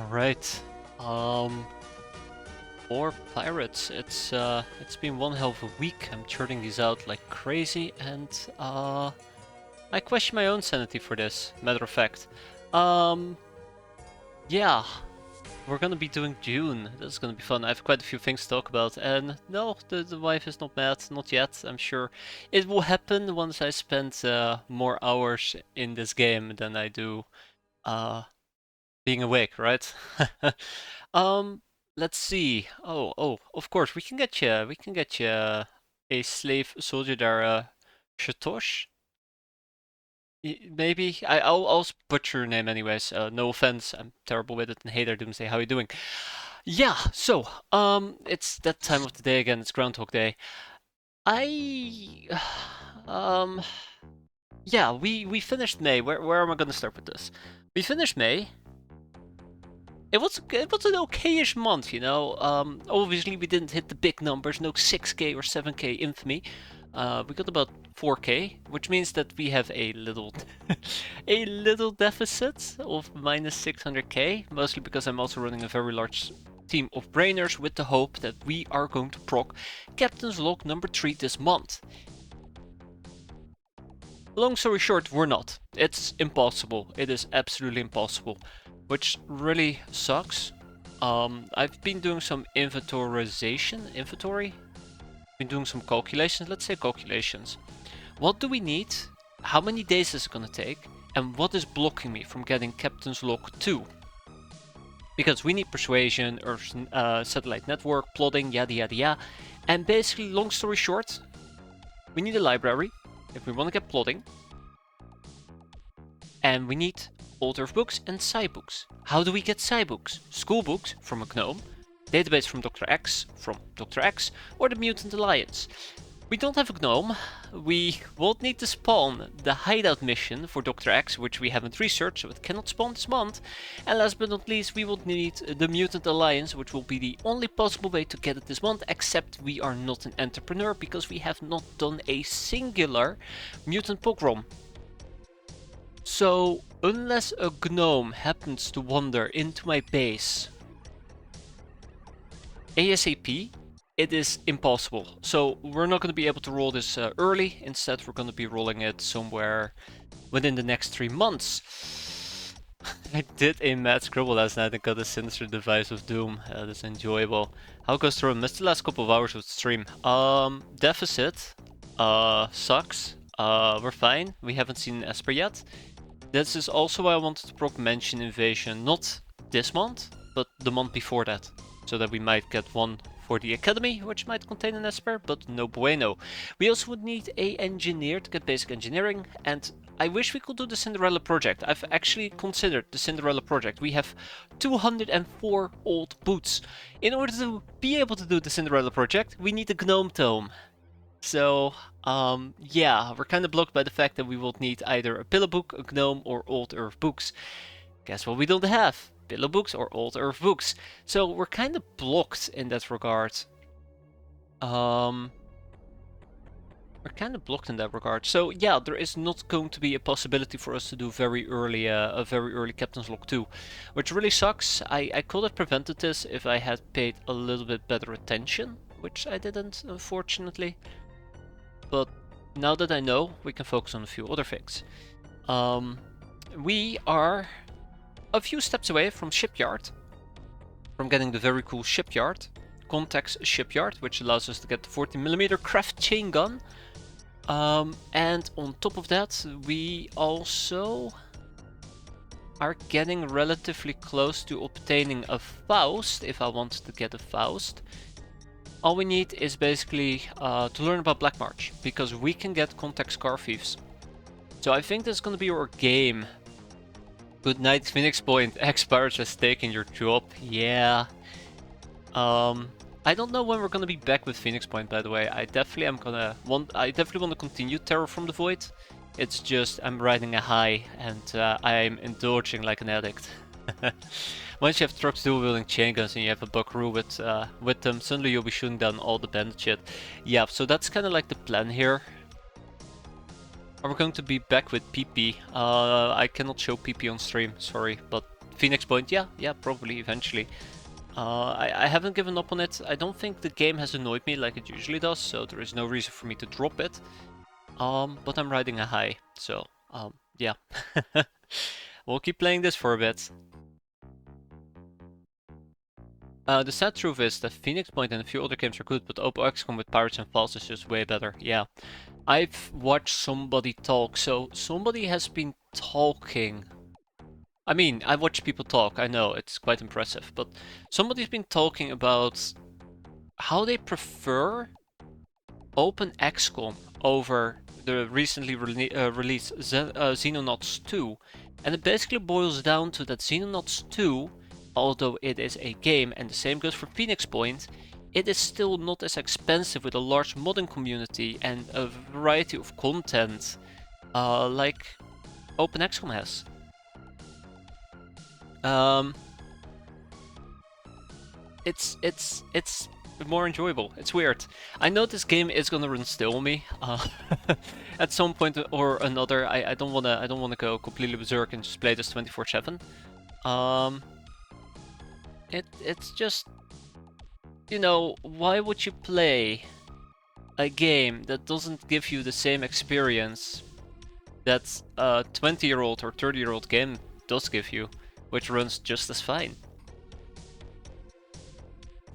Alright. Um More pirates. It's been one hell of a week. I'm churning these out like crazy and I question my own sanity for this, matter of fact. Um yeah. We're gonna be doing June. That's gonna be fun. I have quite a few things to talk about. And no, the wife is not mad, not yet. I'm sure it will happen once I spend more hours in this game than I do uh being awake, right? Um, let's see. Of course, we can get you a slave soldier there, Shatosh. Maybe I'll butcher your name anyways. No offense, I'm terrible with it. And hey there, Doomsday, how you doing? Yeah, so it's that time of the day again. It's Groundhog Day. I um, yeah, we finished May. Where am I gonna start with this? We finished May. It was an okayish month, you know. Obviously we didn't hit the big numbers, no 6K or 7K infamy. We got about 4K, which means that we have a little a little deficit of minus 600K, mostly because I'm also running a very large team of brainers with the hope that we are going to proc Captain's Log number 3 this month. Long story short, we're not. It's impossible. It is absolutely impossible, which really sucks. I've been doing some inventory? Been doing some calculations, let's say calculations. What do we need? How many days is it gonna take? And what is blocking me from getting Captain's Log 2? Because we need persuasion, or satellite network, plotting, yada yada yada. And basically, long story short, we need a library if we want to get plotting. And we need Old Earth books and Sci books. How do we get Sci books? School books from a gnome, database from Dr. X, or the Mutant Alliance. We don't have a gnome. We won't need to spawn the hideout mission for Dr. X, which we haven't researched, so it cannot spawn this month. And last but not least, we will need the Mutant Alliance, which will be the only possible way to get it this month, except we are not an entrepreneur because we have not done a singular mutant pogrom. So, unless a gnome happens to wander into my base ASAP, it is impossible. So we're not going to be able to roll this early. Instead, we're going to be rolling it somewhere within the next 3 months. I did a mad scribble last night and got a sinister device of doom. That's enjoyable. How goes through? Missed the last couple of hours of the stream. Deficit. Sucks. We're fine. We haven't seen Esper yet. This is also why I wanted to proc mention invasion, not this month, but the month before that. So that we might get one for the academy, which might contain an Esper, but no bueno. We also would need a engineer to get basic engineering, and I wish we could do the Cinderella project. I've actually considered the Cinderella project. We have 204 old boots. In order to be able to do the Cinderella project, we need a gnome tome. So, yeah, we're kind of blocked by the fact that we will need either a pillow book, a gnome, or old earth books. Guess what we don't have? Pillow books or old earth books. So we're kind of blocked in that regard. We're kind of blocked in that regard. So yeah, there is not going to be a possibility for us to do a very early Captain's Log 2, which really sucks. I could have prevented this if I had paid a little bit better attention, which I didn't, unfortunately. But now that I know, we can focus on a few other things. We are a few steps away from Shipyard, from getting the very cool Shipyard, Context Shipyard, which allows us to get the 40mm craft chain gun. And on top of that, we also are getting relatively close to obtaining a Faust, if I want to get a Faust. All we need is basically to learn about Black March, because we can get Contact Scar Thieves. So I think this is going to be our game. Good night, Phoenix Point. X-piratez has taken your job. Yeah. I don't know when we're gonna be back with Phoenix Point, by the way. I definitely want to continue Terror from the Void. It's just I'm riding a high and I'm indulging like an addict. Once you have trucks, dual wielding chain guns, and you have a buckaroo with them, suddenly you'll be shooting down all the bandit shit. Yeah, so that's kind of like the plan here. Are we going to be back with PP? I cannot show PP on stream, sorry, but Phoenix Point, yeah, probably eventually. I haven't given up on it. I don't think the game has annoyed me like it usually does, so there is no reason for me to drop it. But I'm riding a high, so yeah. We'll keep playing this for a bit. The sad truth is that Phoenix Point and a few other games are good, but Oppo XCOM with Pirates and Falls is just way better. Yeah. I've watched somebody talk, so somebody has been talking. I mean, I watch people talk, I know, it's quite impressive, but somebody's been talking about how they prefer Open XCOM over the recently released Xenonauts 2. And it basically boils down to that Xenonauts 2, although it is a game, and the same goes for Phoenix Point, it is still not as expensive with a large modding community and a variety of content like Open XCOM has. It's more enjoyable. It's weird. I know this game is gonna run still on me at some point or another. I don't wanna go completely berserk and just play this 24/7. It's just, you know, why would you play a game that doesn't give you the same experience that a 20-year-old or 30-year-old game does give you, which runs just as fine?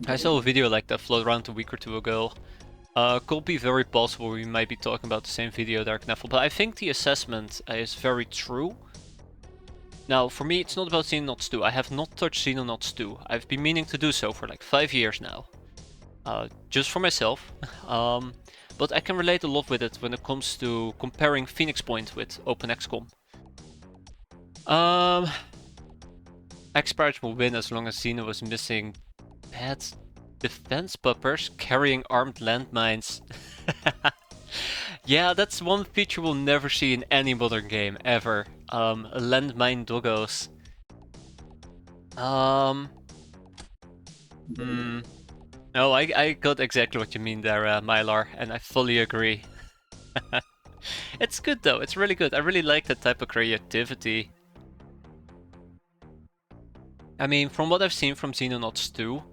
I saw a video like that float around a week or two ago. Could be very possible we might be talking about the same video there, Knuffle, but I think the assessment is very true. Now, for me, it's not about Xenonauts 2. I have not touched Xenonauts 2. I've been meaning to do so for like 5 years now. Just for myself. But I can relate a lot with it when it comes to comparing Phoenix Point with Open XCOM. X-piratez will win as long as Xeno was missing bad defense buffers carrying armed landmines. Yeah, that's one feature we'll never see in any modern game, ever. Landmine doggos. No, I got exactly what you mean there, Mylar, and I fully agree. It's good though, it's really good. I really like that type of creativity. I mean, from what I've seen from Xenonauts 2,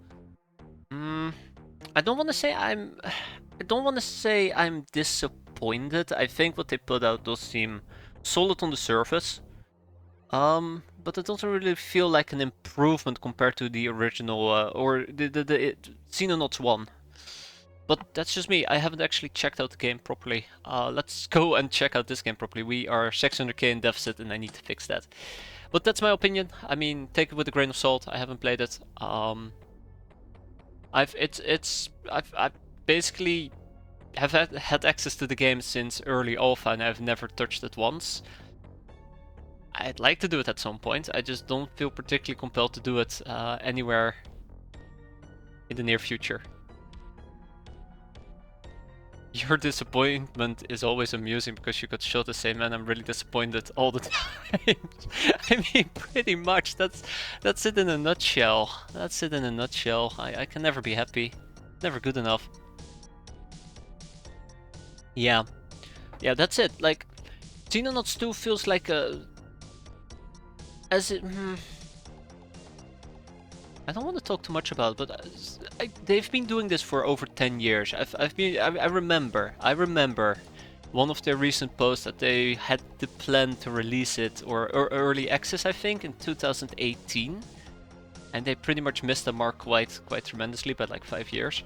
I don't want to say I'm disappointed. I think what they put out does seem solid on the surface. But it doesn't really feel like an improvement compared to the original or the Xenonauts 1. But that's just me. I haven't actually checked out the game properly. Let's go and check out this game properly. We are 600k in deficit and I need to fix that. But that's my opinion. I mean, take it with a grain of salt. I haven't played it. I've basically have had access to the game since early alpha and I've never touched it once. I'd like to do it at some point. I just don't feel particularly compelled to do it anywhere in the near future. Your disappointment is always amusing because you got shot the same, and I'm really disappointed all the time. I mean, pretty much. That's it in a nutshell. That's it in a nutshell. I can never be happy. Never good enough. Yeah. Yeah, that's it. Like, Xenonauts 2 feels like a... I don't want to talk too much about it, but they've been doing this for over 10 years. I remember one of their recent posts that they had the plan to release it, or early access, I think, in 2018. And they pretty much missed the mark quite tremendously by like 5 years.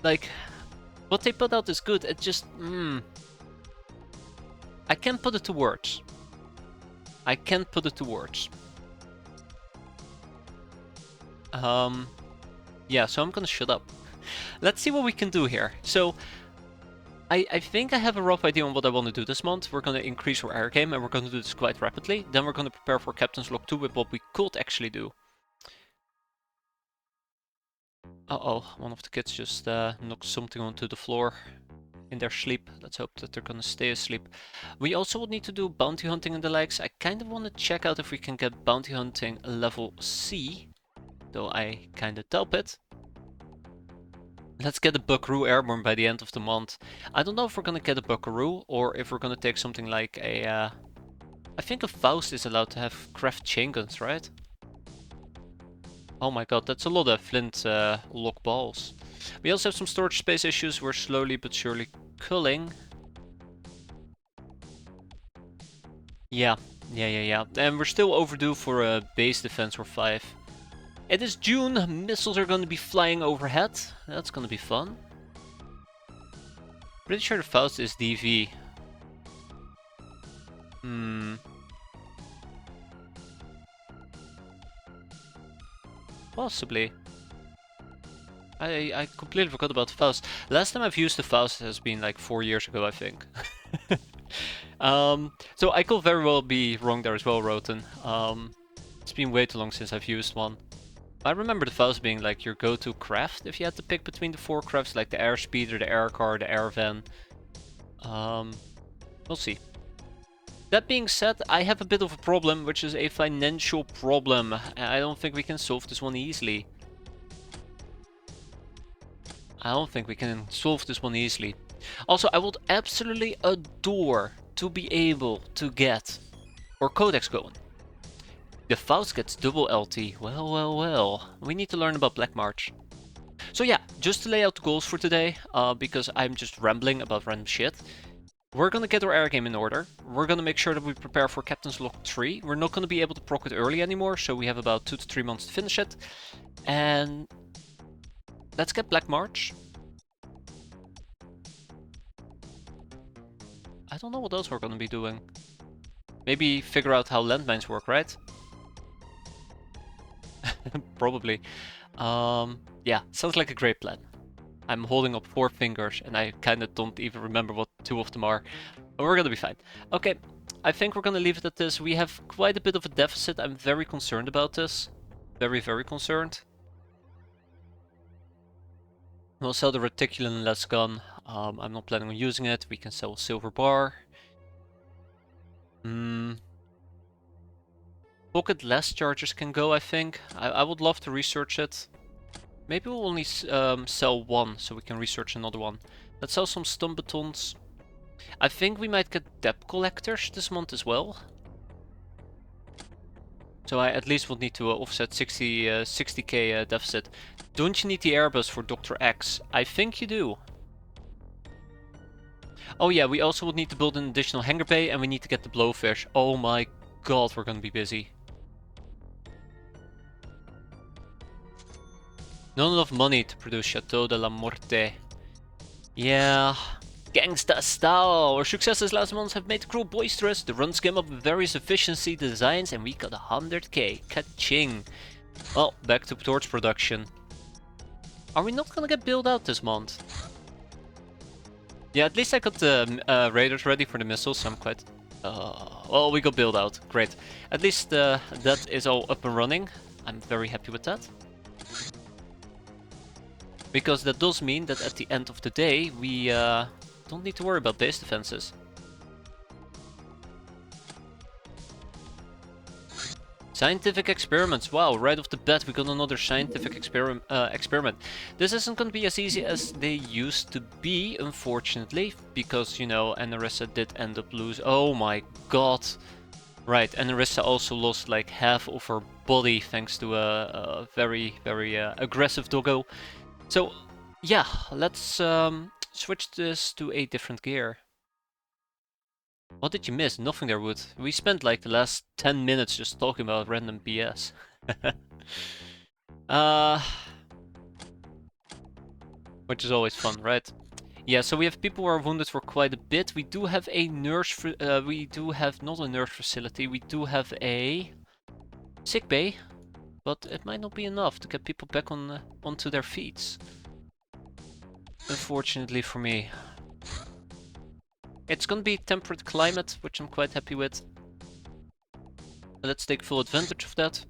Like, what they put out is good, it just, I can't put it to words. I can't put it to words. Yeah, so I'm gonna shut up. Let's see what we can do here. So, I think I have a rough idea on what I want to do this month. We're gonna increase our air game, and we're gonna do this quite rapidly. Then we're gonna prepare for Captain's Log 2 with what we could actually do. Uh-oh, one of the kids just knocked something onto the floor in their sleep. Let's hope that they're gonna stay asleep. We also would need to do bounty hunting and the likes. I kind of want to check out if we can get bounty hunting level C. Though I kinda doubt it. Let's get a Buckaroo Airborne by the end of the month. I don't know if we're gonna get a Buckaroo or if we're gonna take something like a I think a Faust is allowed to have craft chain guns, right? Oh my god, that's a lot of flint lock balls. We also have some storage space issues. We're slowly but surely culling. Yeah. And we're still overdue for a base defense or 5. It is June. Missiles are going to be flying overhead. That's going to be fun. Pretty sure the Faust is DV. Possibly. I completely forgot about the Faust. Last time I've used the Faust has been like 4 years ago, I think. So I could very well be wrong there as well, Roten. It's been way too long since I've used one. I remember the Faust being like your go-to craft if you had to pick between the 4 crafts, like the air speeder, the air car, the air van. We'll see. That being said, I have a bit of a problem, which is a financial problem. I don't think we can solve this one easily. Also, I would absolutely adore to be able to get our codex going. The Faust gets double LT. Well. We need to learn about Black March. So yeah, just to lay out the goals for today, because I'm just rambling about random shit. We're gonna get our air game in order. We're gonna make sure that we prepare for Captain's Log 3. We're not gonna be able to proc it early anymore, so we have about 2 to 3 months to finish it. And let's get Black March. I don't know what else we're gonna be doing. Maybe figure out how landmines work, right? Probably. Yeah, sounds like a great plan. I'm holding up 4 fingers and I kinda don't even remember what 2 of them are. But we're gonna be fine. Okay, I think we're gonna leave it at this. We have quite a bit of a deficit. I'm very concerned about this. Very concerned. We'll sell the reticulum-less gun. I'm not planning on using it. We can sell a silver bar. Pocket-less chargers can go, I think. I would love to research it. Maybe we'll only sell 1, so we can research another one. Let's sell some stun batons. I think we might get debt collectors this month as well. So I at least will need to offset 60k deficit. Don't you need the Airbus for Dr. X? I think you do. Oh yeah, we also would need to build an additional hangar bay and we need to get the blowfish. Oh my god, we're gonna be busy. Not enough money to produce Chateau de la Morte. Yeah, gangsta style. Our successes last month have made the crew boisterous. The runs came up with various efficiency designs and we got 100k. Ka-ching. Well, back to torch production. Are we not gonna get built out this month? Yeah, at least I got the raiders ready for the missiles, so I'm quite... well, we got build out. Great. At least that is all up and running. I'm very happy with that. Because that does mean that at the end of the day, we don't need to worry about base defenses. Scientific experiments. Wow, right off the bat we got another scientific experiment. This isn't going to be as easy as they used to be, unfortunately, because, you know, Anarissa did end up lose. Oh my god. Right, Anarissa also lost like half of her body thanks to a very aggressive doggo. So, yeah, let's switch this to a different gear. What did you miss? Nothing there, Wood. We spent like the last 10 minutes just talking about random BS. Which is always fun, right? Yeah, so we have people who are wounded for quite a bit. We do have a nurse, we do have not a nurse facility, we do have a sick bay. But it might not be enough to get people back onto their feet. Unfortunately for me. It's gonna be temperate climate, which I'm quite happy with. Let's take full advantage of that.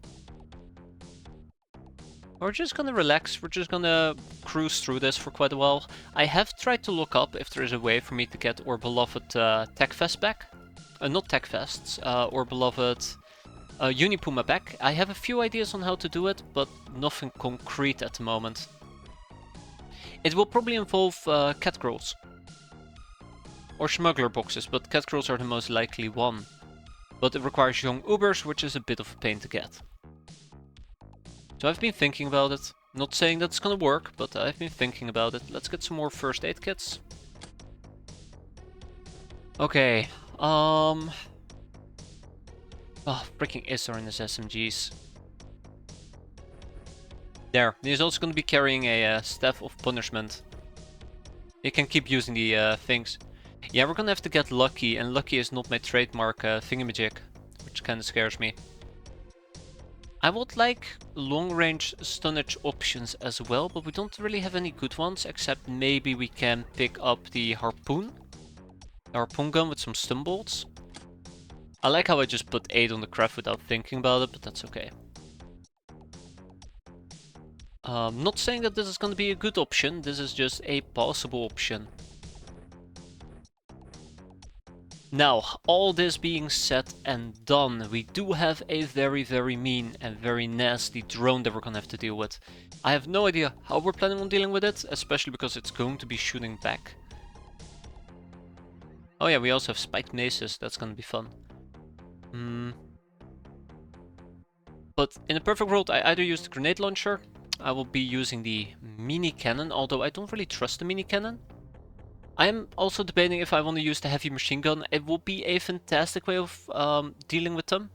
We're just gonna relax, we're just gonna cruise through this for quite a while. I have tried to look up if there is a way for me to get our beloved TechFest back. Not TechFests, our beloved Unipuma back. I have a few ideas on how to do it, but nothing concrete at the moment. It will probably involve cat crawls. Or smuggler boxes, but cat crawls are the most likely one. But it requires young Ubers, which is a bit of a pain to get. So I've been thinking about it. Not saying that's gonna work, but I've been thinking about it. Let's get some more first aid kits. Okay, oh, freaking Isar in his SMGs. There, he's also gonna be carrying a Staff of Punishment. He can keep using the things. Yeah, we're gonna have to get lucky, and lucky is not my trademark thingamajig, which kinda scares me. I would like long-range stunnage options as well, but we don't really have any good ones, except maybe we can pick up the harpoon. The harpoon gun with some stun bolts. I like how I just put 8 on the craft without thinking about it, but that's okay. Not saying that this is going to be a good option, this is just a possible option. Now, all this being said and done, we do have a very, very mean and very nasty drone that we're gonna have to deal with. I have no idea how we're planning on dealing with it, especially because it's going to be shooting back. Oh yeah, we also have spiked maces, that's gonna be fun. But in a perfect world, I either use the grenade launcher, I will be using the mini cannon, although I don't really trust the mini cannon. I am also debating if I want to use the heavy machine gun. It will be a fantastic way of dealing with them.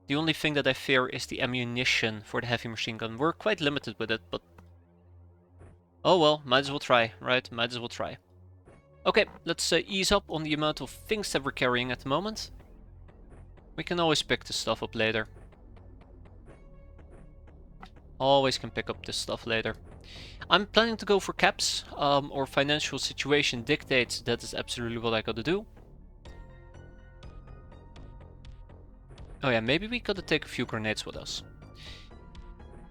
The only thing that I fear is the ammunition for the heavy machine gun. We're quite limited with it, but... oh well, might as well try, right? Might as well try. Okay, let's ease up on the amount of things that we're carrying at the moment. We can always pick this stuff up later. Always can pick up this stuff later. I'm planning to go for caps, or financial situation dictates that is absolutely what I gotta do. Oh yeah, maybe we gotta take a few grenades with us.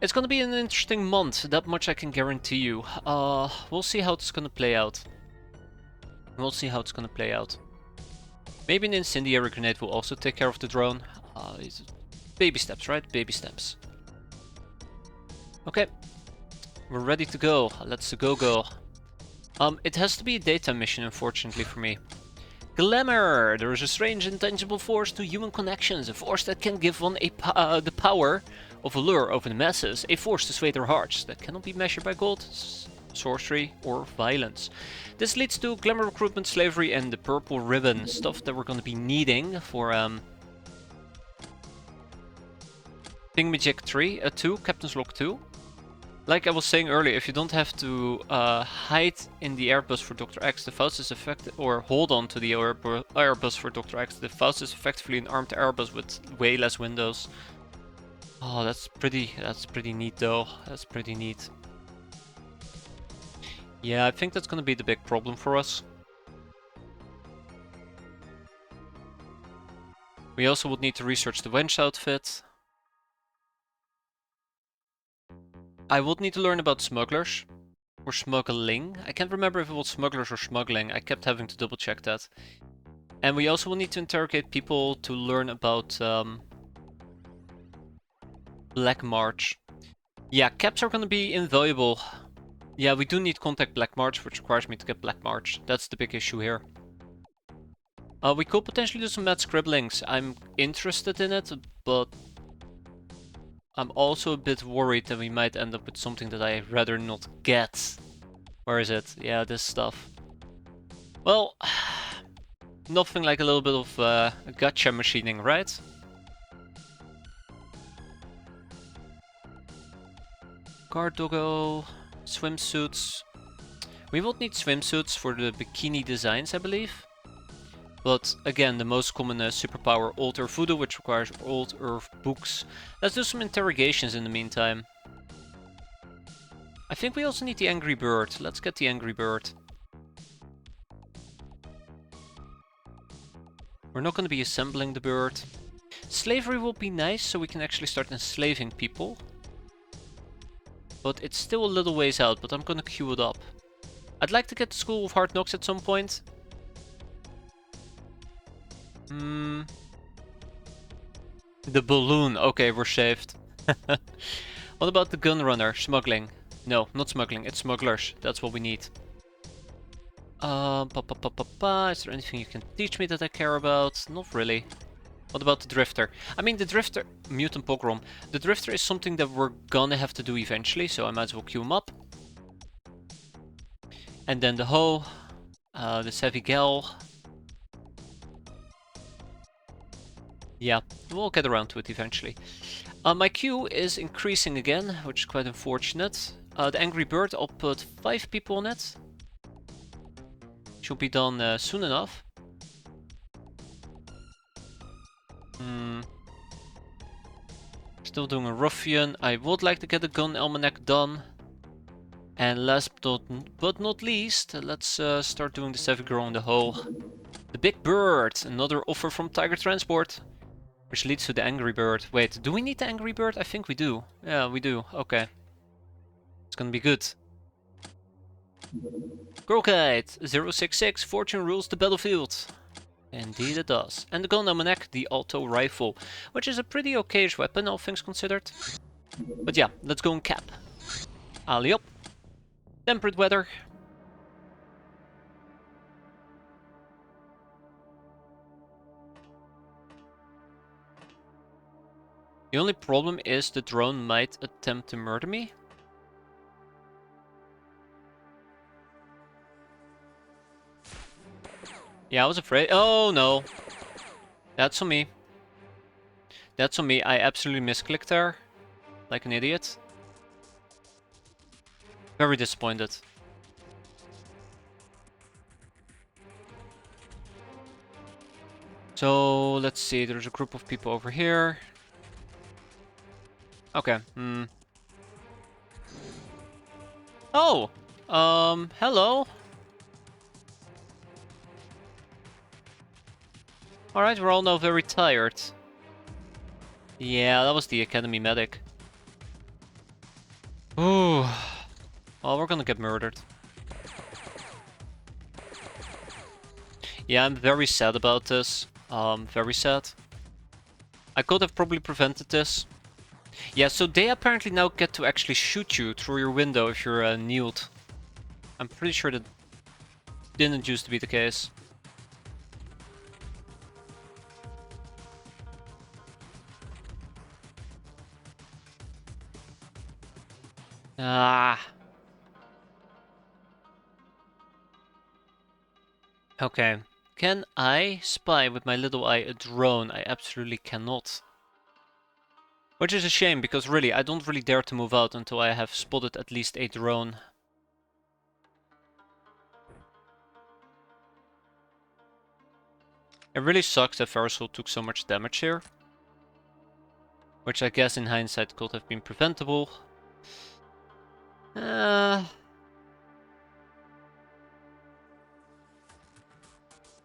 It's gonna be an interesting month, that much I can guarantee you. We'll see how it's gonna play out. We'll see how it's gonna play out. Maybe an incendiary grenade will also take care of the drone. Baby steps, right? Baby steps. Okay. We're ready to go. Let's go. It has to be a daytime mission, unfortunately for me. Glamour! There is a strange intangible force to human connections, a force that can give one the power of allure over the masses, a force to sway their hearts that cannot be measured by gold, sorcery, or violence. This leads to glamour recruitment, slavery, and the purple ribbon, stuff that we're going to be needing for Thingamajig 2, Captain's Log 2. Like I was saying earlier, if you don't have to hide in the airbus for Dr. X, the Faust is effective, or hold on to the airbus for Dr. X, the Faust is effectively an armed airbus with way less windows. Oh, that's pretty neat though. That's pretty neat. Yeah, I think that's gonna be the big problem for us. We also would need to research the wench outfit. I would need to learn about smugglers. Or smuggling. I can't remember if it was smugglers or smuggling. I kept having to double check that. And we also will need to interrogate people to learn about Black March. Yeah, caps are gonna be invaluable. Yeah, we do need contact Black March, which requires me to get Black March. That's the big issue here. We could potentially do some mad scribblings. I'm interested in it, but I'm also a bit worried that we might end up with something that I'd rather not get. Where is it? Yeah, this stuff. Well, nothing like a little bit of gotcha machining, right? Guard doggo, swimsuits. We will need swimsuits for the bikini designs, I believe. But again, the most common superpower, Old Earth Voodoo, which requires Old Earth books. Let's do some interrogations in the meantime. I think we also need the Angry Bird. Let's get the Angry Bird. We're not going to be assembling the bird. Slavery will be nice, so we can actually start enslaving people. But it's still a little ways out, but I'm going to queue it up. I'd like to get the School of Hard Knocks at some point. The balloon. Okay, we're saved. What about the gunrunner? Smuggling. No, not smuggling. It's smugglers. That's what we need. Is there anything you can teach me that I care about? Not really. What about the Drifter? I mean, the Drifter... Mutant Pogrom. The Drifter is something that we're gonna have to do eventually, so I might as well queue him up. And then the Ho. The Savvy Gal. Yeah, we'll get around to it eventually. My queue is increasing again, which is quite unfortunate. The Angry Bird, I'll put 5 people on it. Should be done soon enough. Still doing a Ruffian. I would like to get a Gun Almanac done. And last but not least, let's start doing the Savvy Girl in the Hole. The Big Bird, another offer from Tiger Transport. Which leads to the Angry Bird. Wait, do we need the Angry Bird? I think we do. Yeah, we do. Okay. It's gonna be good. Girlkite 066, Fortune rules the battlefield. Indeed it does. And the Gun Almanac, the auto rifle, which is a pretty okayish weapon, all things considered. But yeah, let's go and cap. Alley up. Temperate weather. The only problem is the drone might attempt to murder me. Yeah, I was afraid. Oh no. That's on me. That's on me. I absolutely misclicked there. Like an idiot. Very disappointed. So, let's see. There's a group of people over here. Okay. Oh! Hello? Alright, we're all now very tired. Yeah, that was the Academy Medic. Ooh. Well, we're gonna get murdered. Yeah, I'm very sad about this. Very sad. I could have probably prevented this. Yeah, so they apparently now get to actually shoot you through your window if you're kneeled. I'm pretty sure that didn't used to be the case. Ah. Okay. Can I spy with my little eye a drone? I absolutely cannot. Which is a shame, because really, I don't really dare to move out until I have spotted at least a drone. It really sucks that Versal took so much damage here. Which I guess in hindsight could have been preventable.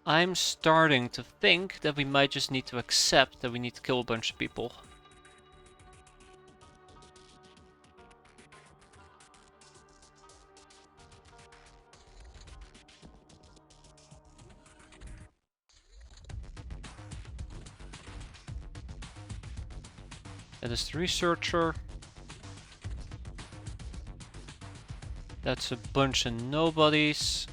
I'm starting to think that we might just need to accept that we need to kill a bunch of people. That is the researcher. That's a bunch of nobodies.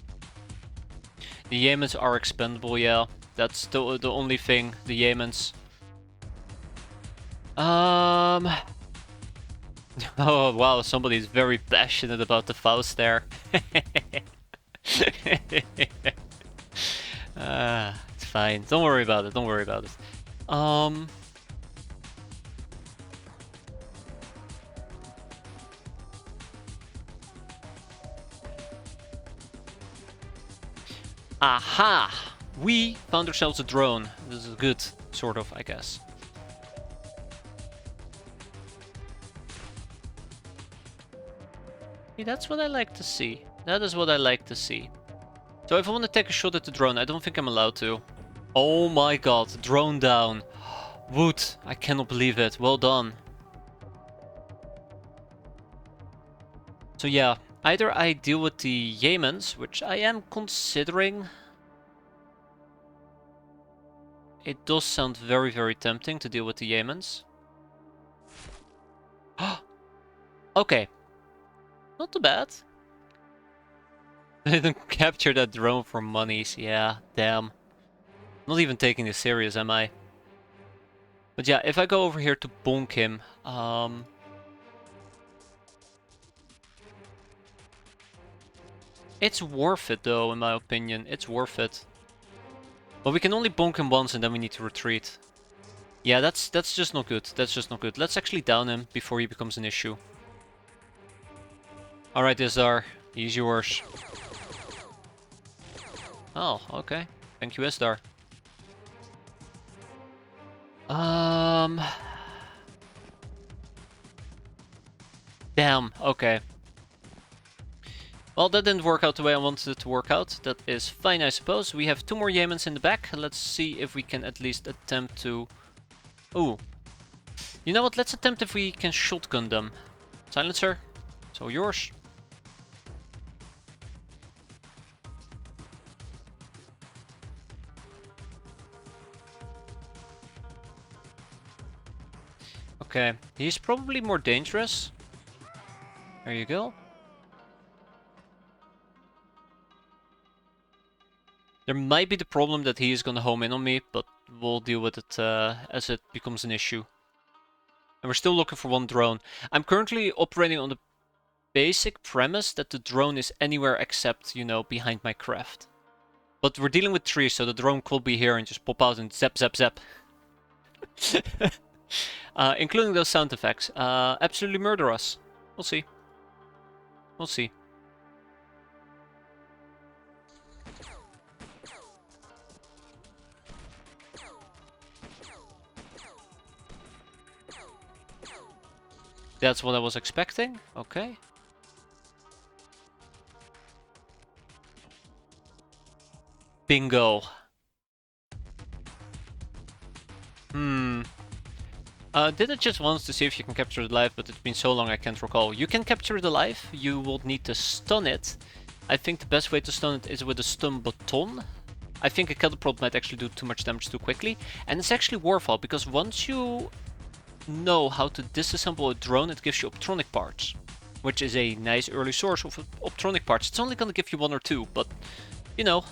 The Yemens are expendable, yeah. That's the only thing, the Yemens. Oh wow, somebody's very passionate about the Faust there. It's fine. Don't worry about it, don't worry about it. Aha! We found ourselves a drone. This is good, sort of, I guess. See, that's what I like to see. That is what I like to see. So if I want to take a shot at the drone, I don't think I'm allowed to. Oh my god, drone down. Wood, I cannot believe it. Well done. So yeah, either I deal with the Yemens, which I am considering. It does sound very, very tempting to deal with the Yemens. Okay. Not too bad. I didn't capture that drone for monies. Yeah, damn. Not even taking this serious, am I? But yeah, if I go over here to bonk him, it's worth it though, in my opinion. It's worth it. But we can only bonk him once and then we need to retreat. Yeah, that's just not good. That's just not good. Let's actually down him before he becomes an issue. Alright, Isdar. He's yours. Oh, okay. Thank you, Isdar. Damn, okay. Well, that didn't work out the way I wanted it to work out. That is fine, I suppose. We have 2 more Yemens in the back. Let's see if we can at least attempt to... Ooh. You know what? Let's attempt if we can shotgun them. Silencer. So yours. Okay. He's probably more dangerous. There you go. There might be the problem that he is gonna home in on me, but we'll deal with it as it becomes an issue. And we're still looking for 1 drone. I'm currently operating on the basic premise that the drone is anywhere except, you know, behind my craft. But we're dealing with 3, so the drone could be here and just pop out and zap, zap, zap. Including those sound effects. Absolutely murder us. We'll see. We'll see. That's what I was expecting. Okay. Bingo. Did it just once to see if you can capture it alive, but it's been so long I can't recall. You can capture it alive, you will need to stun it. I think the best way to stun it is with a stun baton. I think a catapult might actually do too much damage too quickly. And it's actually worthwhile, because once you know how to disassemble a drone, it gives you optronic parts. Which is a nice early source of optronic parts. It's only gonna give you 1 or 2, but, you know.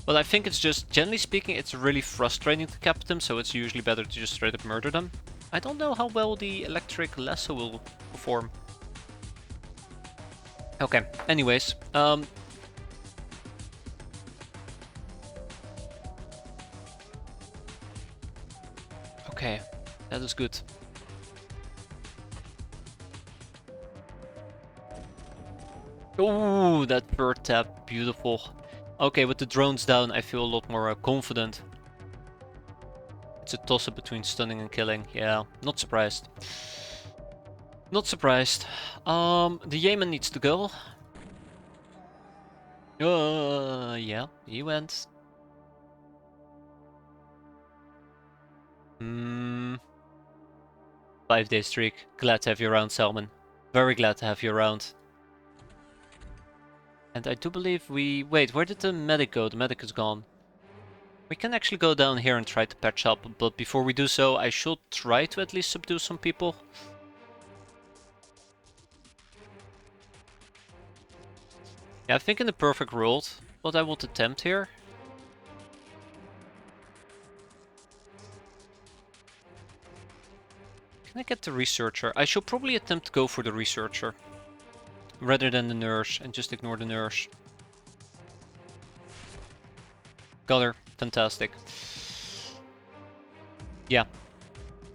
But I think it's just, generally speaking, it's really frustrating to cap them, so it's usually better to just straight up murder them. I don't know how well the electric lasso will perform. Okay, anyways. Okay, that is good. Ooh, that bird tap, beautiful. Okay, with the drones down, I feel a lot more confident. It's a toss-up between stunning and killing. Yeah, not surprised. Not surprised. The Yemen needs to go. Yeah, he went. 5-day streak. Glad to have you around, Salmon. Very glad to have you around. And I do believe we... Wait, where did the medic go? The medic is gone. We can actually go down here and try to patch up, but before we do so, I should try to at least subdue some people. Yeah, I think in the perfect world, what I would attempt here... Can I get the researcher? I should probably attempt to go for the researcher. Rather than the nurse, and just ignore the nurse. Got her. Fantastic. Yeah.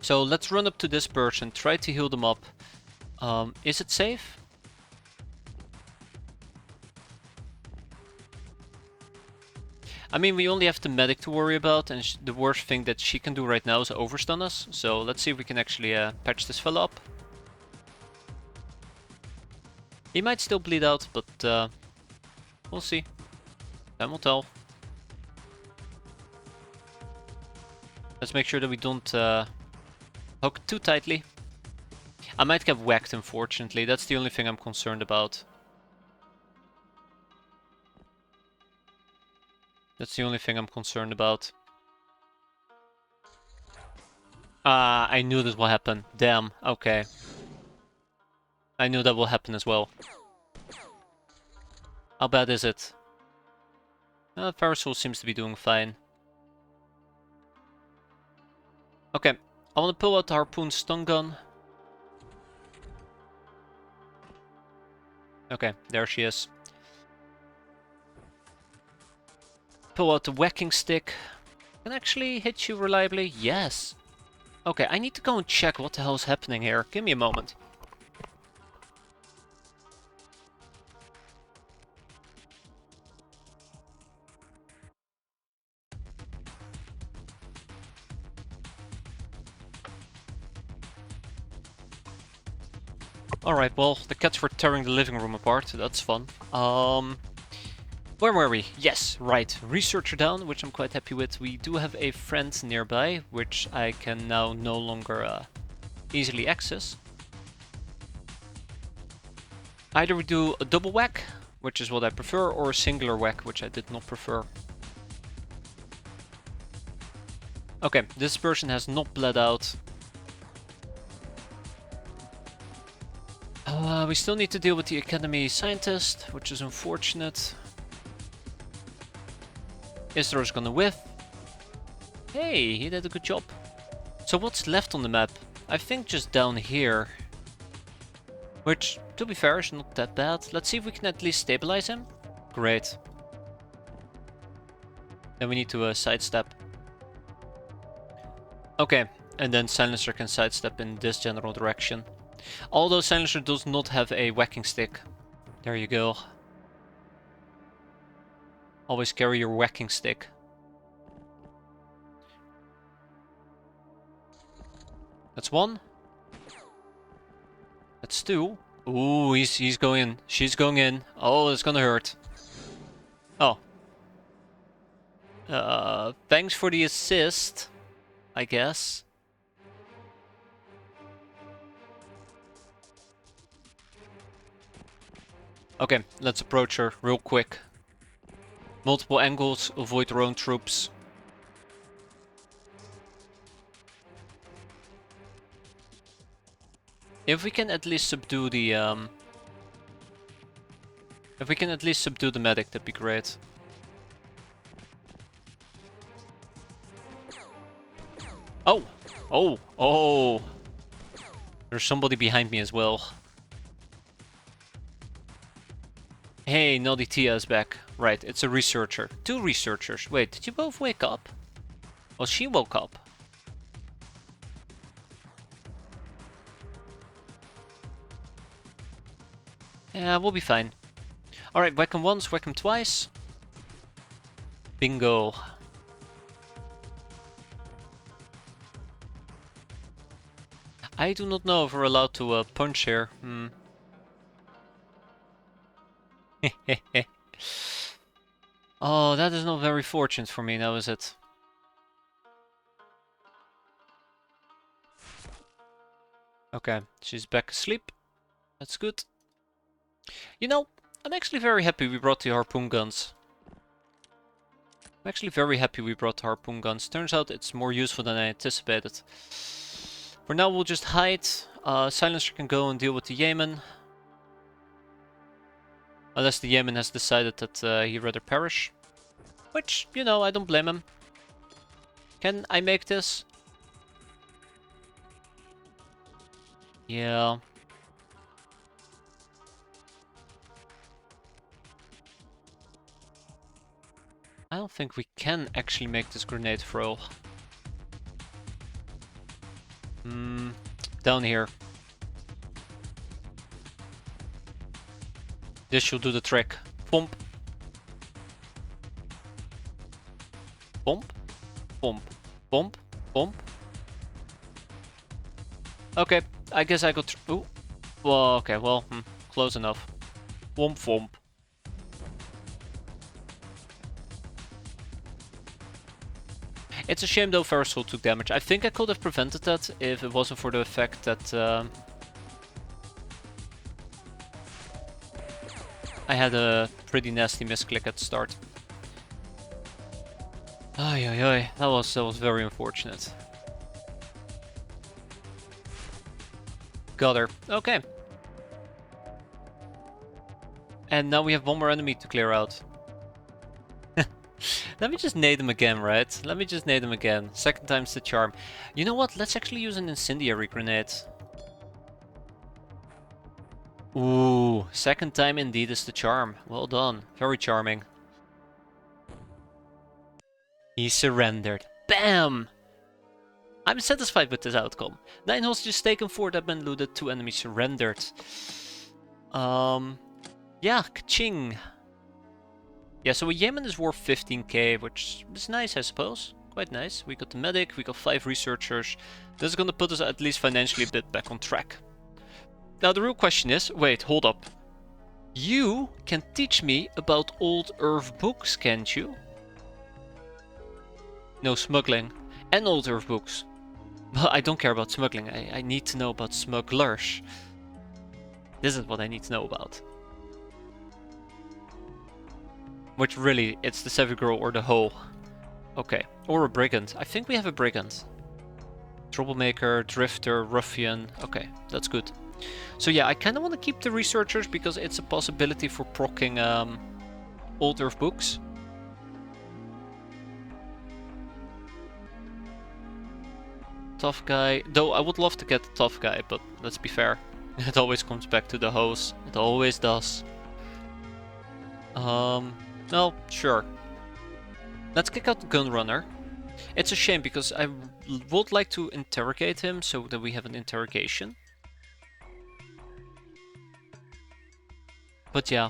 So let's run up to this person, try to heal them up. Is it safe? I mean, we only have the medic to worry about, and the worst thing that she can do right now is overstun us. So let's see if we can actually patch this fella up. He might still bleed out, but we'll see. Time will tell. Let's make sure that we don't hook too tightly. I might get whacked, unfortunately. That's the only thing I'm concerned about. That's the only thing I'm concerned about. Ah, I knew this will happen. Damn, okay. I knew that will happen as well. How bad is it? Parasol seems to be doing fine. Okay, I want to pull out the harpoon stun gun. Okay, there she is. Pull out the whacking stick. Can I actually hit you reliably? Yes. Okay, I need to go and check what the hell is happening here. Give me a moment. Alright, well, the cats were tearing the living room apart. That's fun. Where were we? Yes, right. Researcher down, which I'm quite happy with. We do have a friend nearby, which I can now no longer easily access. Either we do a double whack, which is what I prefer, or a singular whack, which I did not prefer. Okay, this person has not bled out. We still need to deal with the Academy scientist, which is unfortunate. Isro's gonna whiff. Hey, he did a good job. So what's left on the map? I think just down here. Which, to be fair, is not that bad. Let's see if we can at least stabilize him. Great. Then we need to sidestep. Okay, and then Silencer can sidestep in this general direction. Although Silencer does not have a whacking stick. There you go. Always carry your whacking stick. That's one. That's two. Ooh, he's going in. She's going in. Oh, it's gonna hurt. Oh. Thanks for the assist, I guess. Okay, let's approach her real quick. Multiple angles, avoid their own troops. If we can at least subdue the if we can at least subdue the medic, that'd be great. Oh! Oh! Oh! There's somebody behind me as well. Hey, Naughty Tia is back. Right, it's a researcher. Two researchers. Wait, did you both wake up? Well, she woke up. Yeah, we'll be fine. Alright, whack him once, whack him twice. Bingo. I do not know if we're allowed to punch here. Oh, that is not very fortunate for me now, is it? Okay, she's back asleep. That's good. You know, I'm actually very happy we brought the harpoon guns. I'm actually very happy we brought the harpoon guns. Turns out it's more useful than I anticipated. For now, we'll just hide. Silencer can go and deal with the Yeoman. Unless the Yeoman has decided that he'd rather perish. Which, you know, I don't blame him. Can I make this? Yeah. I don't think we can actually make this grenade throw. Down here. This should do the trick. Pump. Pump. Pump. Pump. Pump. Okay, I guess I got through. Well, okay, well, close enough. Womp womp. It's a shame though Ferrisol took damage. I think I could have prevented that if it wasn't for the fact that I had a pretty nasty misclick at the start. Ay ay ay, that was very unfortunate. Got her. Okay. And now we have one more enemy to clear out. Let me just nade him again, right? Let me just nade him again. Second time's the charm. You know what? Let's actually use an incendiary grenade. Ooh, second time indeed is the charm. Well done. Very charming. He surrendered. Bam! I'm satisfied with this outcome. 9 hostages taken, 4 have been looted, 2 enemies surrendered. Yeah, ka-ching. Yeah, so a Yemen is worth 15k, which is nice, I suppose. Quite nice. We got the medic, we got 5 researchers. This is gonna put us at least financially a bit back on track. Now the real question is, wait, hold up. You can teach me about old Earth books, can't you? No, smuggling. And old Earth books. Well, I don't care about smuggling. I need to know about smugglers. This is what I need to know about. Which really, it's the savvy girl or the hoe. Okay, or a brigand. I think we have a brigand. Troublemaker, drifter, ruffian. Okay, that's good. So yeah, I kind of want to keep the researchers because it's a possibility for proccing old Earth books. Tough guy. Though I would love to get the tough guy, but let's be fair. It always comes back to the hose. It always does. No, sure. Let's kick out the gunrunner. It's a shame because I would like to interrogate him so that we have an interrogation. But yeah.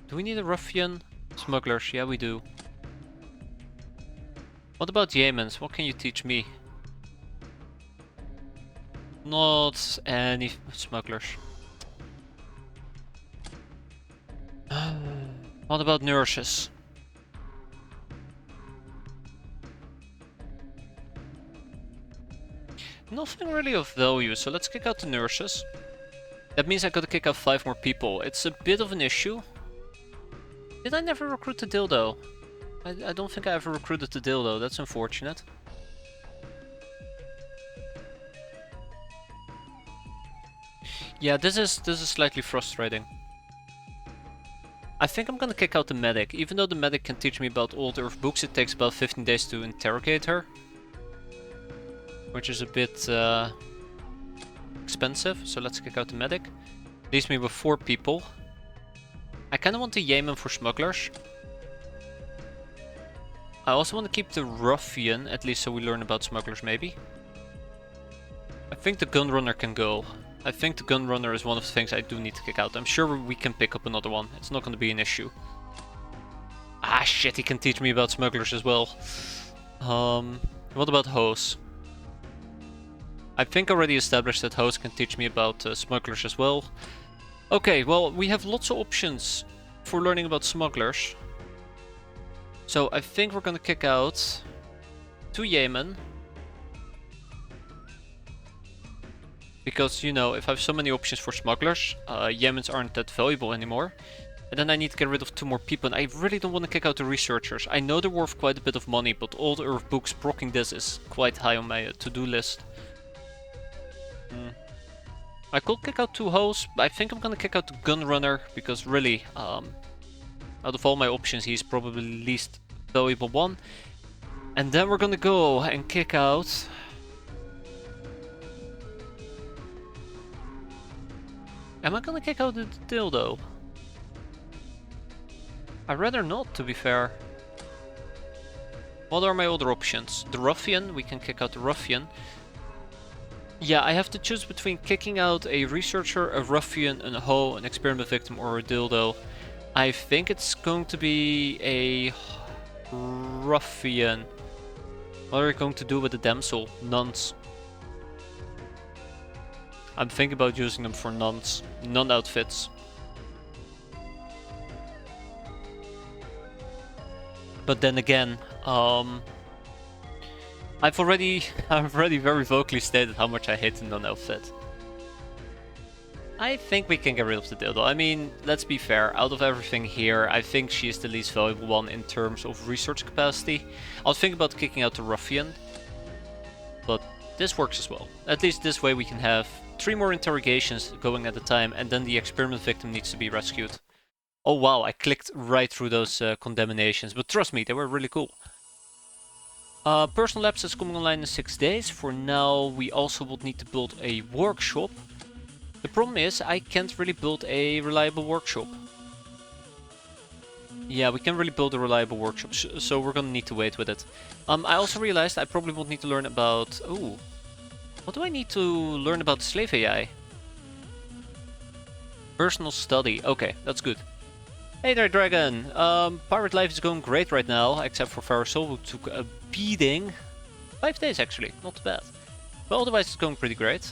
Do we need a ruffian? Smugglers, yeah we do. What about Yemens? What can you teach me? Not any smugglers. What about nurses? Nothing really of value, so let's kick out the nurses. That means I gotta kick out 5 more people. It's a bit of an issue. Did I never recruit the dildo? I don't think I ever recruited the dildo, that's unfortunate. Yeah, this is slightly frustrating. I think I'm gonna kick out the medic. Even though the medic can teach me about old Earth books, it takes about 15 days to interrogate her. Which is a bit expensive, so let's kick out the medic. Leaves me with 4 people. I kinda want the Yemen for smugglers. I also want to keep the ruffian, at least so we learn about smugglers maybe. I think the gunrunner can go. I think the gunrunner is one of the things I do need to kick out. I'm sure we can pick up another one. It's not going to be an issue. Ah shit, he can teach me about smugglers as well. What about hoes? I think I already established that hoes can teach me about smugglers as well. Okay, well we have lots of options for learning about smugglers. So I think we're gonna kick out 2 Yemen. Because, you know, if I have so many options for smugglers, Yemens aren't that valuable anymore. And then I need to get rid of 2 more people, and I really don't want to kick out the researchers. I know they're worth quite a bit of money, but old Earth books proccing this is quite high on my to-do list. I could kick out 2 hoes, but I think I'm gonna kick out the gunrunner, because really, out of all my options, he's probably the least valuable one. And then we're gonna go and kick out... Am I gonna kick out the dildo? I'd rather not, to be fair. What are my other options? The ruffian, we can kick out the ruffian. Yeah, I have to choose between kicking out a researcher, a ruffian, a hoe, an experiment victim, or a dildo. I think it's going to be a ruffian. What are we going to do with the damsel? Nuns. I'm thinking about using them for nuns. Nun outfits. But then again, I've already very vocally stated how much I hate the nun outfit. I think we can get rid of the dildo. I mean, let's be fair, out of everything here, I think she is the least valuable one in terms of research capacity. I was thinking about kicking out the ruffian, but this works as well. At least this way we can have 3 more interrogations going at a time, and then the experiment victim needs to be rescued. Oh wow, I clicked right through those condemnations, but trust me, they were really cool. Personal labs is coming online in 6 days. For now, we also would need to build a workshop. The problem is, I can't really build a reliable workshop. Yeah, we can't really build a reliable workshop, so we're gonna need to wait with it. I also realized I probably would need to learn about... Oh, what do I need to learn about the slave AI? Personal study. Okay, that's good. Hey there, Dragon! Pirate life is going great right now, except for Farasol, who took a beating. 5 days, actually. Not too bad. But otherwise, it's going pretty great.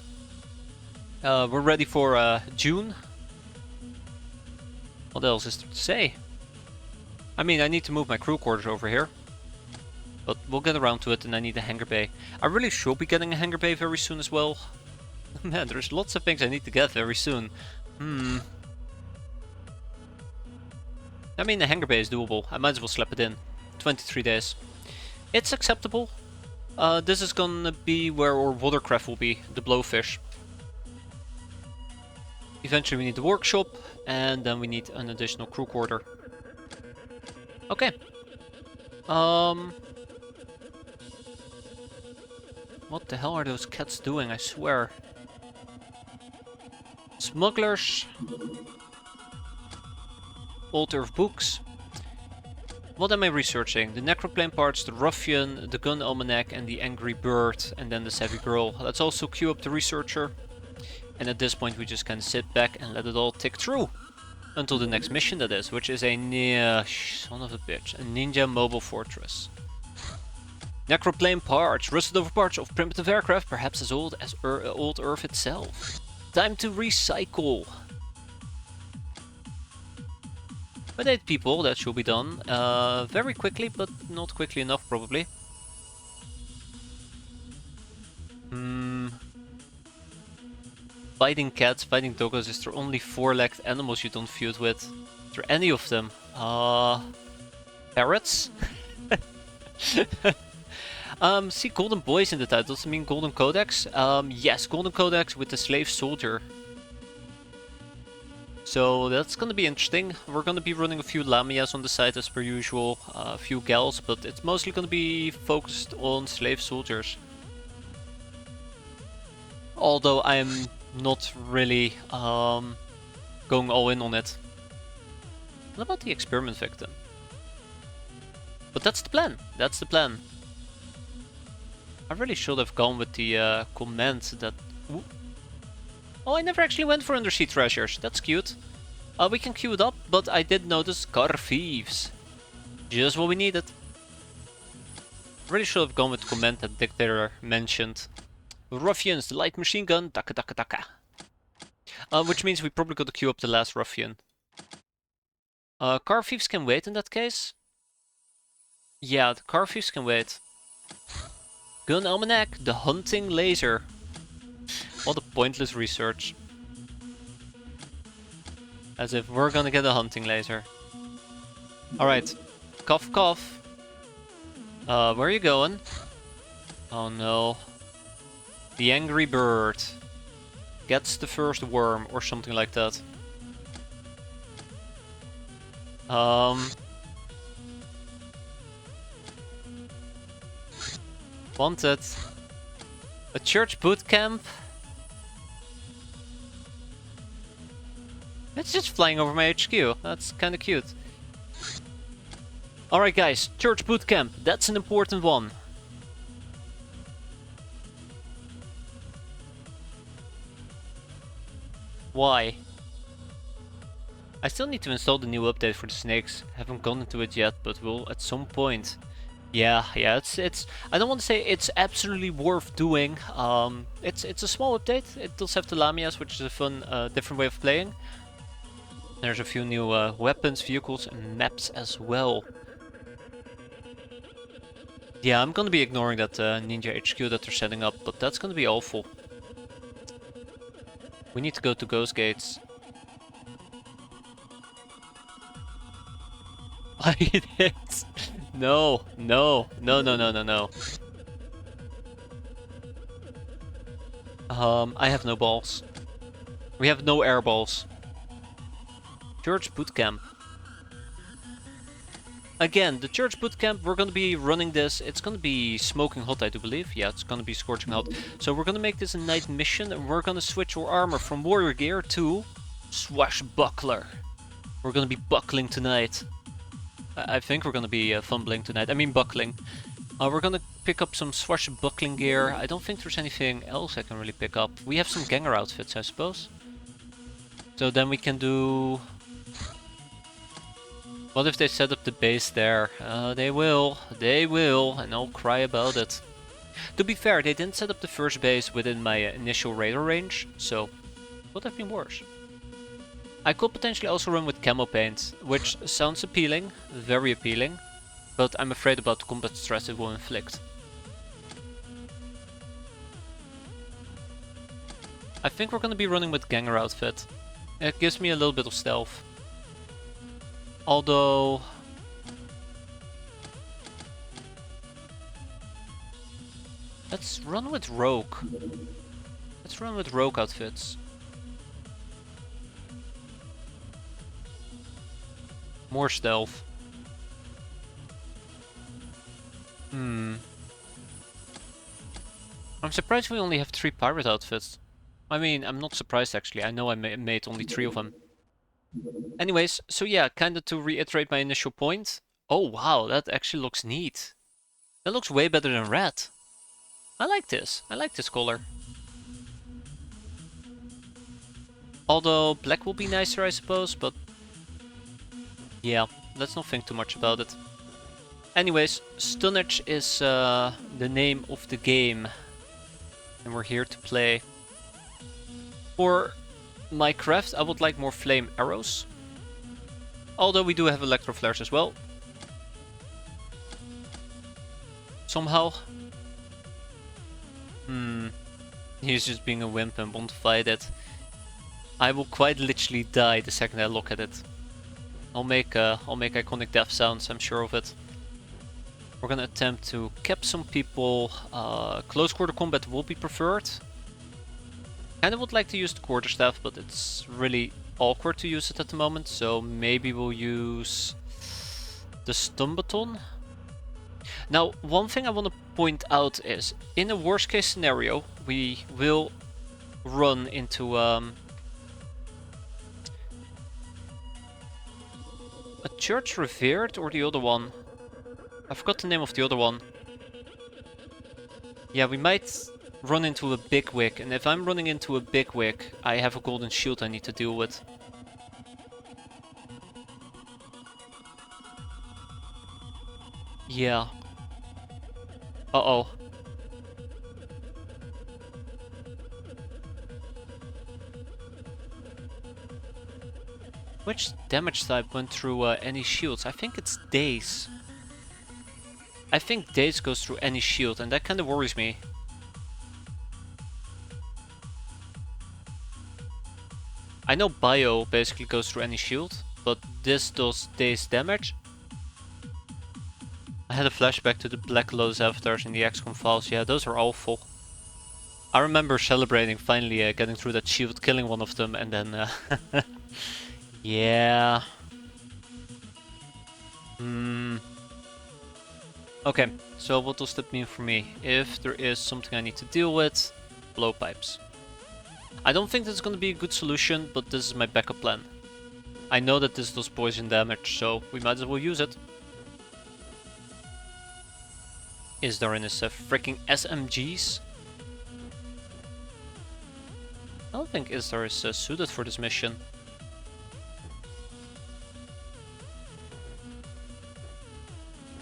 We're ready for June. What else is there to say? I mean, I need to move my crew quarters over here. But we'll get around to it, and I need a hangar bay. I really should be getting a hangar bay very soon as well. Man, there's lots of things I need to get very soon. I mean, the hangar bay is doable. I might as well slap it in. 23 days. It's acceptable. This is gonna be where our watercraft will be, the blowfish. Eventually we need the workshop, and then we need an additional crew quarter. Okay. What the hell are those cats doing, I swear? Smugglers. Old Earth books. What am I researching? The necroplane parts, the ruffian, the gun almanac, and the angry bird, and then the savvy girl. Let's also queue up the researcher. And at this point we just kind of sit back and let it all tick through. Until the next mission, that is, which is a son of a bitch, a ninja mobile fortress. Necroplane parts, rusted over parts of primitive aircraft, perhaps as old as old Earth itself. Time to recycle. With 8 people, that should be done very quickly, but not quickly enough probably. Fighting cats, fighting doggos, is there only 4-legged animals you don't feud with? Is there any of them? Parrots? See Golden Boyz in the title, does it mean Golden Codex? Yes, Golden Codex with the slave soldier. So that's gonna be interesting. We're gonna be running a few Lamias on the side as per usual, a few gals, but it's mostly gonna be focused on slave soldiers. Although I'm not really going all in on it. What about the experiment victim? But that's the plan, that's the plan. I really should have gone with the comment that... Ooh. Oh, I never actually went for undersea treasures. That's cute. We can queue it up, but I did notice car thieves. Just what we needed. Really should have gone with the comment that Dictator mentioned. Ruffians, the light machine gun, taka taka taka. Which means we probably got to queue up the last ruffian. Car thieves can wait in that case. Yeah, the car thieves can wait. Gun almanac, the hunting laser. What a pointless research. As if we're gonna get a hunting laser. Alright. Cough cough. Where are you going? Oh no. The angry bird. Gets the first worm or something like that. Wanted. A church boot camp? It's just flying over my HQ. That's kinda cute. Alright guys, church boot camp. That's an important one. Why? I still need to install the new update for the snakes. Haven't gone into it yet, but will at some point. Yeah, it's. I don't want to say it's absolutely worth doing. It's a small update. It does have the Lamias, which is a fun, different way of playing. There's a few new weapons, vehicles, and maps as well. Yeah, I'm gonna be ignoring that Ninja HQ that they're setting up, but that's gonna be awful. We need to go to Ghost Gates. Fight it! No, no, no, no, no, no, no. I have no balls. We have no air balls. Church bootcamp. Again, the church bootcamp, we're gonna be running this. It's gonna be smoking hot, I do believe. Yeah, it's gonna be scorching hot. So we're gonna make this a night mission, and we're gonna switch our armor from warrior gear to swashbuckler. We're gonna be buckling tonight. I think we're gonna be fumbling tonight. I mean buckling. We're gonna pick up some swashbuckling gear. I don't think there's anything else I can really pick up. We have some ganger outfits, I suppose. So then we can do... What if they set up the base there? They will, and I'll cry about it. To be fair, they didn't set up the first base within my initial radar range, so would have been worse. I could potentially also run with camo paint, which sounds appealing, very appealing, but I'm afraid about the combat stress it will inflict. I think we're gonna be running with ganger outfit. It gives me a little bit of stealth. Although... let's run with rogue. Let's run with rogue outfits. More stealth. I'm surprised we only have 3 pirate outfits. I mean, I'm not surprised actually. I know I made only 3 of them. Anyways, so yeah, kinda to reiterate my initial point. Oh wow, that actually looks neat. That looks way better than red. I like this. I like this color. Although black will be nicer, I suppose, but yeah, let's not think too much about it. Anyways, Stunnage is the name of the game, and we're here to play. For my craft, I would like more flame arrows. Although we do have electro flares as well. Somehow. He's just being a wimp and won't fight it. I will quite literally die the second I look at it. I'll make iconic death sounds, I'm sure of it. We're gonna attempt to cap some people. Close quarter combat will be preferred. Kinda would like to use the quarterstaff, but it's really awkward to use it at the moment, so maybe we'll use the stun baton. Now, one thing I want to point out is, in a worst case scenario, we will run into a church revered, or the other one. I forgot the name of the other one. Yeah, we might run into a big wig, and if I'm running into a big wig, I have a golden shield I need to deal with. Yeah. Uh-oh. Which damage type went through any shields? I think it's Daze. I think Daze goes through any shield, and that kind of worries me. I know Bio basically goes through any shield, but this does Daze damage. I had a flashback to the Black Lotus avatars in the XCOM files. Yeah, those are awful. I remember celebrating finally getting through that shield, killing one of them, and then... yeah... Okay, so what does that mean for me? If there is something I need to deal with, blowpipes. I don't think this is going to be a good solution, but this is my backup plan. I know that this does poison damage, so we might as well use it. Is there any freaking SMGs? I don't think Isdar is suited for this mission.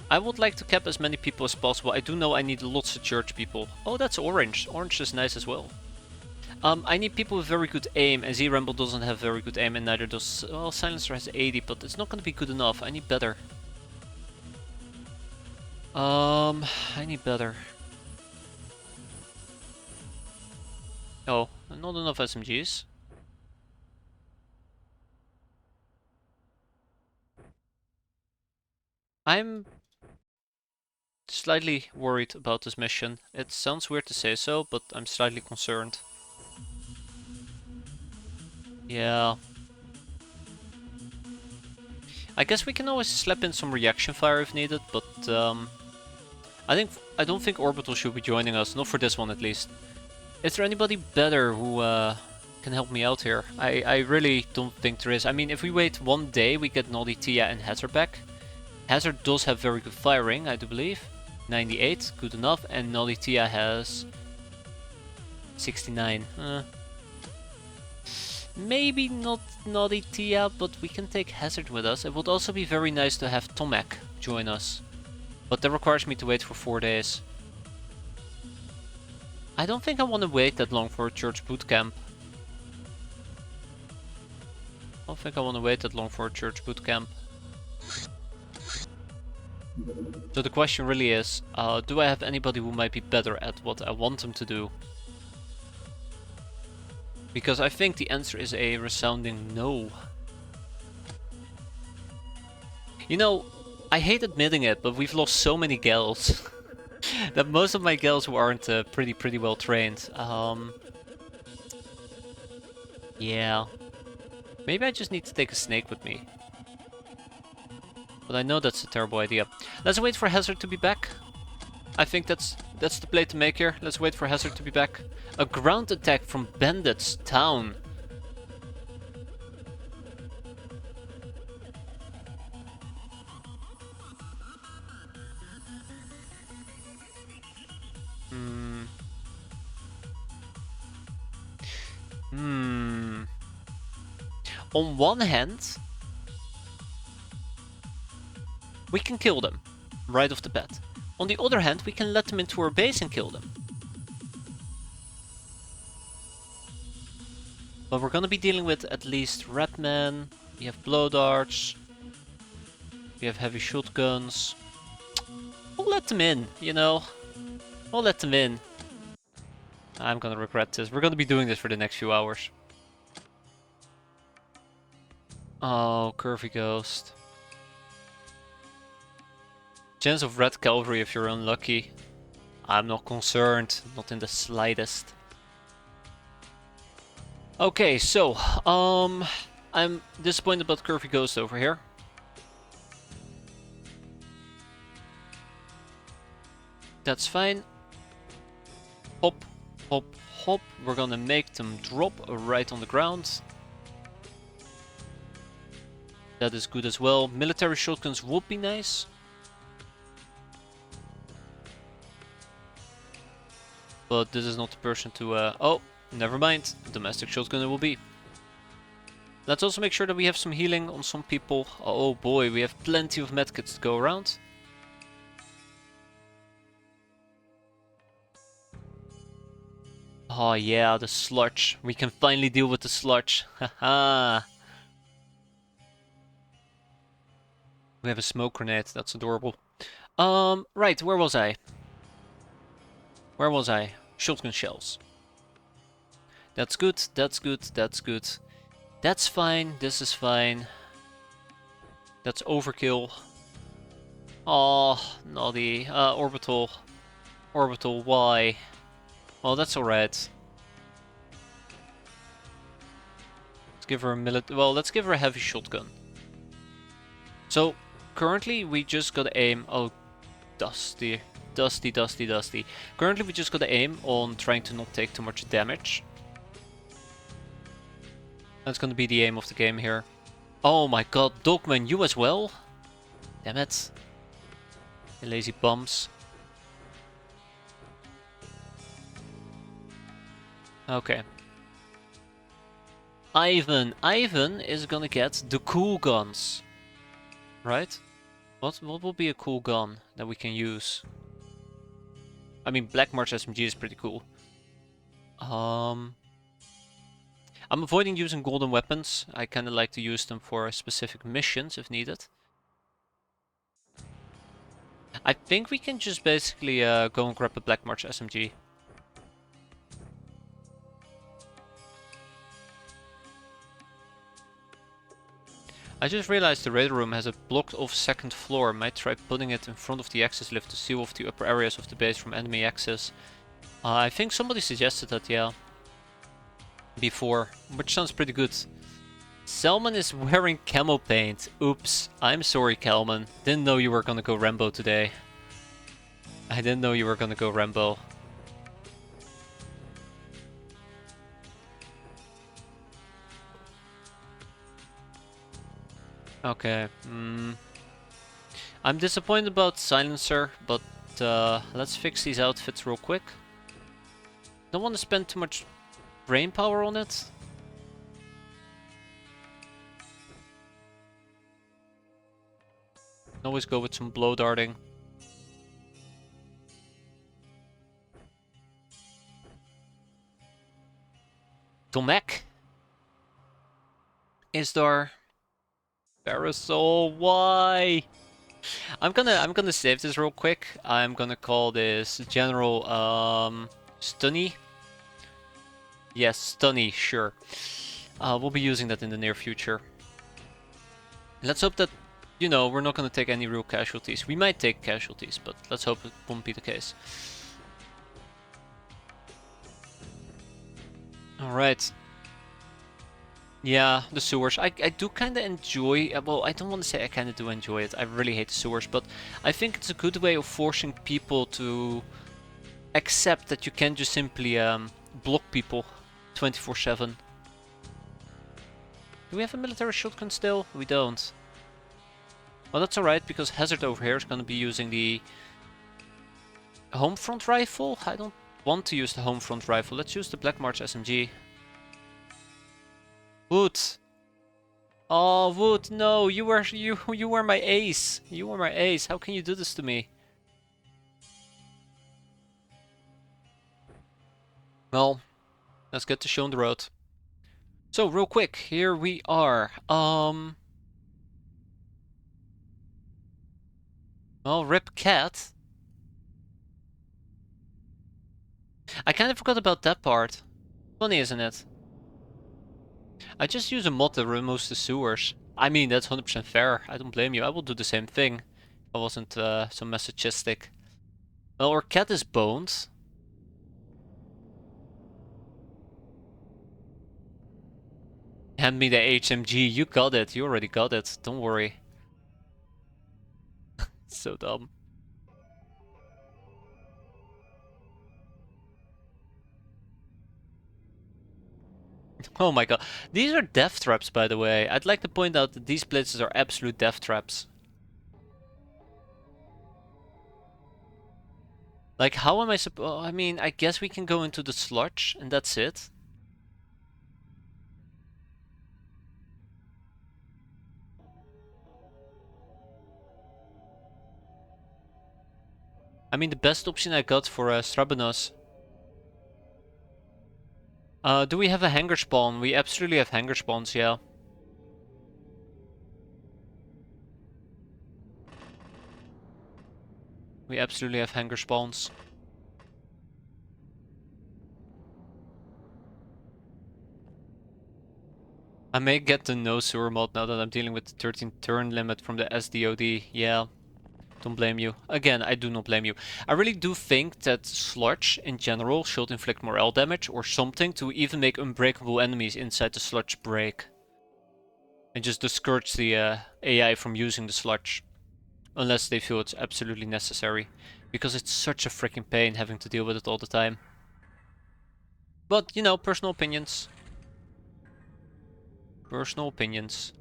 I would like to cap as many people as possible. I do know I need lots of church people. Oh, that's orange. Orange is nice as well. I need people with very good aim, and Z-Ramble doesn't have very good aim, and neither does... well, Silencer has 80, but it's not going to be good enough. I need better. I need better. Oh, not enough SMGs. I'm slightly worried about this mission. It sounds weird to say so, but I'm slightly concerned. Yeah. I guess we can always slap in some reaction fire if needed, but I don't think Orbital should be joining us, not for this one at least. Is there anybody better who can help me out here? I really don't think there is. I mean, if we wait one day, we get Noddy, Tia and Hazard back. Hazard does have very good firing, I do believe. 98, good enough, and Noddy Tia has 69. Maybe not Noddy Tia, but we can take Hazard with us. It would also be very nice to have Tomek join us. But that requires me to wait for 4 days. I don't think I want to wait that long for a church bootcamp. I don't think I want to wait that long for a church bootcamp. So the question really is, do I have anybody who might be better at what I want them to do? Because I think the answer is a resounding no. You know, I hate admitting it, but we've lost so many gals. That most of my gals who aren't pretty well trained. Yeah. Maybe I just need to take a snake with me. But I know that's a terrible idea. Let's wait for Hazard to be back. I think that's the play to make here. Let's wait for Hazard to be back. A ground attack from Bandits Town. On one hand, we can kill them right off the bat. On the other hand, we can let them into our base and kill them. But we're gonna be dealing with at least Ratman, we have blow darts, we have heavy shotguns. We'll let them in, you know. We'll let them in. I'm gonna regret this. We're gonna be doing this for the next few hours. Oh, Curvy Ghost. Chance of Red Cavalry if you're unlucky. I'm not concerned, not in the slightest. Okay, so, I'm disappointed about Curvy Ghost over here. That's fine. Hop, hop, hop. We're gonna make them drop right on the ground. That is good as well. Military shotguns would be nice. But this is not the person to... oh, never mind. Domestic shotgun it will be. Let's also make sure that we have some healing on some people. Oh boy, we have plenty of medkits to go around. Oh yeah, the sludge. We can finally deal with the sludge. Haha. We have a smoke grenade. That's adorable. Right, where was I? Where was I? Shotgun shells. That's good, that's good, that's good. That's fine, this is fine. That's overkill. Oh, naughty. Orbital. Orbital, why? Well, that's alright. Let's give her a let's give her a heavy shotgun. So, currently we just gotta aim... Oh, dusty. Dusty, dusty, dusty. Currently we just gotta aim on trying to not take too much damage. That's gonna be the aim of the game here. Oh my god, Dogman, you as well? Damn it. You lazy bums. Okay. Ivan is gonna get the cool guns. Right? What will be a cool gun that we can use? I mean, Black March SMG is pretty cool. I'm avoiding using golden weapons. I kinda like to use them for specific missions if needed. I think we can just basically go and grab a Black March SMG. I just realized the radar room has a blocked off second floor. Might try putting it in front of the access lift to seal off the upper areas of the base from enemy access. I think somebody suggested that, yeah. Before, which sounds pretty good. Selman is wearing camo paint. Oops. I'm sorry, Kelman. Didn't know you were gonna go Rambo today. I didn't know you were gonna go Rambo. Okay. I'm disappointed about Silencer, but let's fix these outfits real quick. Don't want to spend too much brain power on it. Always go with some blow darting. Tomek. Isdar. Parasol, why? I'm gonna save this real quick. I'm gonna call this General Stunny. Yes, Stunny, sure. We'll be using that in the near future. Let's hope that, you know, we're not gonna take any real casualties. We might take casualties, but let's hope it won't be the case. Alright. Yeah, the sewers. I do kind of enjoy, well, I don't want to say I kind of do enjoy it. I really hate the sewers, but I think it's a good way of forcing people to accept that you can just simply block people 24/7. Do we have a military shotgun still? We don't. Well, that's alright, because Hazard over here is going to be using the home front rifle. I don't want to use the home front rifle. Let's use the Black March SMG. Wood. Oh, Wood, no, you were my ace. You were my ace. How can you do this to me? Well, let's get the show on the road. So, real quick, here we are. Well, rip cat. I kind of forgot about that part. Funny, isn't it? I just use a mod that removes the sewers. I mean, that's 100% fair. I don't blame you. I will do the same thing if I wasn't so masochistic. Well, our cat is boned. Hand me the HMG. You got it. You already got it. Don't worry. So dumb. Oh my god. These are death traps, by the way. I'd like to point out that these places are absolute death traps. Like, how am I supposed... I mean, I guess we can go into the sludge, and that's it. I mean, the best option I got for Strabanos. Do we have a hanger spawn? We absolutely have hanger spawns, yeah. We absolutely have hanger spawns. I may get the no sewer mod now that I'm dealing with the 13 turn limit from the SDOD. Yeah, don't blame you. Again, I do not blame you. I really do think that sludge in general should inflict morale damage or something to even make unbreakable enemies inside the sludge break. And just discourage the AI from using the sludge. Unless they feel it's absolutely necessary. Because it's such a freaking pain having to deal with it all the time. But, you know, personal opinions. Personal opinions.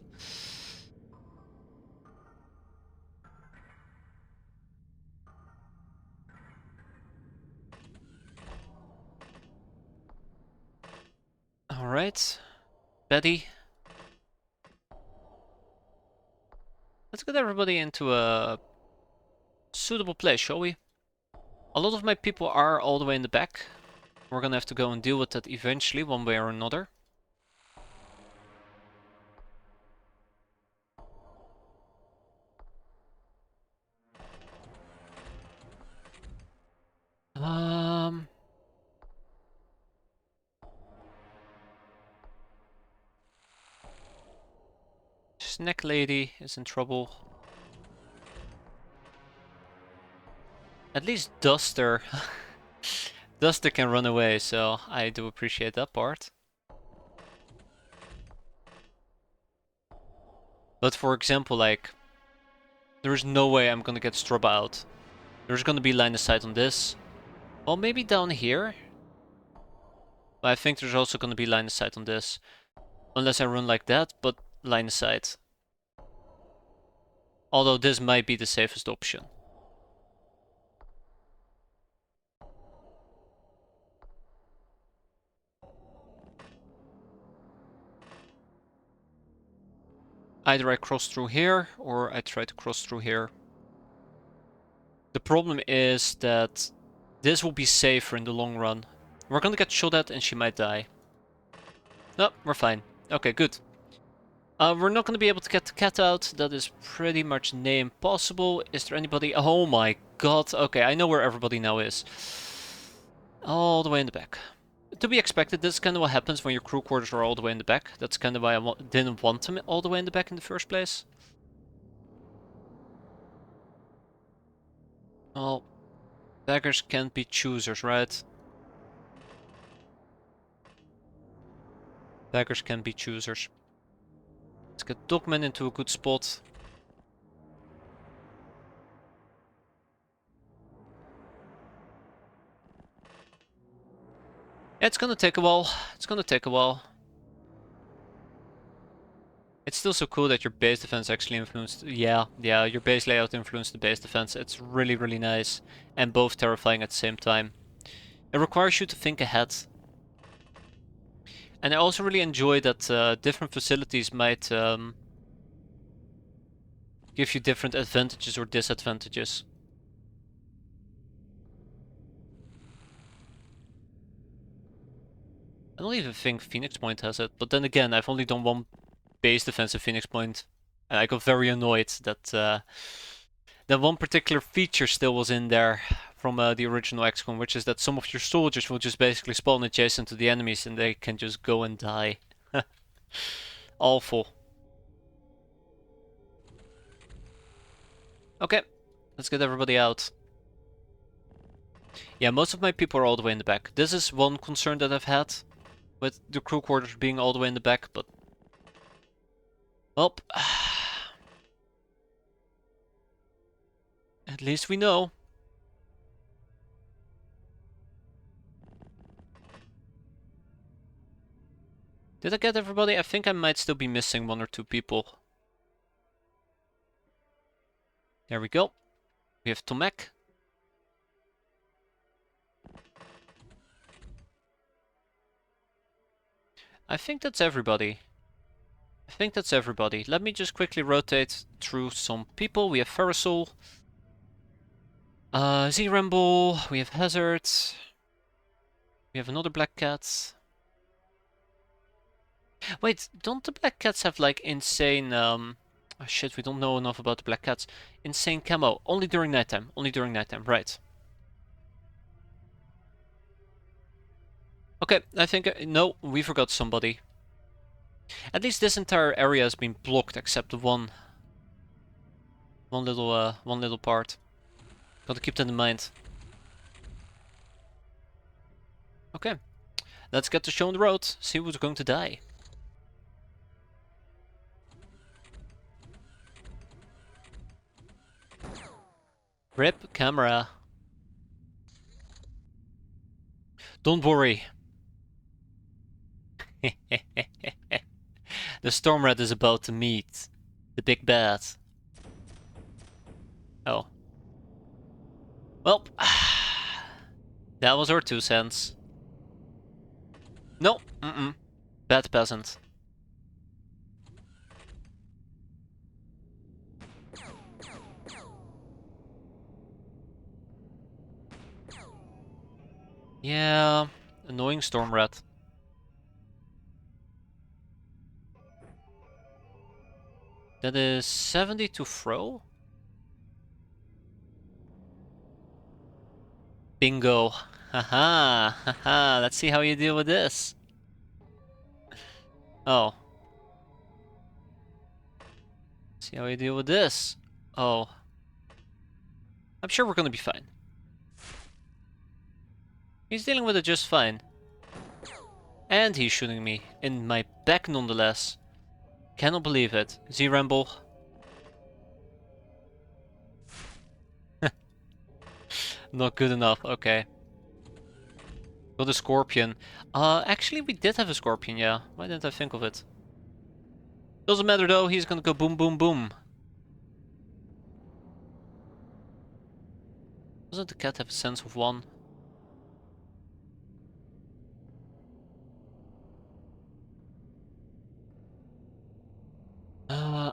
Alright. Betty. Let's get everybody into a suitable place, shall we? A lot of my people are all the way in the back. We're gonna have to go and deal with that eventually, one way or another. Snack lady is in trouble. At least Duster. Duster can run away, so I do appreciate that part. But for example, like, there's no way I'm gonna get Stroba out. There's gonna be line of sight on this. Well, maybe down here. But I think there's also gonna be line of sight on this. Unless I run like that, but line of sight. Although this might be the safest option. Either I cross through here, or I try to cross through here. The problem is that this will be safer in the long run. We're gonna get shot at and she might die. No, we're fine. Okay, good. We're not gonna be able to get the cat out. That is pretty much near impossible. Is there anybody? Oh my god. Okay, I know where everybody now is. All the way in the back. To be expected, this is kind of what happens when your crew quarters are all the way in the back. That's kind of why I didn't want them all the way in the back in the first place. Well, beggars can't be choosers, right? Beggars can be choosers. Let's get Dogman into a good spot. Yeah, it's gonna take a while. It's gonna take a while. It's still so cool that your base defense actually influenced... Yeah, your base layout influenced the base defense. It's really, really nice. And both terrifying at the same time. It requires you to think ahead. And I also really enjoy that different facilities might give you different advantages or disadvantages. I don't even think Phoenix Point has it, but then again, I've only done one base defense at Phoenix Point, and I got very annoyed that that one particular feature still was in there from the original XCOM, which is that some of your soldiers will just basically spawn adjacent to the enemies and they can just go and die. Awful. Okay, let's get everybody out. Yeah, most of my people are all the way in the back. This is one concern that I've had with the crew quarters being all the way in the back, but... Well, at least we know. Did I get everybody? I think I might still be missing one or two people. There we go. We have Tomek. I think that's everybody. I think that's everybody. Let me just quickly rotate through some people. We have Ferrisol. Z-Ramble. We have Hazard. We have another Black Cat. Wait, don't the Black Cats have like insane... Oh shit, we don't know enough about the Black Cats. Insane camo. Only during nighttime. Only during nighttime. Right. Okay, I think... no, we forgot somebody. At least this entire area has been blocked except one little part. Gotta keep that in mind. Okay, let's get the show on the road. See who's going to die. Rip camera. Don't worry. The Storm Rat is about to meet the big bad. Oh. Well, that was our 2 cents. No, bad peasant. Yeah, annoying Storm Rat. That is 70 to throw. Bingo. Haha, haha, let's see how you deal with this. Oh. See how you deal with this. Oh. I'm sure we're gonna be fine. He's dealing with it just fine. And he's shooting me in my back nonetheless. Cannot believe it. Z-Ramble. Not good enough, okay. Got a Scorpion. Actually we did have a Scorpion, yeah. Why didn't I think of it? Doesn't matter though, he's gonna go boom boom boom. Doesn't the cat have a sense of one?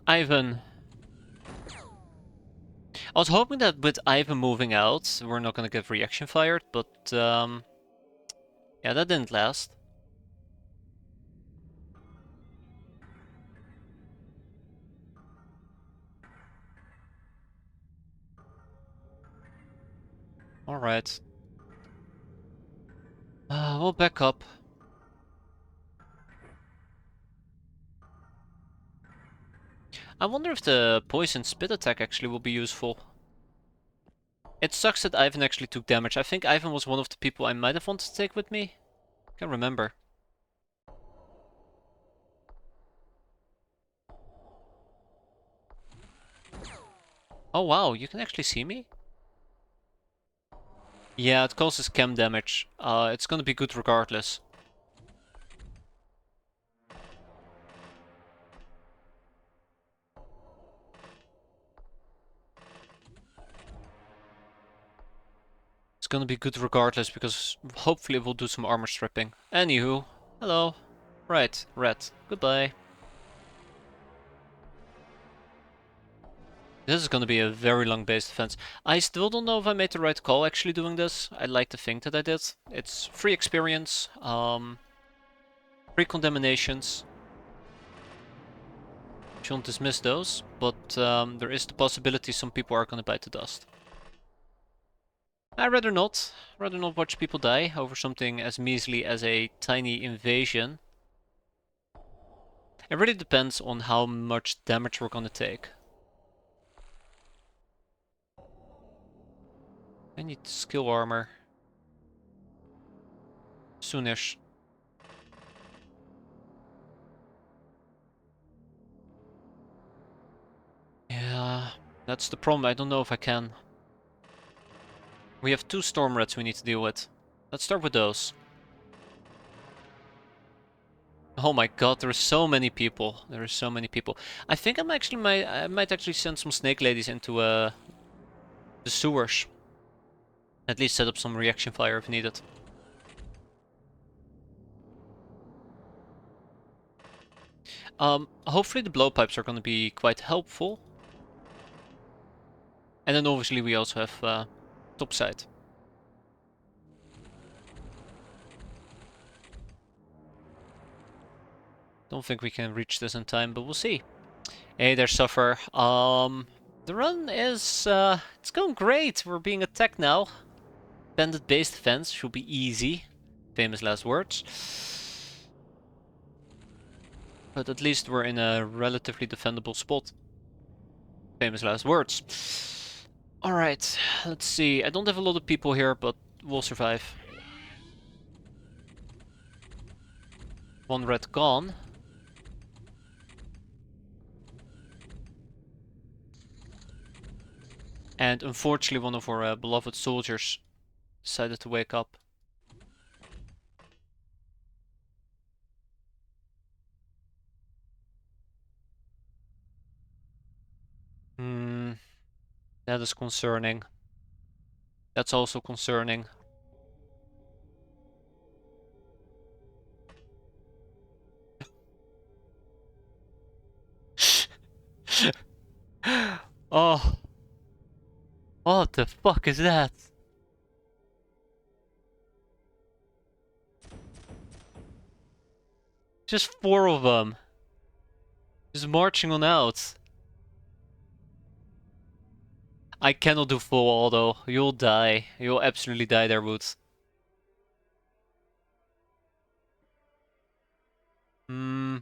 Ivan. I was hoping that with Ivan moving out, we're not gonna get reaction fired, but yeah, that didn't last. Alright. We'll back up. I wonder if the poison spit attack actually will be useful. It sucks that Ivan actually took damage. I think Ivan was one of the people I might have wanted to take with me. Can't remember. Oh wow, you can actually see me? Yeah, it causes chem damage. It's gonna be good regardless. It's gonna be good regardless because hopefully we'll do some armor stripping. Anywho, hello. Right, red. Goodbye. This is gonna be a very long base defense. I still don't know if I made the right call actually doing this. I'd like to think that I did. It's free experience, free contaminations. Shouldn't dismiss those, but there is the possibility some people are gonna bite the dust. I'd rather not. Rather not watch people die over something as measly as a tiny invasion. It really depends on how much damage we're gonna take. I need skill armor. Soonish. Yeah, that's the problem. I don't know if I can. We have 2 storm rats we need to deal with. Let's start with those. Oh my god, there are so many people. There are so many people. I think I might actually send some snake ladies into the sewers. At least set up some reaction fire if needed. Hopefully the blowpipes are going to be quite helpful. And then obviously we also have topside. Don't think we can reach this in time, but we'll see. Hey there, Suffer. The run is it's going great. We're being attacked now. Bandit base defense should be easy. Famous last words. But at least we're in a relatively defendable spot. Famous last words. Alright, let's see. I don't have a lot of people here, but we'll survive. One red gone. And unfortunately one of our beloved soldiers decided to wake up. Hmm, that is concerning. That's also concerning. Oh, what the fuck is that? Just 4 of them. Just marching on out. I cannot do full auto. You'll die. You'll absolutely die there, Woods. Hmm.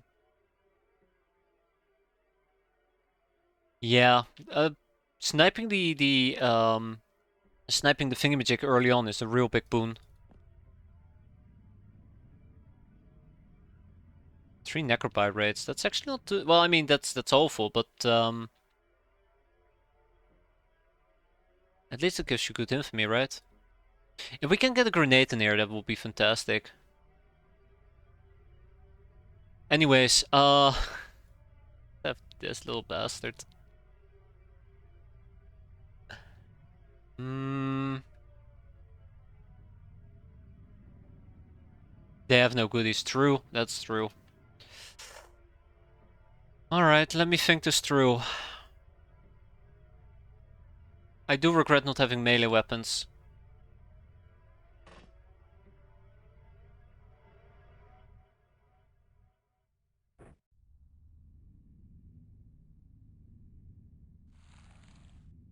Yeah. Sniping sniping the thingamajig early on is a real big boon. 3 necropirates. That's actually not too... Well, I mean, that's awful, but at least it gives you good infamy, right? If we can get a grenade in here, that would be fantastic. Anyways, this little bastard. Hmm. They have no goodies. True, that's true. Alright, let me think this through. I do regret not having melee weapons.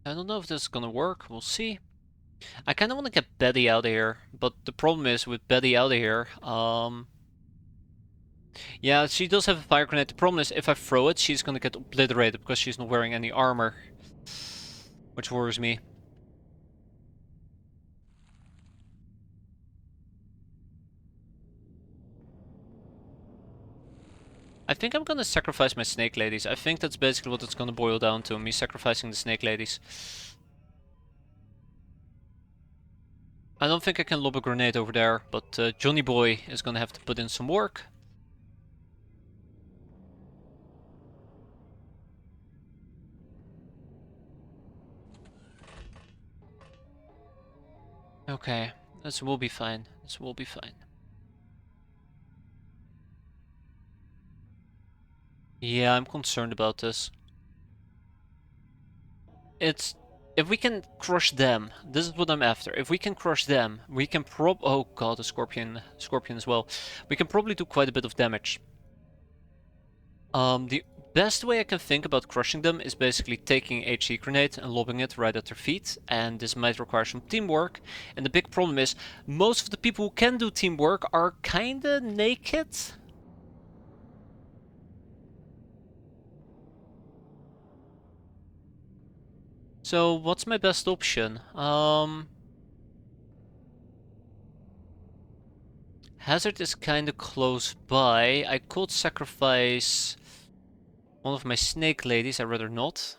I don't know if this is gonna work, we'll see. I kinda wanna get Betty out of here, but the problem is with Betty out of here, yeah, she does have a fire grenade. The problem is if I throw it, she's gonna get obliterated because she's not wearing any armor. Which worries me. I think I'm gonna sacrifice my snake ladies. I think that's basically what it's gonna boil down to, me sacrificing the snake ladies. I don't think I can lob a grenade over there, but Johnny Boy is gonna have to put in some work. Okay, this will be fine. This will be fine. Yeah, I'm concerned about this. It's... If we can crush them, this is what I'm after. If we can crush them, we can oh god, a scorpion as well. We can probably do quite a bit of damage. The best way I can think about crushing them is basically taking HE grenade and lobbing it right at their feet, and this might require some teamwork. And the big problem is, most of the people who can do teamwork are kinda naked. So what's my best option? Hazard is kinda close by. I could sacrifice one of my snake ladies, I'd rather not.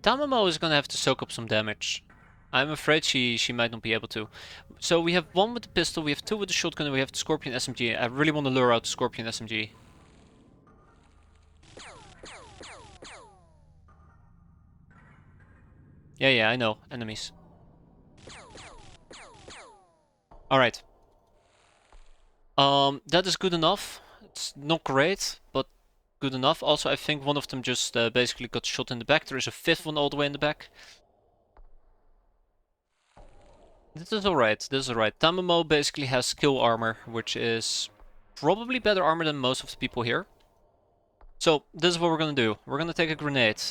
Tamamo is gonna have to soak up some damage. I'm afraid she might not be able to. So we have one with the pistol, we have two with the shotgun, and we have the Scorpion SMG. I really want to lure out the Scorpion SMG. Yeah, I know. Enemies. Alright. That is good enough. It's not great, but good enough. Also, I think one of them just basically got shot in the back. There is a fifth one all the way in the back. This is alright. This is alright. Tamamo basically has kill armor, which is probably better armor than most of the people here. So, this is what we're gonna do. We're gonna take a grenade.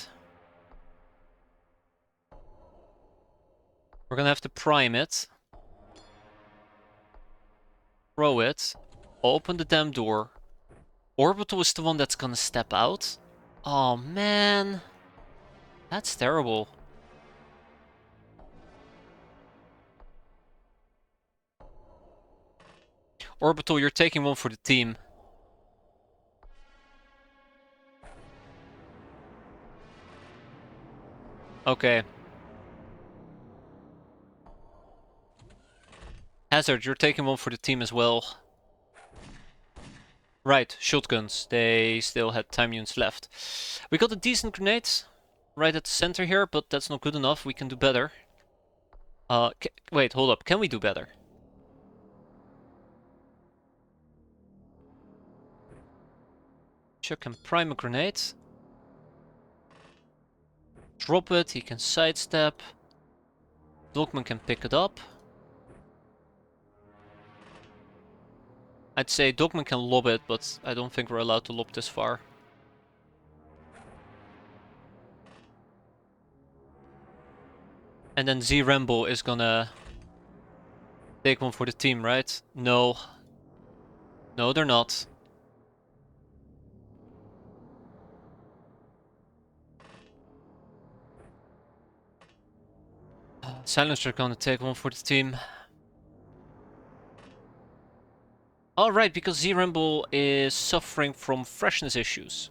We're gonna have to prime it. Throw it. Open the damn door. Orbital is the one that's gonna step out. Oh man. That's terrible. Orbital, you're taking one for the team. Okay. Hazard, you're taking one for the team as well. Right, shotguns. They still had time units left. We got a decent grenade right at the center here, but that's not good enough. We can do better. Wait, hold up. Can we do better? Chuck can prime a grenade. Drop it, he can sidestep. Dogman can pick it up. I'd say Dogman can lob it, but I don't think we're allowed to lob this far. And then Z Rambo is gonna take one for the team, right? No. No, they're not. Silencer gonna take one for the team. Alright, because Z-Ramble is suffering from freshness issues.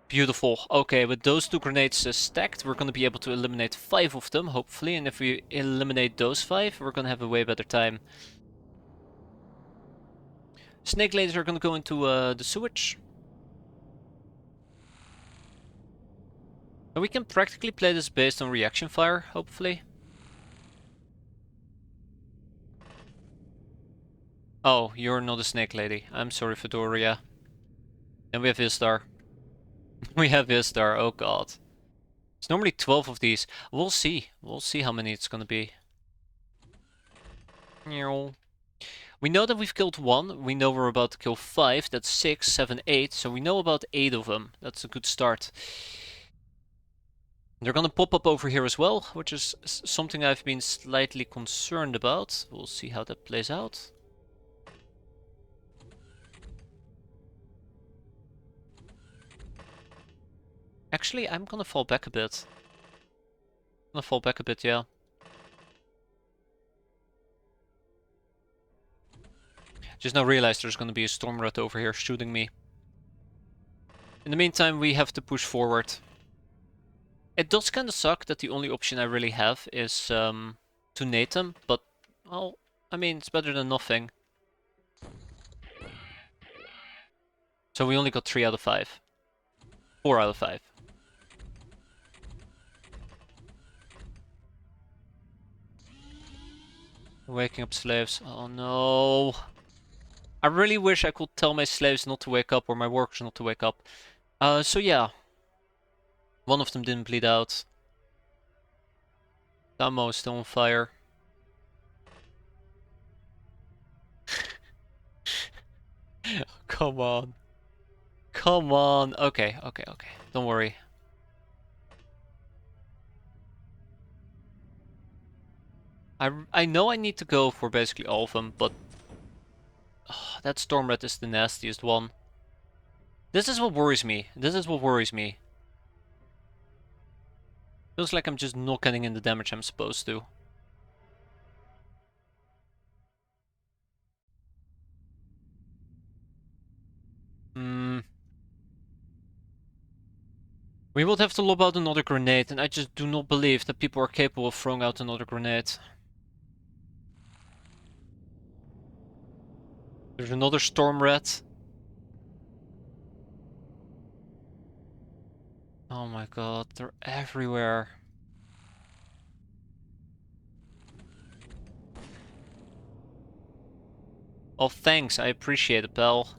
Beautiful. Okay, with those two grenades stacked, we're going to be able to eliminate 5 of them, hopefully. And if we eliminate those 5, we're going to have a way better time. Snake ladies are going to go into the sewage. And we can practically play this based on reaction fire, hopefully. Oh, you're not a snake lady. I'm sorry, Fedoria. And we have Istar. We have Istar, oh god. It's normally 12 of these. We'll see. We'll see how many it's gonna be. We know that we've killed 1. We know we're about to kill 5. That's 6, 7, 8. So we know about 8 of them. That's a good start. They're gonna pop up over here as well, which is something I've been slightly concerned about. We'll see how that plays out. Actually, I'm gonna fall back a bit. Yeah. Just now realized there's gonna be a storm rat over here shooting me. In the meantime, we have to push forward. It does kinda suck that the only option I really have is to nade them, but, well, I mean, it's better than nothing. So we only got 3 out of 5. 4 out of 5. Waking up slaves. Oh no. I really wish I could tell my slaves not to wake up or my workers not to wake up. So yeah. One of them didn't bleed out. Damo is still on fire. Come on. Come on. Okay. Don't worry. I know I need to go for basically all of them, but that storm rat is the nastiest one. This is what worries me. Feels like I'm just not getting in the damage I'm supposed to. We would have to lob out another grenade, and I just do not believe that people are capable of throwing out another grenade. There's another storm rat. Oh my god, they're everywhere. Oh, thanks, I appreciate it, pal.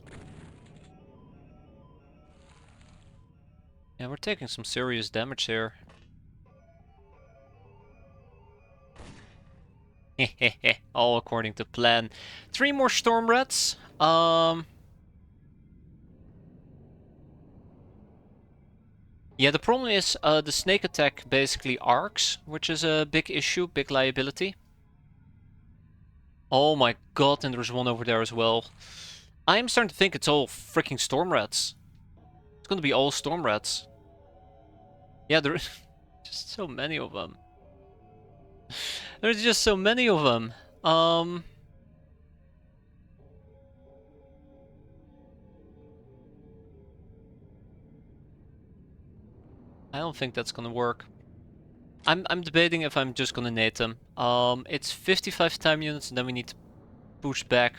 Yeah, we're taking some serious damage here. Hehehe, all according to plan. 3 more storm rats. Yeah, the problem is the snake attack basically arcs, which is a big issue, big liability. Oh my god, and there's one over there as well. I'm starting to think it's all freaking storm rats. It's gonna be all storm rats. Yeah, there's just so many of them. There's just so many of them. I don't think that's gonna work. I'm debating if I'm just gonna nade them. It's 55 time units and then we need to push back.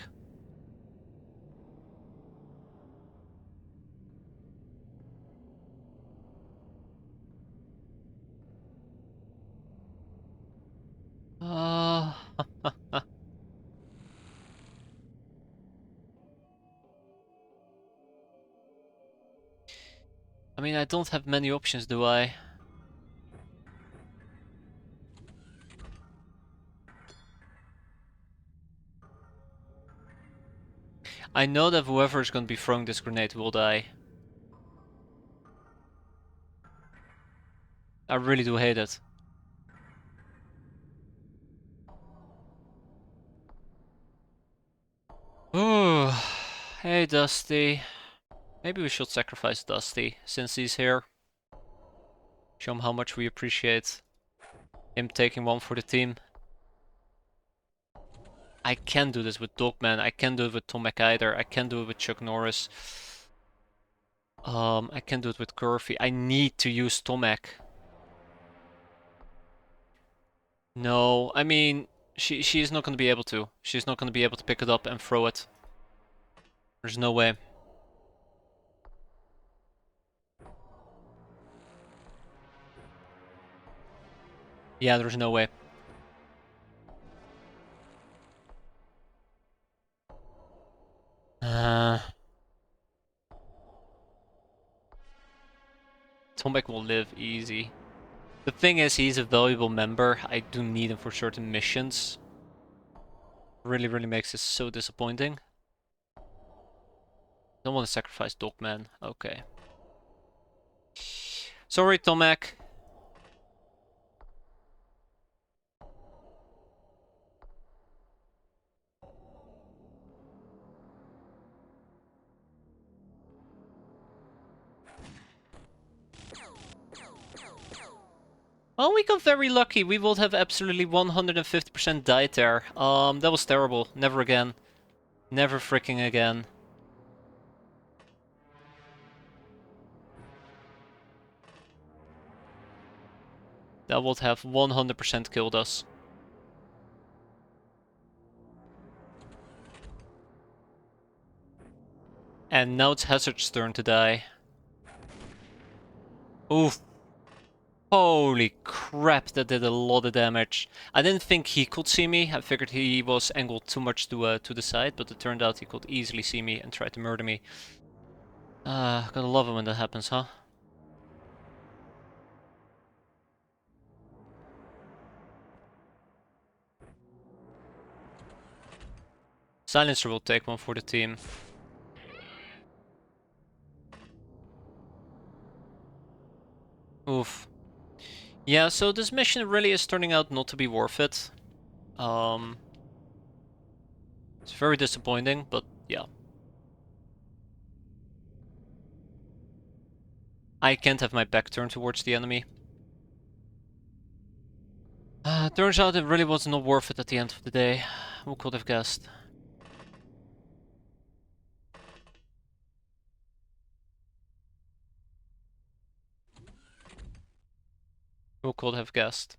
I mean, I don't have many options, do I? I know that whoever is going to be throwing this grenade will die. I really do hate it. Ooh. Hey, Dusty. Maybe we should sacrifice Dusty, since he's here. Show him how much we appreciate. Him taking one for the team. I can do this with Dogman. I can do it with Tomek either. I can do it with Chuck Norris. I can do it with Curvy. I need to use Tomek. No, I mean, she's not going to be able to. She's not going to be able to pick it up and throw it. There's no way. Yeah, there's no way. Tomek will live easy. The thing is, he's a valuable member. I do need him for certain missions. Really, really makes this so disappointing. Don't want to sacrifice Dogman. Okay. Sorry, Tomek. Oh, we got very lucky. We would have absolutely 150% died there. That was terrible. Never again. Never freaking again. That would have 100% killed us. And now it's Hazard's turn to die. Oof. Holy crap, that did a lot of damage. I didn't think he could see me. I figured he was angled too much to the side, but it turned out he could easily see me and try to murder me. Gotta love it when that happens, huh? Silencer will take one for the team. Oof. Yeah, so this mission really is turning out not to be worth it. It's very disappointing, but yeah. I can't have my back turned towards the enemy. Turns out it really was not worth it at the end of the day. Who could have guessed? Who could have guessed?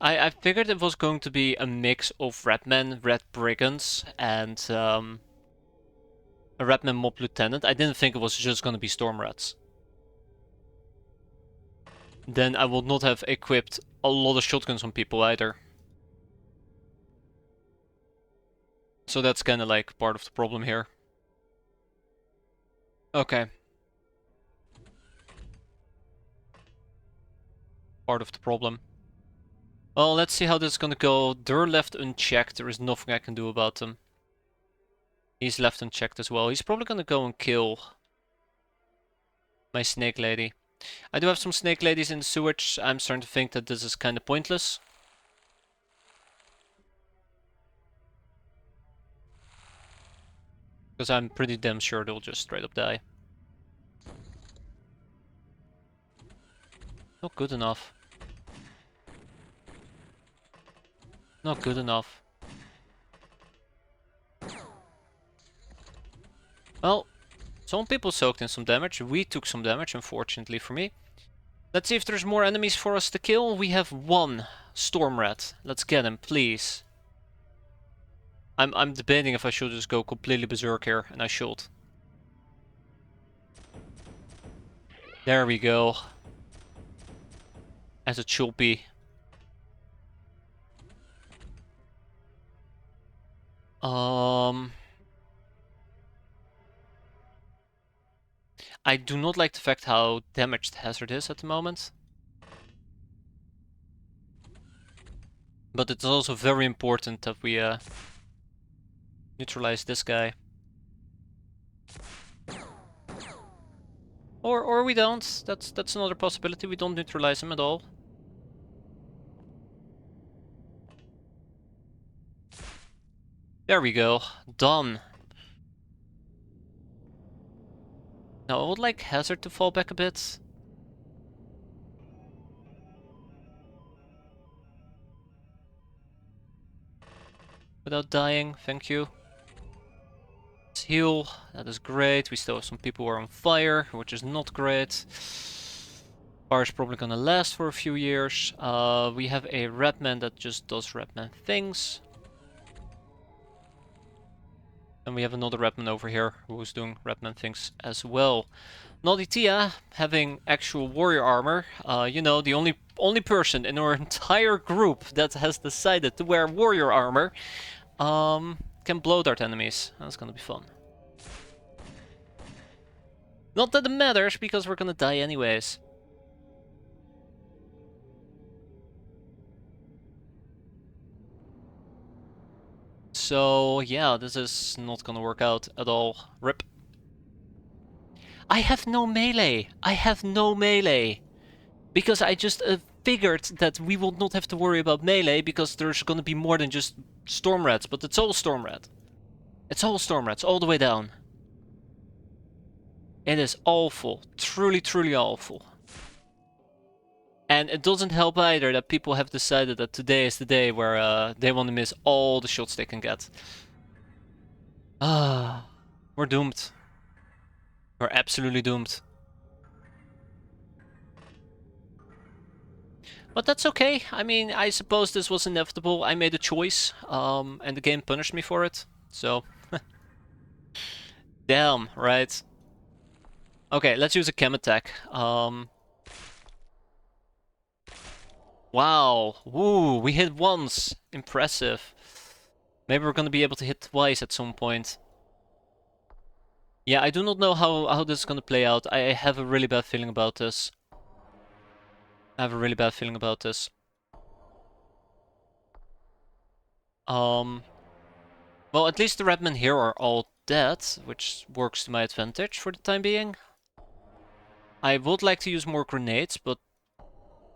I figured it was going to be a mix of Redmen, Red Brigands, and a Redman Mob Lieutenant. I didn't think it was just going to be Storm Rats. Then I would not have equipped a lot of shotguns on people either. So that's kind of like part of the problem here. Okay. Part of the problem. Well, let's see how this is gonna go. They're left unchecked. There is nothing I can do about them. He's left unchecked as well. He's probably gonna go and kill my snake lady. I do have some snake ladies in the sewage. I'm starting to think that this is kind of pointless. Because I'm pretty damn sure they'll just straight up die. Not good enough. Not good enough. Well, some people soaked in some damage. We took some damage, unfortunately for me. Let's see if there's more enemies for us to kill. We have one Storm Rat. Let's get him, please. I'm debating if I should just go completely berserk here, and I should. There we go. As it should be. I do not like the fact how damaged Hazard is at the moment. But it's also very important that we neutralize this guy. Or we don't. That's another possibility. We don't neutralize him at all. There we go. Done. Now I would like Hazard to fall back a bit. without dying. Thank you. Let's heal. That is great. We still have some people who are on fire, which is not great. Fire is probably gonna last for a few years. We have a Redman that just does Redman things. And we have another Redman over here who's doing Redman things as well. Naughty Tia having actual warrior armor. You know, the only person in our entire group that has decided to wear warrior armor. Can blow dart enemies. That's gonna be fun. Not that it matters, because we're gonna die anyways. So, yeah, this is not gonna work out at all. RIP. I have no melee! I have no melee! Because I just figured that we will not have to worry about melee, because there's gonna be more than just Storm Rats, but it's all Storm Rat. It's all Storm Rats, all the way down. It is awful. Truly, truly awful. And it doesn't help either that people have decided that today is the day where they want to miss all the shots they can get. Ah, we're doomed. We're absolutely doomed. But that's okay. I mean, I suppose this was inevitable. I made a choice, and the game punished me for it. So, damn, right? Okay, let's use a chem attack. Wow, woo, we hit once. Impressive. Maybe we're gonna be able to hit twice at some point. Yeah, I do not know how this is gonna play out. I have a really bad feeling about this. I have a really bad feeling about this. Well, at least the Redmen here are all dead, which works to my advantage for the time being. I would like to use more grenades, but,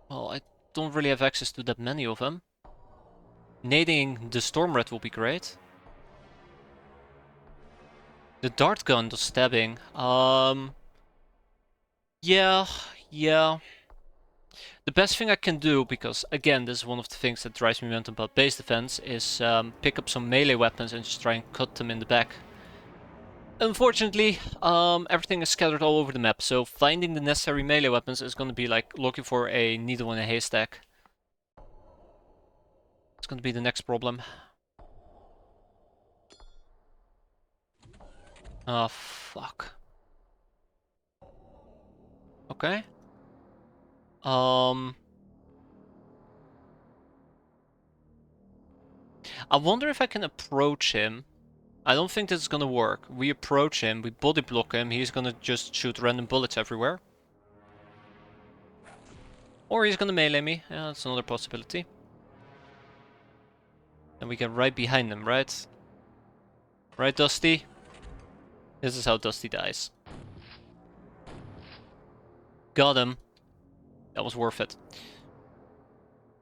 well, I don't really have access to that many of them. Nading the Storm Rat will be great. The dart gun does stabbing. Yeah. The best thing I can do, because again, this is one of the things that drives me mental about base defense, is pick up some melee weapons and just try and cut them in the back. Unfortunately, everything is scattered all over the map, so finding the necessary melee weapons is going to be like looking for a needle in a haystack. It's going to be the next problem. Oh, fuck. Okay. I wonder if I can approach him. I don't think this is gonna work. We approach him, we body block him, he's gonna just shoot random bullets everywhere. Or he's gonna melee me. Yeah, that's another possibility. And we get right behind him, right? Right, Dusty? This is how Dusty dies. Got him. That was worth it.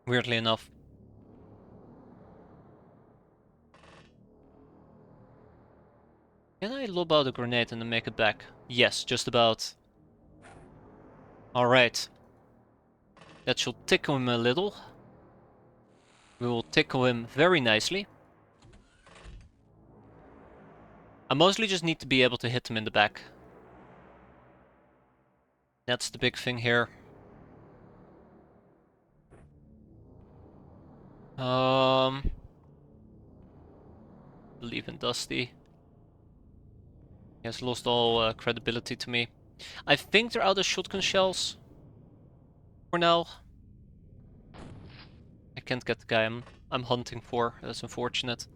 Weirdly enough. Can I lob out a grenade and then make it back? Yes, just about. Alright. That should tickle him a little. We will tickle him very nicely. I mostly just need to be able to hit him in the back. That's the big thing here. Believe in Dusty. He has lost all credibility to me. I think they're out of shotgun shells. For now. I can't get the guy I'm hunting for. That's unfortunate.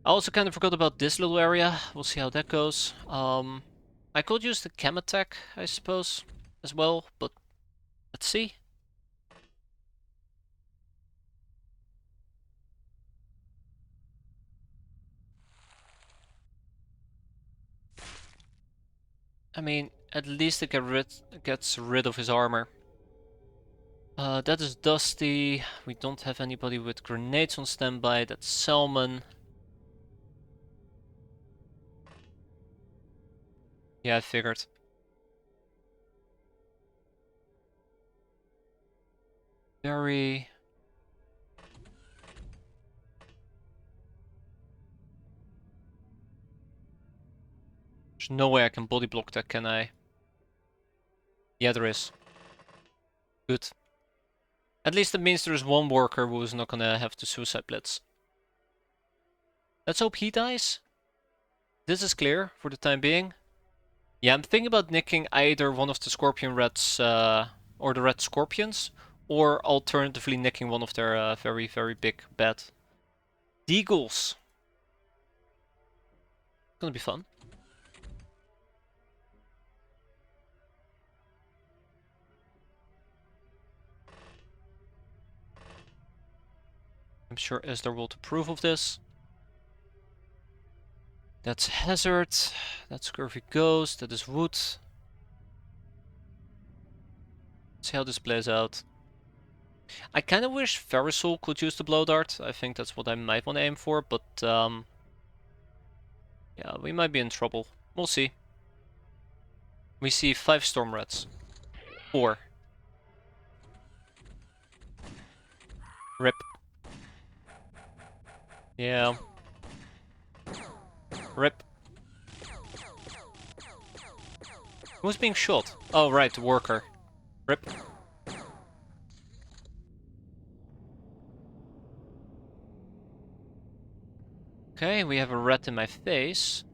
I also kind of forgot about this little area. We'll see how that goes. I could use the chem attack, I suppose, as well, but let's see. I mean, at least it gets rid of his armor. That is Dusty. We don't have anybody with grenades on standby. That's Salmon. Yeah, I figured. Very There's no way I can body block that, can I? Yeah, there is. Good. At least it means there's one worker who is not gonna have to suicide blitz. Let's hope he dies. This is clear for the time being. Yeah, I'm thinking about nicking either one of the Scorpion Reds, or the Red Scorpions, or alternatively nicking one of their very, very big bad Deagles. Gonna be fun. I'm sure Esther will approve of this. That's Hazard. That's Curvy Ghost. That is Wood. Let's see how this plays out. I kind of wish Verisol could use the Blow Dart. I think that's what I might want to aim for, but yeah, we might be in trouble. We'll see. We see 5 Storm Rats. 4. Rip. Yeah. Rip. Who's being shot? Oh, right, the worker. Rip. Okay, we have a rat in my face.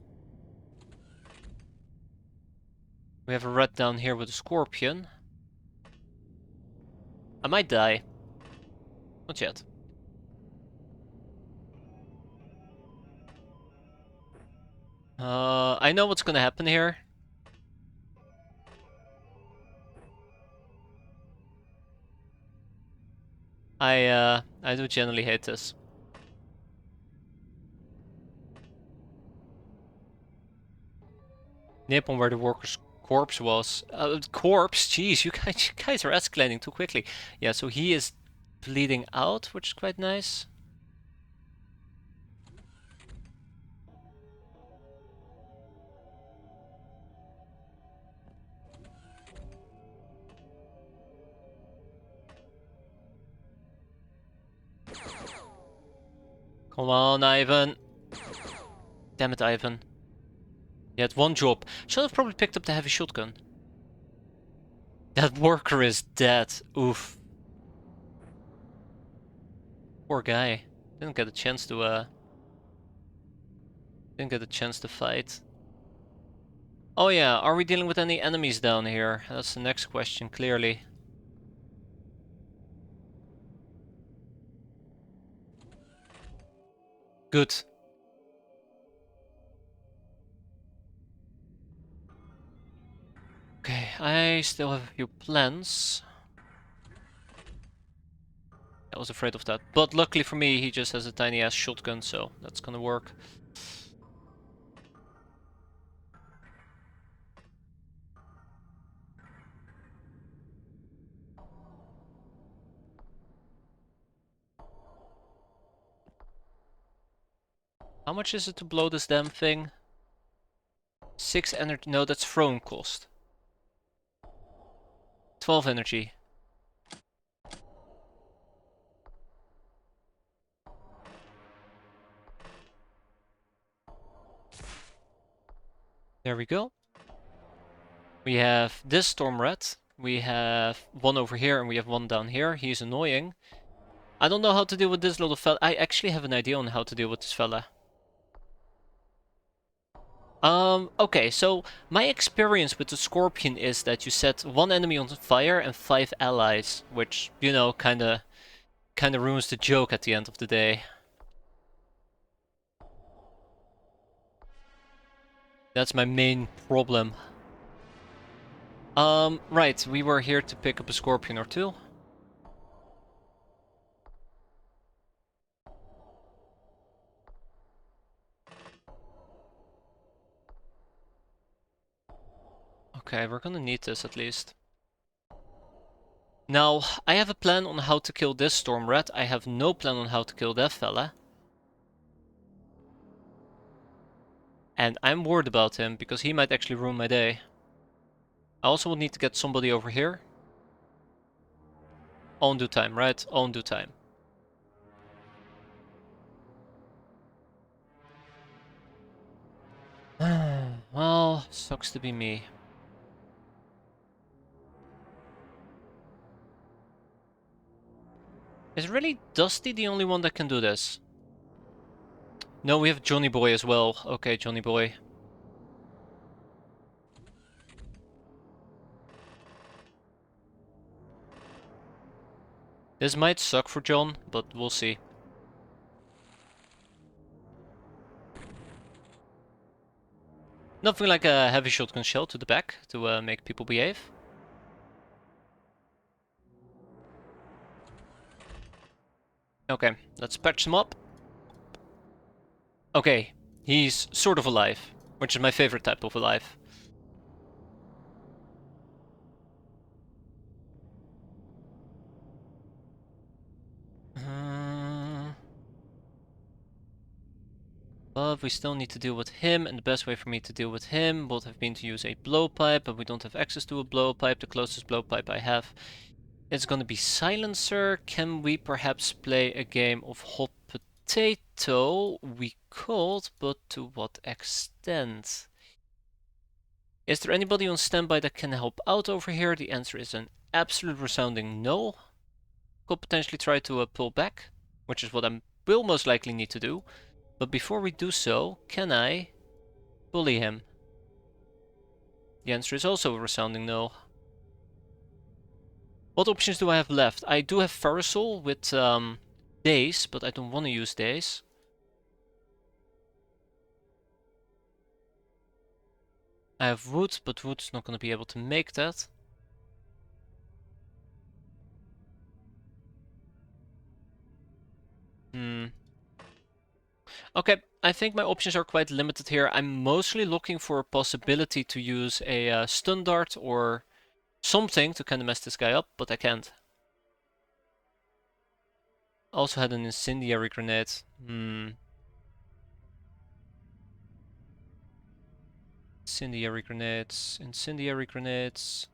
We have a rat down here with a scorpion. I might die. Not yet. I know what's gonna happen here. I do generally hate this. Nip on where the worker's corpse was. Corpse? Jeez, you guys are escalating too quickly. Yeah, so he is bleeding out, which is quite nice. Come on, Ivan. Damn it, Ivan. You had one job. Should have probably picked up the heavy shotgun. That worker is dead. Oof. Poor guy. Didn't get a chance to fight. Oh yeah, are we dealing with any enemies down here? That's the next question, clearly. Good. Okay, I still have a few plans. I was afraid of that. But luckily for me, he just has a tiny ass shotgun, so that's gonna work. How much is it to blow this damn thing? 6 energy. No, that's throne cost. 12 energy. There we go. We have this Storm Rat. We have one over here and we have one down here. He's annoying. I don't know how to deal with this little fella. I actually have an idea on how to deal with this fella. Okay, so my experience with the Scorpion is that you set 1 enemy on fire and 5 allies, which, you know, kinda ruins the joke at the end of the day. That's my main problem. Right, we were here to pick up a Scorpion or 2. Okay, we're gonna need this at least. Now, I have a plan on how to kill this Storm Rat. I have no plan on how to kill that fella. And I'm worried about him, because he might actually ruin my day. I also will need to get somebody over here. All in due time, right? All in due time. Well, Sucks to be me. Is really Dusty the only one that can do this? No, we have Johnny Boy as well. Okay, Johnny Boy. This might suck for John, but we'll see. Nothing like a heavy shotgun shell to the back to make people behave. Okay, let's patch him up. Okay, he's sort of alive, which is my favorite type of alive. But we still need to deal with him, and the best way for me to deal with him would have been to use a blowpipe, but we don't have access to a blowpipe. The closest blowpipe I have is gonna be Silencer. Can we perhaps play a game of hot potato? We could, but to what extent? Is there anybody on standby that can help out over here? The answer is an absolute resounding no. Could potentially try to pull back, which is what I will most likely need to do. But before we do so, can I bully him? The answer is also a resounding no. What options do I have left? I do have Pharisol with Daze, but I don't want to use Daze. I have Wood, but Wood's not going to be able to make that. Okay, I think my options are quite limited here. I'm mostly looking for a possibility to use a stun dart or something to kind of mess this guy up, but I can't. Also had an incendiary grenade. Incendiary grenades. Incendiary grenades.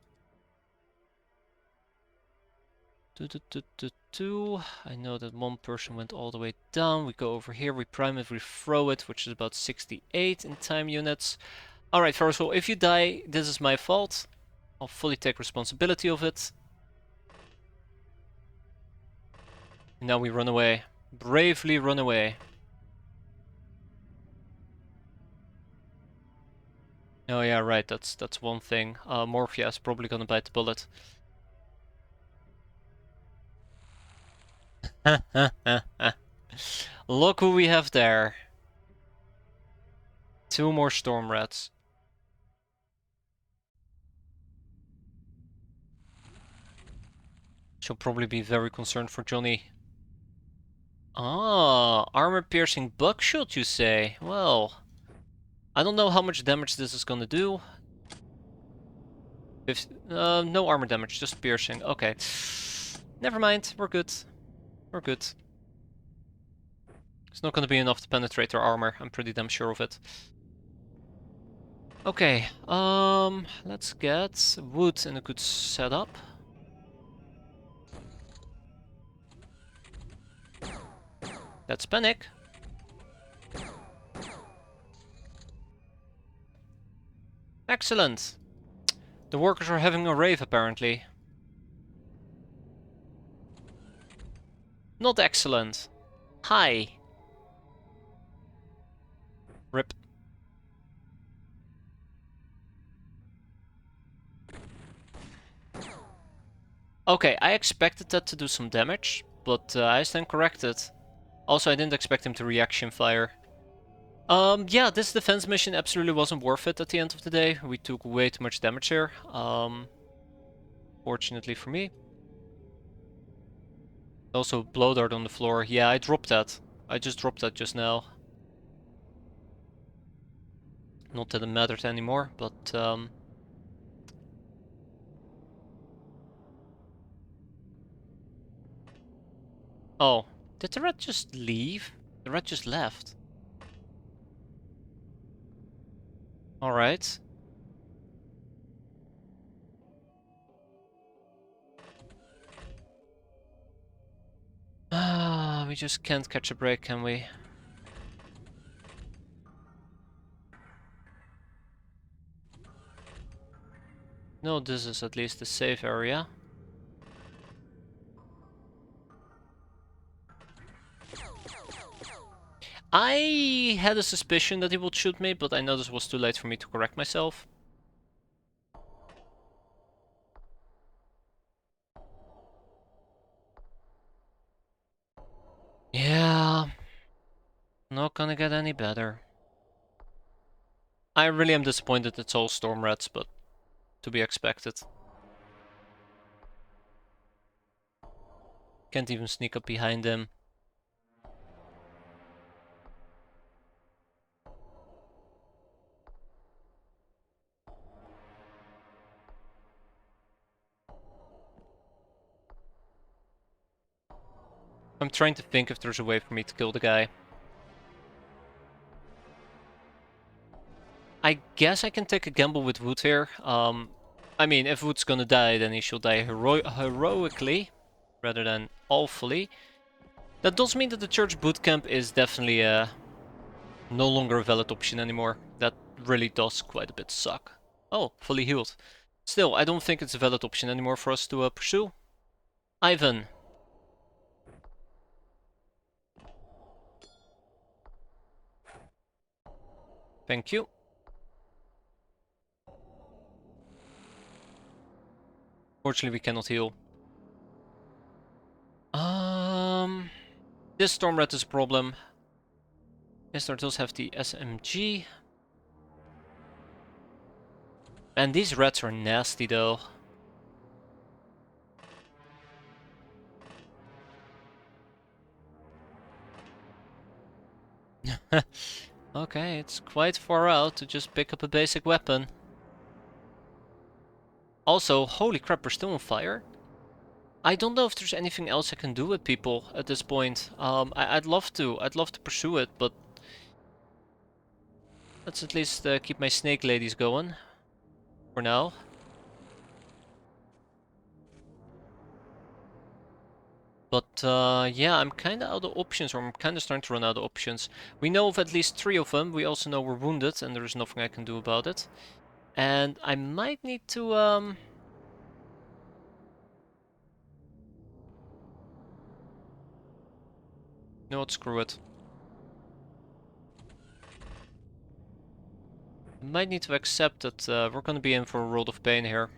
I know that one person went all the way down. We go over here, we prime it, we throw it, which is about 68 in time units. Alright, first of all, if you die, this is my fault. I'll fully take responsibility of it. And now we run away. Bravely run away. Oh yeah, right, that's one thing. Morphia is probably gonna bite the bullet. Look who we have there. 2 more storm rats. She'll probably be very concerned for Johnny. Ah, armor-piercing buckshot, you say? Well, I don't know how much damage this is gonna do. No armor damage, just piercing. Okay. Never mind, we're good. We're good. It's not gonna be enough to penetrate our armor, I'm pretty damn sure of it. Okay, let's get wood in a good setup. That's panic. Excellent. The workers are having a rave, apparently. Not excellent. Hi. Rip. Okay, I expected that to do some damage, but I stand corrected. Also, I didn't expect him to reaction fire. Yeah, this defense mission absolutely wasn't worth it at the end of the day. We took way too much damage here. Fortunately for me. Also, blow dart on the floor. Yeah, I dropped that. I just dropped that just now. Not that it mattered anymore, but oh, did the rat just leave? The rat just left. Alright. Ah, we just can't catch a break, can we? No, this is at least the safe area. I had a suspicion that he would shoot me, but I know this was too late for me to correct myself. Yeah, not gonna get any better. I really am disappointed it's all storm rats, but to be expected. Can't even sneak up behind him. I'm trying to think if there's a way for me to kill the guy. I guess I can take a gamble with Wood here. I mean, if Wood's gonna die, then he should die heroically, rather than awfully. That does mean that the church bootcamp is definitely no longer a valid option anymore. That really does quite a bit suck. Oh, fully healed. Still, I don't think it's a valid option anymore for us to pursue. Ivan. Thank you. Fortunately, we cannot heal. This storm rat is a problem. Yes, there does have the SMG. And these rats are nasty though. Okay, it's quite far out to just pick up a basic weapon. Also, holy crap, we're still on fire. I don't know if there's anything else I can do with people at this point. I'd love to pursue it, but let's at least keep my snake ladies going for now. But yeah, I'm kind of out of options, or I'm kind of starting to run out of options. We know of at least 3 of them. We also know we're wounded, and there's nothing I can do about it. And I might need to no, screw it. I might need to accept that we're gonna be in for a world of pain here.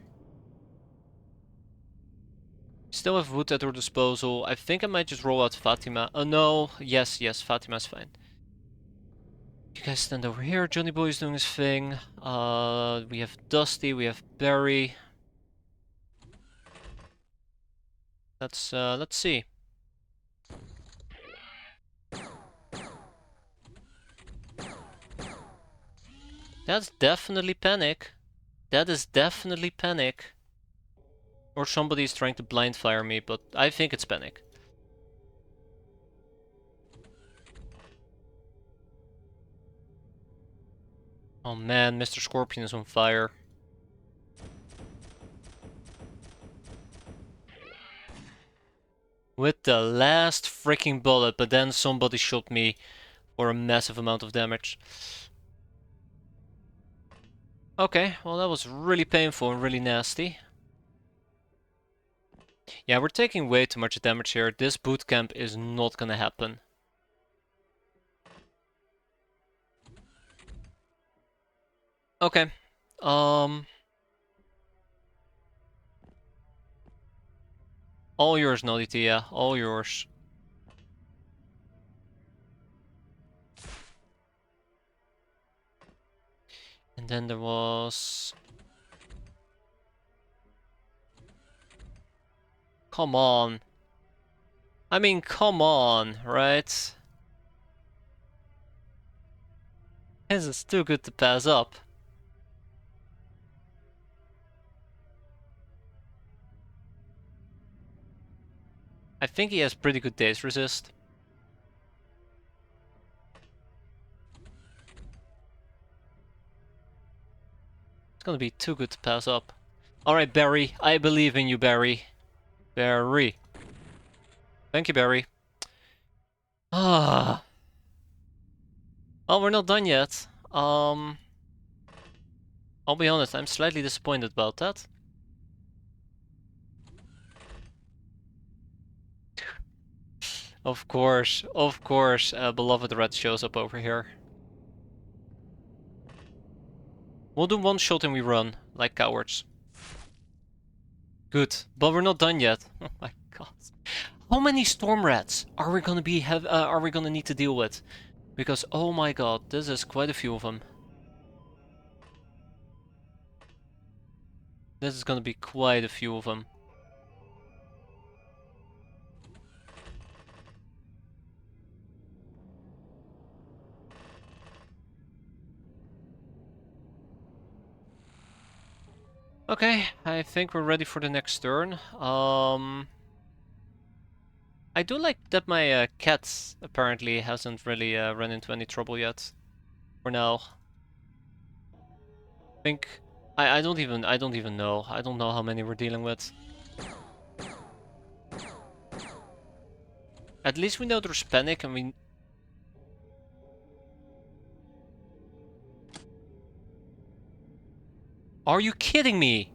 Still have wood at our disposal. I think I might just roll out Fatima. Oh no, yes, Fatima's fine. You guys stand over here. Johnny Boy is doing his thing. We have Dusty, we have Barry. Let's see. That's definitely panic. That is definitely panic. Or somebody's trying to blind fire me, but I think it's panic. Oh man, Mr. Scorpion is on fire. With the last freaking bullet, but then somebody shot me for a massive amount of damage. Okay, well that was really painful and really nasty. Yeah, we're taking way too much damage here. This boot camp is not gonna happen. Okay. All yours, Noditia. All yours. And then there was... Come on. I mean, come on, right? This is too good to pass up. I think he has pretty good daze resist. It's gonna be too good to pass up. Alright, Barry. I believe in you, Barry. Barry. Thank you, Barry. Ah. Well, we're not done yet. I'll be honest, I'm slightly disappointed about that. Of course, of course, beloved red shows up over here. We'll do one shot and we run, like cowards. Good, but we're not done yet. Oh my god. How many storm rats are we gonna need to deal with? Because oh my god, this is quite a few of them. This is gonna be quite a few of them. Okay, I think we're ready for the next turn. I do like that my cat apparently hasn't really run into any trouble yet. For now. I think I don't even know. I don't know how many we're dealing with. At least we know there's panic and we... Are you kidding me?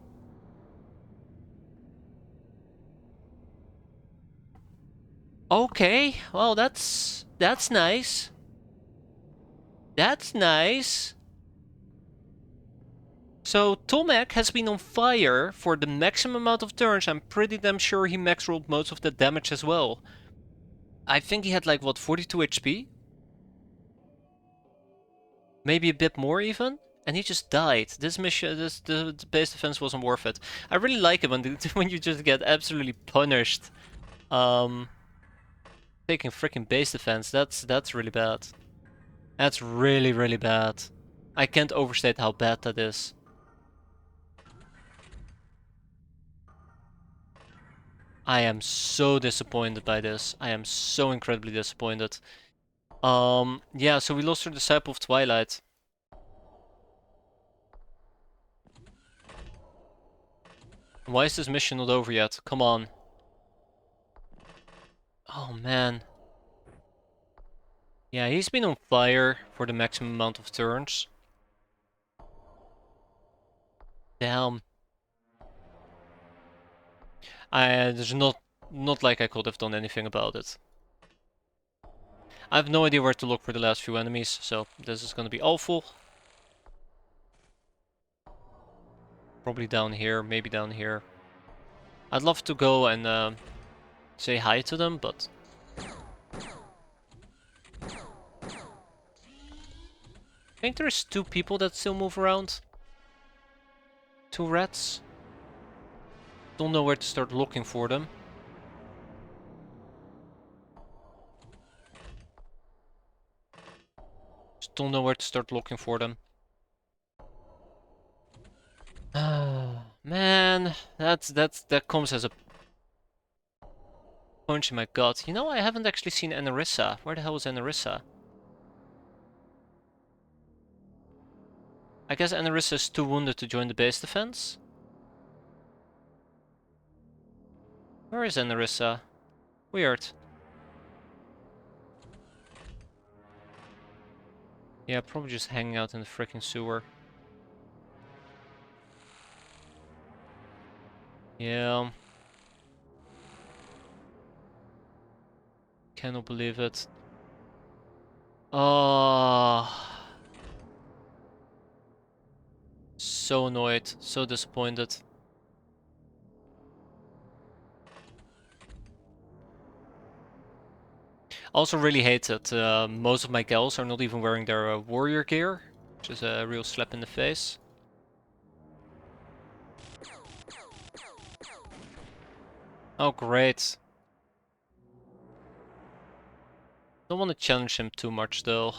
Okay, well that's nice. That's nice. So Tomek has been on fire for the maximum amount of turns. I'm pretty damn sure he max rolled most of the damage as well. I think he had like what, 42 HP? Maybe a bit more even? And he just died. This mission, the base defense wasn't worth it. I really like it when when you just get absolutely punished. Um, Taking freaking base defense. That's really bad. That's really really bad. I can't overstate how bad that is. I am so disappointed by this. I am so incredibly disappointed. Yeah, so we lost our Disciple of Twilight. Why is this mission not over yet? Come on. Oh man. Yeah, he's been on fire for the maximum amount of turns. Damn. There's not like I could have done anything about it. I have no idea where to look for the last few enemies, so this is gonna be awful. Probably down here, maybe down here. I'd love to go and say hi to them, but... I think there's two people that still move around. Two rats. Don't know where to start looking for them. Just don't know where to start looking for them. Man, that comes as a punch in my gut. You know, I haven't actually seen Anarissa. Where the hell is Anarissa? I guess Anarissa is too wounded to join the base defense. Where is Anarissa? Weird. Yeah, probably just hanging out in the freaking sewer. Yeah. Cannot believe it. Oh. So annoyed. So disappointed. Also really hate that most of my gals are not even wearing their warrior gear. Which is a real slap in the face. Oh great. Don't want to challenge him too much though.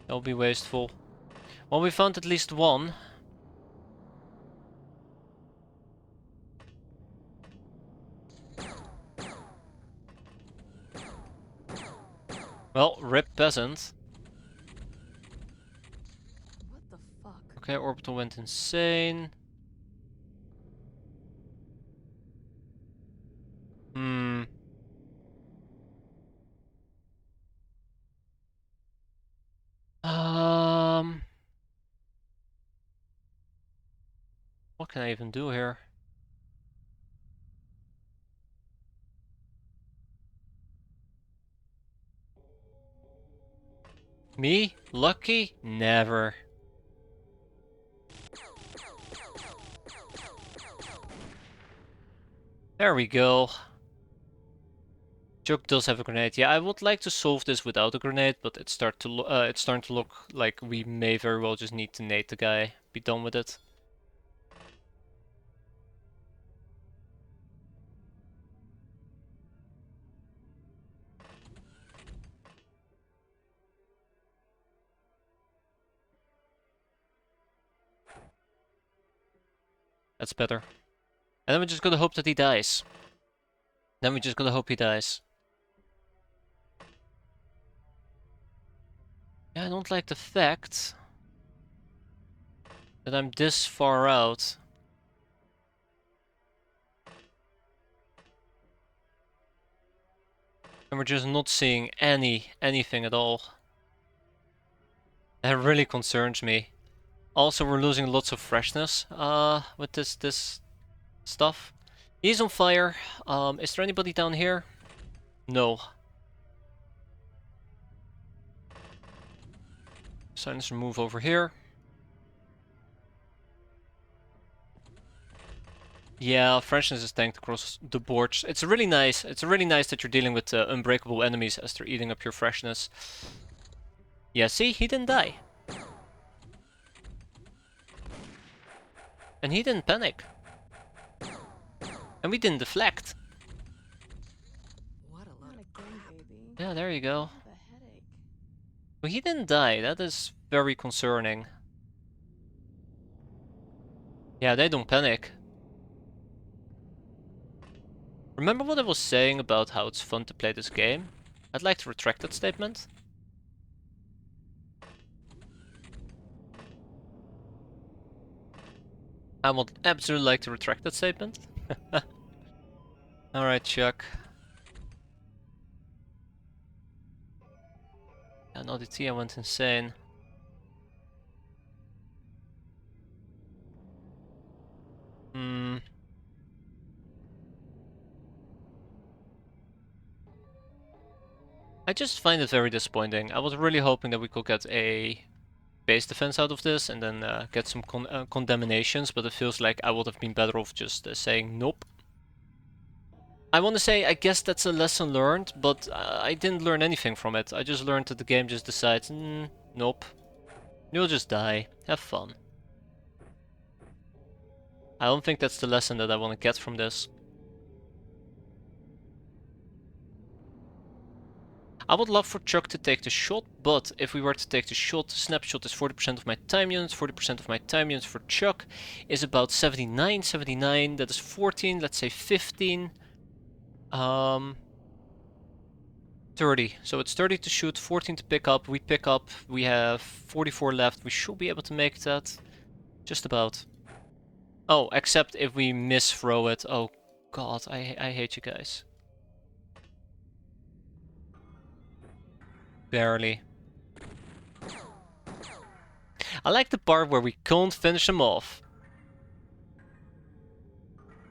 That'll be wasteful. Well, we found at least one. Well, rip peasant. What the fuck? Okay, orbital went insane. Hmm. Um. What can I even do here? Me? Lucky? Never. There we go. Chuck does have a grenade. Yeah, I would like to solve this without a grenade, but it's starting to look like we may very well just need to nade the guy. Be done with it. That's better. And then we're just gonna hope that he dies. Then we're just gonna hope he dies. Yeah, I don't like the fact that I'm this far out. And we're just not seeing anything at all. That really concerns me. Also, we're losing lots of freshness with this stuff. He's on fire. Is there anybody down here? No. Silencer move over here. Yeah, freshness is tanked across the board. It's really nice. It's really nice that you're dealing with unbreakable enemies as they're eating up your freshness. Yeah, see, he didn't die. And he didn't panic. And we didn't deflect. What a lot of game, baby. Yeah, there you go. I have a headache. Well, he didn't die. That is very concerning. Yeah, they don't panic. Remember what I was saying about how it's fun to play this game? I'd like to retract that statement. I would absolutely like to retract that statement. Alright, Chuck. Yeah, no, the Tia went insane. I just find it very disappointing. I was really hoping that we could get a base defense out of this and then get some condemnations, but it feels like I would have been better off just saying nope. I want to say I guess that's a lesson learned, but I didn't learn anything from it. I just learned that the game just decides, nope. You'll just die. Have fun. I don't think that's the lesson that I want to get from this. I would love for Chuck to take the shot, but if we were to take the shot, snapshot is 40% of my time units, 40% of my time units for Chuck is about 79, that is 14, let's say 15, 30. So it's 30 to shoot, 14 to pick up, we pick up, we have 44 left, we should be able to make that, just about. Oh, except if we miss-throw it, oh god, I hate you guys. Barely. I like the part where we can't finish them off.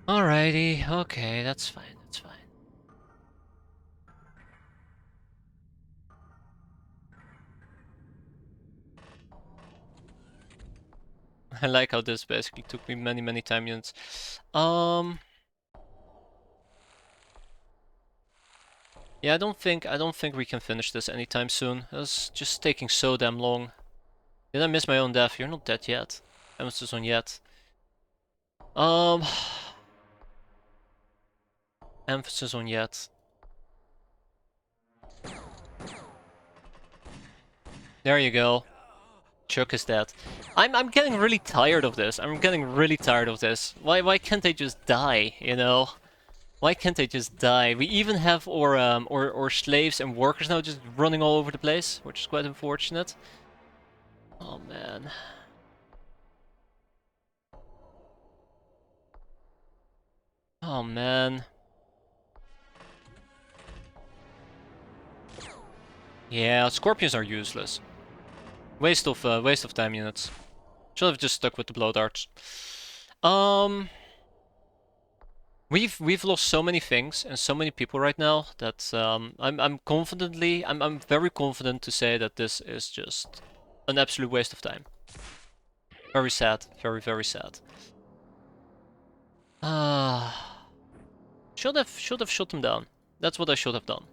Alrighty, okay, that's fine, that's fine. I like how this basically took me many time units. Yeah, I don't think we can finish this anytime soon. It's just taking so damn long. Did I miss my own death? You're not dead yet. Emphasis on yet. Emphasis on yet. There you go. Chuck is dead. I'm getting really tired of this. I'm getting really tired of this. Why can't they just die, you know? Why can't they just die? We even have our slaves and workers now just running all over the place, which is quite unfortunate. Oh man. Oh man. Yeah, scorpions are useless. Waste of time units. Should have just stuck with the blow darts. We've lost so many things and so many people right now that I'm very confident to say that this is just an absolute waste of time. Very sad, very very sad. Ah, should have shot him down. That's what I should have done.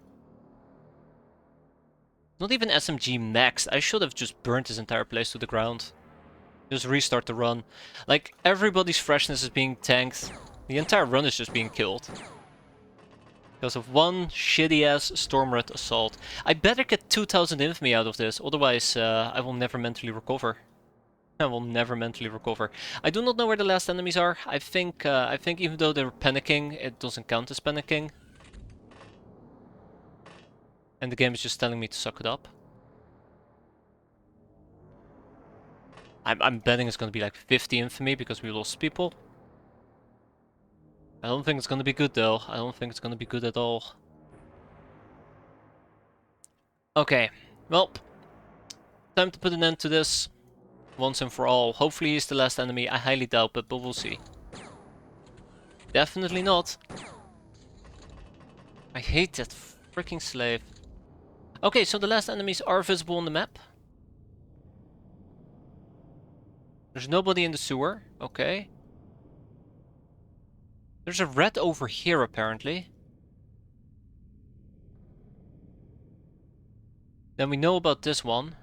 Not even SMG maxed. I should have just burnt this entire place to the ground. Just restart the run. Like, everybody's freshness is being tanked. The entire run is just being killed. Because of one shitty-ass Stormrat assault. I better get 2000 infamy out of this, otherwise I will never mentally recover. I will never mentally recover. I do not know where the last enemies are. I think even though they're panicking, it doesn't count as panicking. And the game is just telling me to suck it up. I'm betting it's gonna be like 50 infamy because we lost people. I don't think it's gonna be good though. I don't think it's gonna be good at all. Okay, well, time to put an end to this once and for all. Hopefully he's the last enemy. I highly doubt it, but we'll see. Definitely not. I hate that freaking slave. Okay, so the last enemies are visible on the map. There's nobody in the sewer. Okay. There's a rat over here, apparently. Then we know about this one.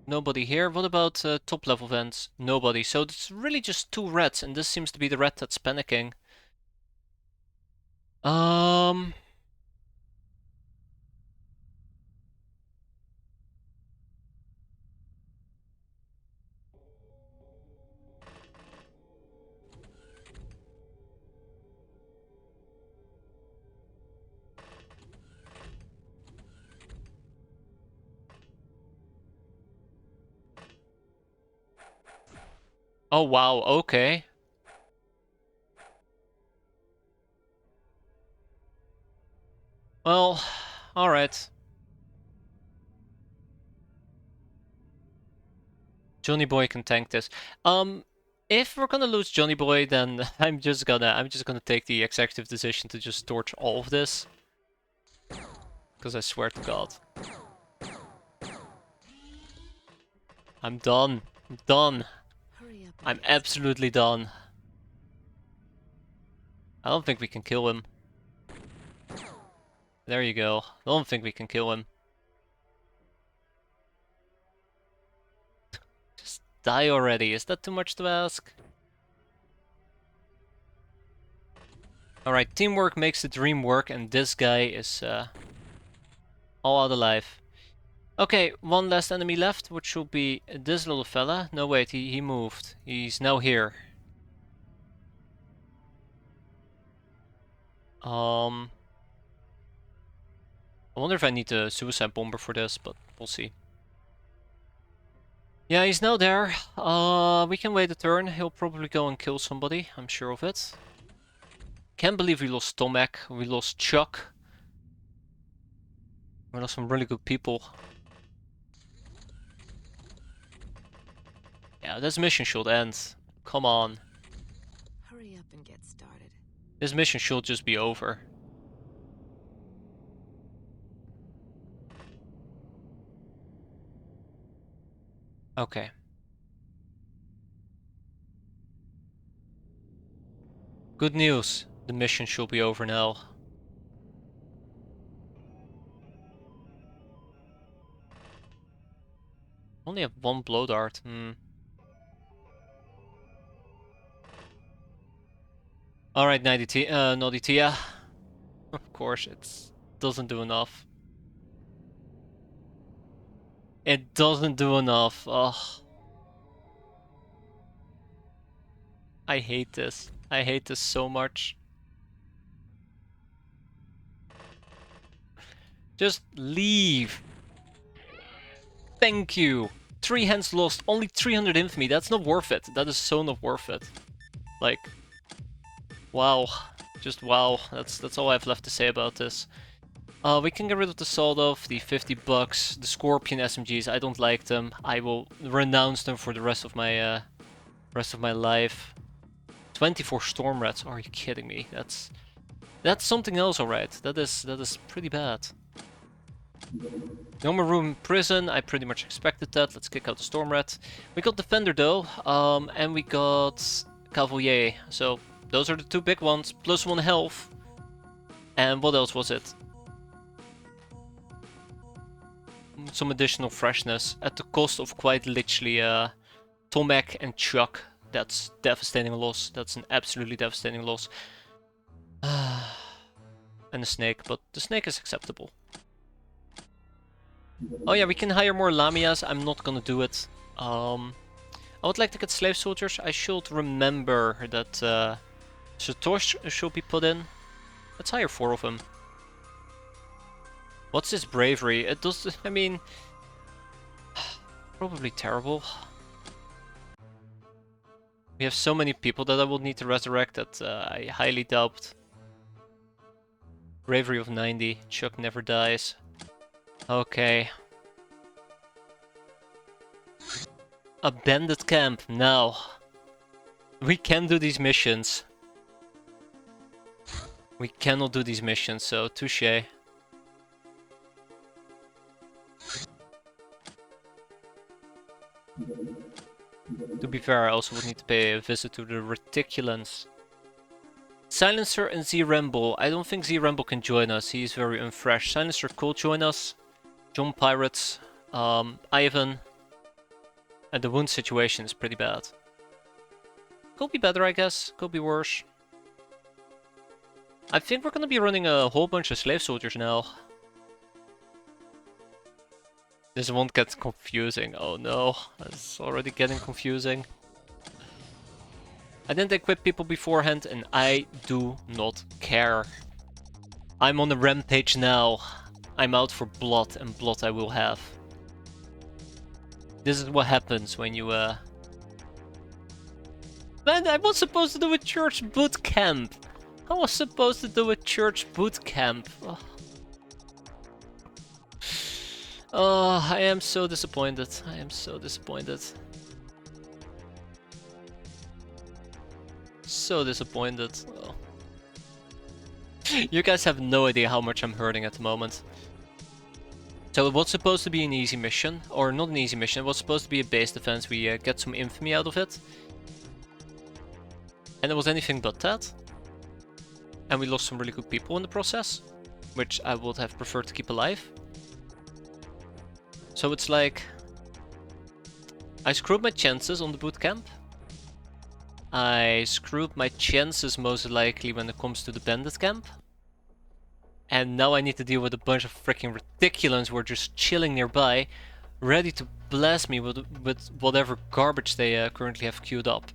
Nobody here. What about top level vents? Nobody. So it's really just two rats, and this seems to be the rat that's panicking. Oh wow, okay. Well, alright. Johnny Boy can tank this. If we're gonna lose Johnny Boy, then I'm just gonna take the executive decision to just torch all of this. Because I swear to God. I'm done. I'm done. Hurry up. I'm absolutely done. I don't think we can kill him. There you go. I don't think we can kill him. Just die already. Is that too much to ask? Alright, teamwork makes the dream work, and this guy is all out alive. Okay, one last enemy left, which should be this little fella. No, wait, he moved. He's now here. I wonder if I need a suicide bomber for this, but we'll see. Yeah, he's now there. We can wait a turn. He'll probably go and kill somebody, I'm sure of it. Can't believe we lost Tomek, we lost Chuck. We lost some really good people. Yeah, this mission should end. Come on. Hurry up and get started. This mission should just be over. Okay. Good news. The mission should be over now. Only have one blow dart. Alright, Naughty Tia. Of course, it doesn't do enough. It doesn't do enough. Ugh. I hate this. I hate this so much. Just leave. Thank you. 3 hands lost, only 300 infamy. That's not worth it. That is so not worth it. Like, wow. Just wow. That's all I have left to say about this. We can get rid of the sawed off, the 50 bucks, the Scorpion SMGs. I don't like them. I will renounce them for the rest of my rest of my life. 24 storm rats. Are you kidding me? That's something else, alright. That is pretty bad. No more room in prison. I pretty much expected that. Let's kick out the storm rat. We got defender though, and we got cavalier. So those are the two big ones. Plus 1 health. And what else was it? Some additional freshness at the cost of quite literally Tomek and Chuck. That's devastating loss. That's an absolutely devastating loss. And the snake, but the snake is acceptable. Oh yeah, we can hire more Lamias. I'm not gonna do it. I would like to get slave soldiers. I should remember that Satosh should be put in. Let's hire 4 of them. What's his bravery? It does, I mean, probably terrible. We have so many people that I will need to resurrect that I highly doubt. Bravery of 90. Chuck never dies. Okay. A bandit camp, now. We can do these missions. We cannot do these missions, so touche. To be fair, I also would need to pay a visit to the Reticulans. Silencer and Z-Ramble. I don't think Z-Ramble can join us. He is very unfresh. Silencer could join us. John Pirates. Ivan. And the wound situation is pretty bad. Could be better, I guess. Could be worse. I think we're gonna be running a whole bunch of slave soldiers now. This won't get confusing. Oh no, it's already getting confusing. I didn't equip people beforehand and I do not care. I'm on a rampage now. I'm out for blood and blood I will have. This is what happens when you Man, I was supposed to do a church boot camp. I was supposed to do a church boot camp. Oh, I am so disappointed. I am so disappointed. So disappointed. Oh. You guys have no idea how much I'm hurting at the moment. So it was supposed to be an easy mission, or not an easy mission, it was supposed to be a base defense, we get some infamy out of it. And it was anything but that. And we lost some really good people in the process, which I would have preferred to keep alive. So it's like, I screwed my chances on the bootcamp. I screwed my chances most likely when it comes to the bandit camp. And now I need to deal with a bunch of freaking Reticulans who are just chilling nearby, ready to blast me with whatever garbage they currently have queued up.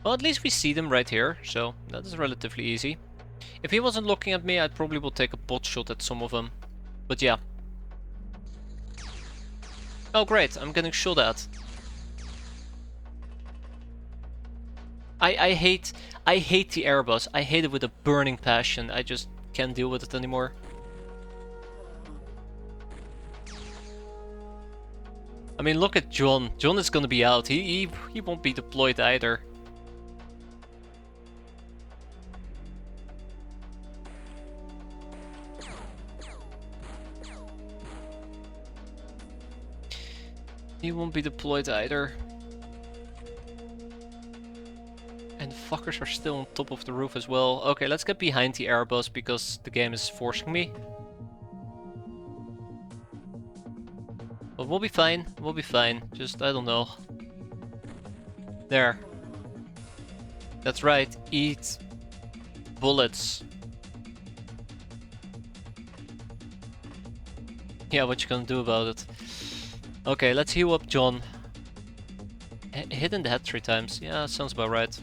Well, at least we see them right here, so that is relatively easy. If he wasn't looking at me, I probably would take a pot shot at some of them. But yeah. Oh great, I'm getting shot at. I hate the airbus. I hate it with a burning passion. I just can't deal with it anymore. I mean, look at John. John is gonna be out. He won't be deployed either. He won't be deployed either. And fuckers are still on top of the roof as well. Okay, let's get behind the airbus because the game is forcing me. But we'll be fine. We'll be fine. Just, I don't know. There. That's right. Eat bullets. Yeah, what you gonna do about it? Okay, let's heal up John. Hit in the head 3 times. Yeah, sounds about right.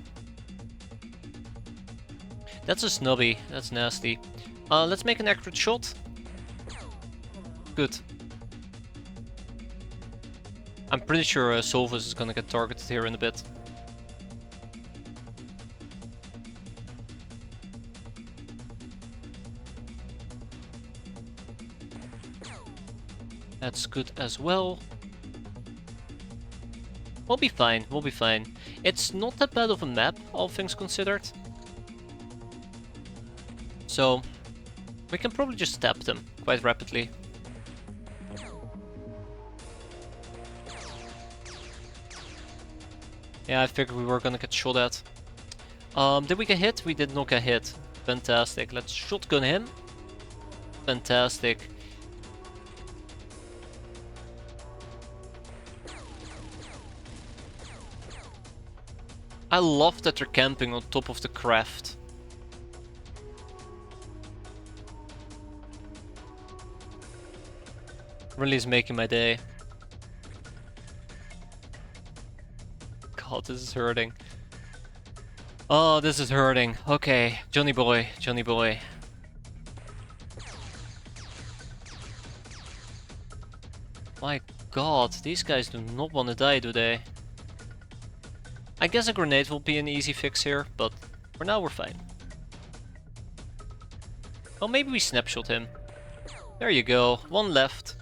That's a snubby. That's nasty. Let's make an accurate shot. Good. I'm pretty sure Solvus is gonna get targeted here in a bit. That's good as well. We'll be fine, we'll be fine. It's not that bad of a map, all things considered. So, we can probably just stab them quite rapidly. Yeah, I figured we were gonna get shot at. Did we get hit? We did not get hit. Fantastic. Let's shotgun him. Fantastic. I love that they're camping on top of the craft. Really is making my day. God, this is hurting. Oh, this is hurting. Okay, Johnny boy, Johnny boy. My God, these guys do not want to die, do they? I guess a grenade will be an easy fix here, but for now we're fine. Oh, maybe we snapshot him. There you go, one left.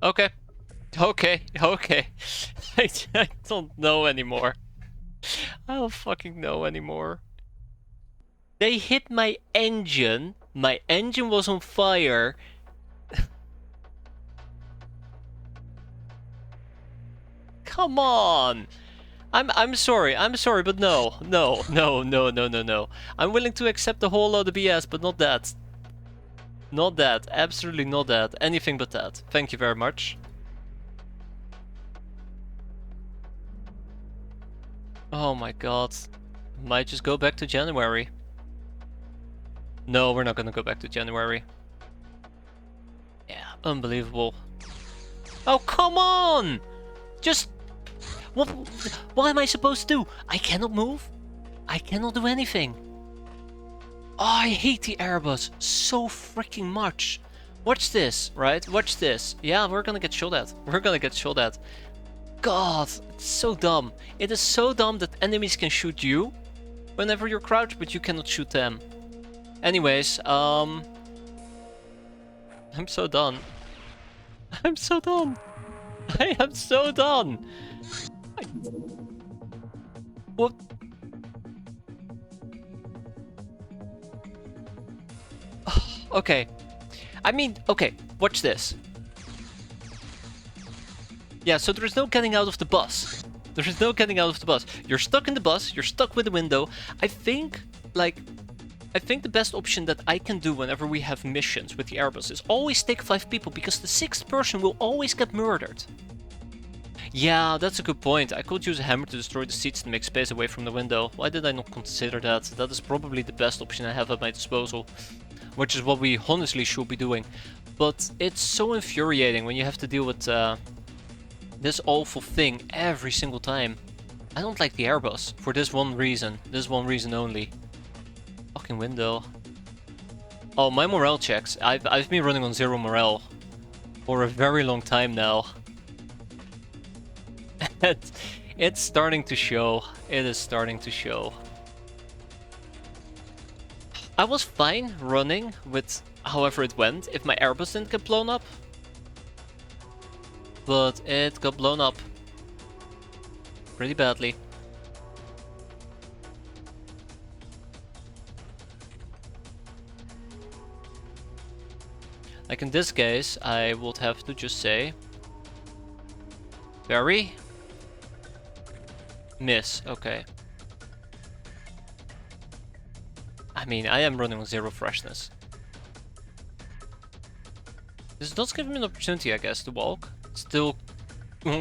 Okay. Okay, okay. I don't know anymore. I don't fucking know anymore. They hit my engine. My engine was on fire. Come on. I'm sorry, but no. No. I'm willing to accept the whole load of BS, but not that. Not that. Absolutely not that. Anything but that. Thank you very much. Oh my God. Might just go back to January. No, we're not gonna go back to January. Yeah, unbelievable. Oh, come on! Just... What am I supposed to do? I cannot move. I cannot do anything. Oh, I hate the Airbus so freaking much. Watch this, right? Watch this. Yeah, we're gonna get shot at. We're gonna get shot at. God, it's so dumb. It is so dumb that enemies can shoot you whenever you're crouched, but you cannot shoot them. Anyways, I'm so done. I'm so done. I am so done. What? Okay. I mean, okay, watch this. Yeah, so there's no getting out of the bus. There's no getting out of the bus. You're stuck in the bus, you're stuck with the window. I think the best option that I can do whenever we have missions with the Airbus is always take 5 people, because the 6th person will always get murdered. Yeah, that's a good point. I could use a hammer to destroy the seats to make space away from the window. Why did I not consider that? That is probably the best option I have at my disposal. Which is what we honestly should be doing. But it's so infuriating when you have to deal with this awful thing every single time. I don't like the Airbus for this one reason. This one reason only. Fucking window. Oh, my morale checks. I've been running on 0 morale for a very long time now. It's starting to show. It is starting to show. I was fine running with however it went if my Airbus didn't get blown up. But it got blown up. Pretty badly. Like in this case, I would have to just say... Very... Miss, okay. I mean, I am running on 0 freshness. This does give me an opportunity, I guess, to walk. Still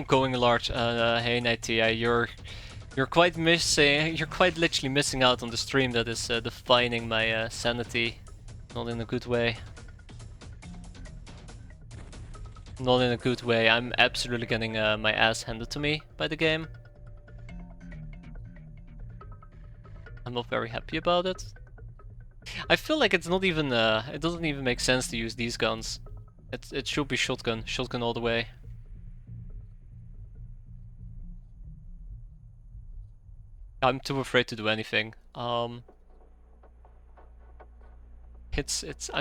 going large. Hey Nightia, you're quite missing. You're quite literally missing out on the stream that is defining my sanity. Not in a good way. Not in a good way. I'm absolutely getting my ass handed to me by the game. I'm not very happy about it. I feel like it's not even, it doesn't even make sense to use these guns. It should be shotgun all the way. I'm too afraid to do anything. I'm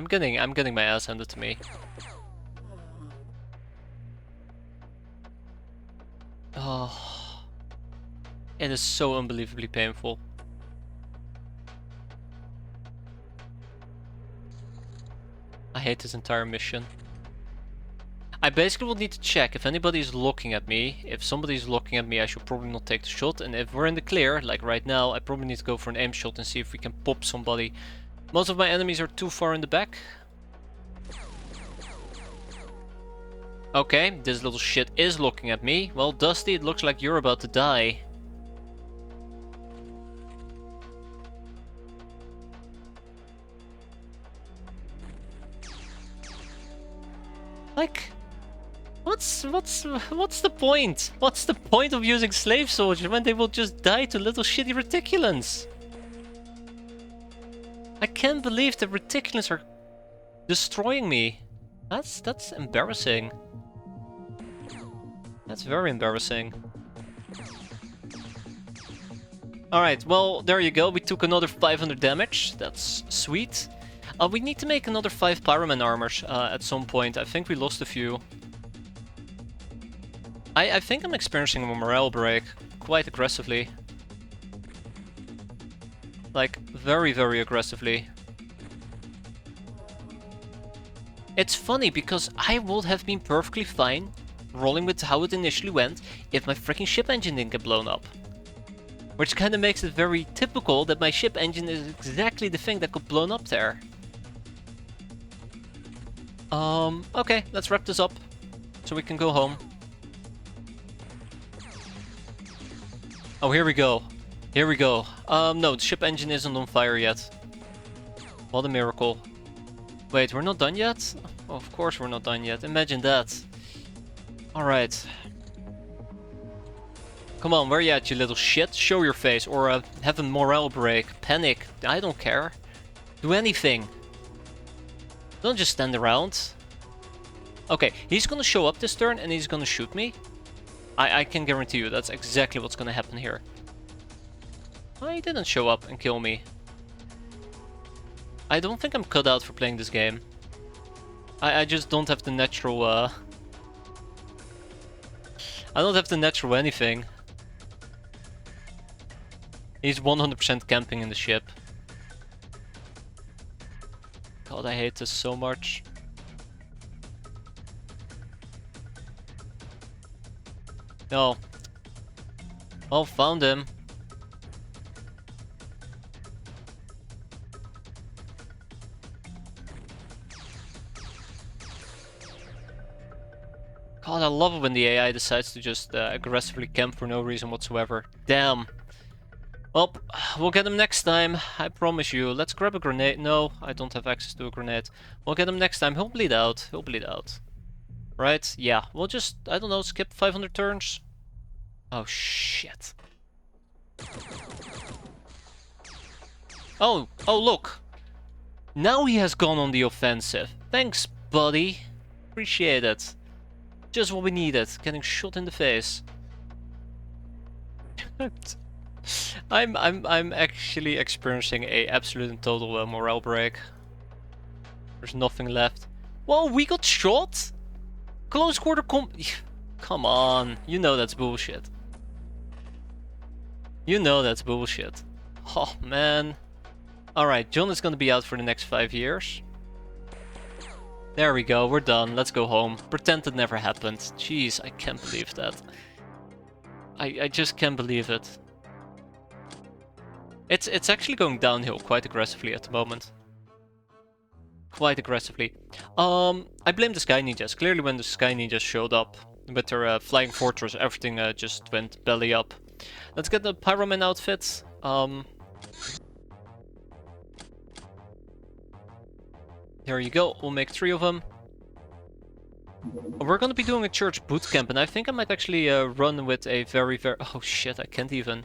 getting my ass handed to me. Oh, it is so unbelievably painful. I hate this entire mission. I basically will need to check if anybody is looking at me. If somebody is looking at me, I should probably not take the shot. And if we're in the clear, like right now, I probably need to go for an aim shot and see if we can pop somebody. Most of my enemies are too far in the back. Okay, this little shit is looking at me. Well, Dusty, it looks like you're about to die. Like, what's the point? What's the point of using slave soldiers when they will just die to little shitty reticulans? I can't believe the reticulans are destroying me. That's embarrassing. That's very embarrassing. Alright, well, there you go. We took another 500 damage. That's sweet. We need to make another 5 Pyroman armors at some point. I think we lost a few. I think I'm experiencing a morale break quite aggressively. Like, very, very aggressively. It's funny because I would have been perfectly fine rolling with how it initially went if my freaking ship engine didn't get blown up. Which kind of makes it very typical that my ship engine is exactly the thing that got blown up there. Okay, let's wrap this up so we can go home. Oh, here we go. Here we go. No, the ship engine isn't on fire yet. What a miracle. Wait, we're not done yet? Oh, of course we're not done yet. Imagine that. Alright. Come on, where you at, you little shit? Show your face, or have a morale break. Panic. I don't care. Do anything. Don't just stand around. Okay, he's gonna show up this turn and he's gonna shoot me. I can guarantee you that's exactly what's gonna happen here. Oh, he didn't show up and kill me. I don't think I'm cut out for playing this game. I just don't have the natural, I don't have the natural anything. He's 100% camping in the ship. God, I hate this so much. No. Oh, found him. God, I love it when the AI decides to just aggressively camp for no reason whatsoever. Damn. Well, we'll get him next time, I promise you. Let's grab a grenade. No, I don't have access to a grenade. We'll get him next time. He'll bleed out. He'll bleed out. Right? Yeah, we'll just, I don't know, skip 500 turns. Oh, shit. Oh, look. Now he has gone on the offensive. Thanks, buddy. Appreciate it. Just what we needed. Getting shot in the face. I'm actually experiencing a absolute and total morale break. There's nothing left. Whoa, we got shot? Close quarter Come on, you know that's bullshit. You know that's bullshit. Oh man. Alright, John is gonna be out for the next 5 years. There we go, we're done. Let's go home. Pretend it never happened. Jeez, I can't believe that. I just can't believe it. It's actually going downhill quite aggressively at the moment. Quite aggressively. I blame the Sky Ninjas. Clearly when the Sky Ninjas showed up with their flying fortress, everything just went belly up. Let's get the Pyroman outfit. There you go, we'll make 3 of them. We're gonna be doing a church bootcamp, and I think I might actually run with a very... Oh shit, I can't even...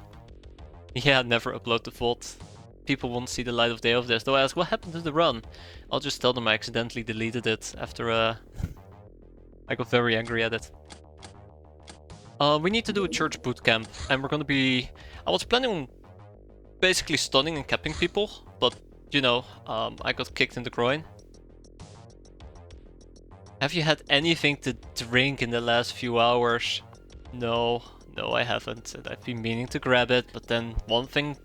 Yeah, never upload the VOD. People won't see the light of day of this. They'll ask, what happened to the run? I'll just tell them I accidentally deleted it after I got very angry at it. We need to do a church bootcamp, and we're gonna be... I was planning on basically stunning and capping people, but you know, I got kicked in the groin. Have you had anything to drink in the last few hours? No, I haven't, and I've been meaning to grab it, but then one thing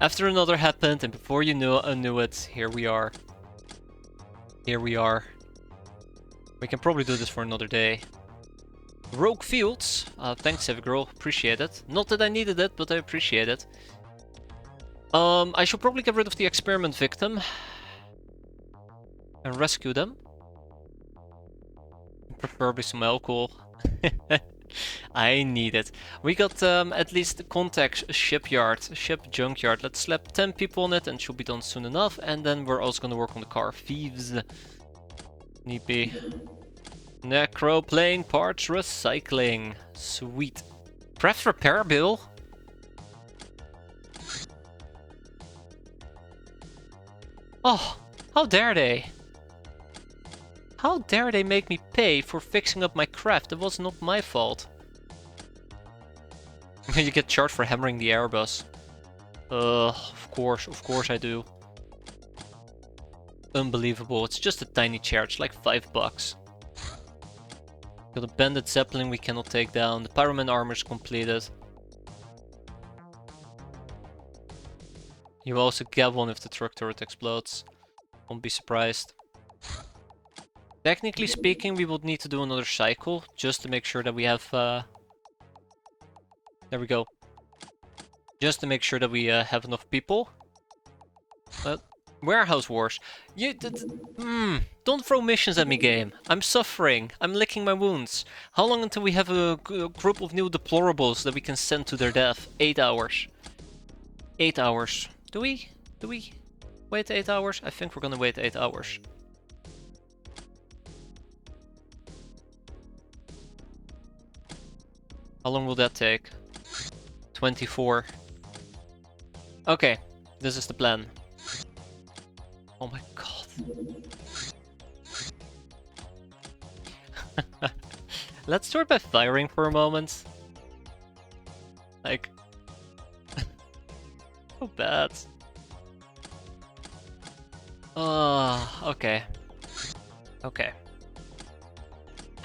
after another happened, and before you knew it, here we are. Here we are. We can probably do this for another day. Rogue Fields. Thanks, Heavy Girl. Appreciate it. Not that I needed it, but I appreciate it. I should probably get rid of the experiment victim and rescue them. Preferably some alcohol. I need it. We got at least the contact ship junkyard. Let's slap 10 people on it and should be done soon enough. And then we're also gonna work on the car. Thieves. Need be. Necroplane parts recycling. Sweet. Craft repair bill. Oh, how dare they? How dare they make me pay for fixing up my craft? It was not my fault. You get charged for hammering the Airbus. Of course I do. Unbelievable, it's just a tiny charge, like $5. Got a bandit zeppelin we cannot take down. The pyroman armor's completed. You also get one if the truck turret explodes. Won't be surprised. Technically speaking, we would need to do another cycle just to make sure that we have. There we go. Just to make sure that we have enough people. Warehouse wars. Don't throw missions at me, game. I'm suffering. I'm licking my wounds. How long until we have a group of new deplorables that we can send to their death? 8 hours. 8 hours. Do we wait 8 hours? I think we're gonna wait 8 hours. How long will that take? 24. Okay, this is the plan. Oh my god. Let's start by firing for a moment. Like... so bad. Okay. Okay.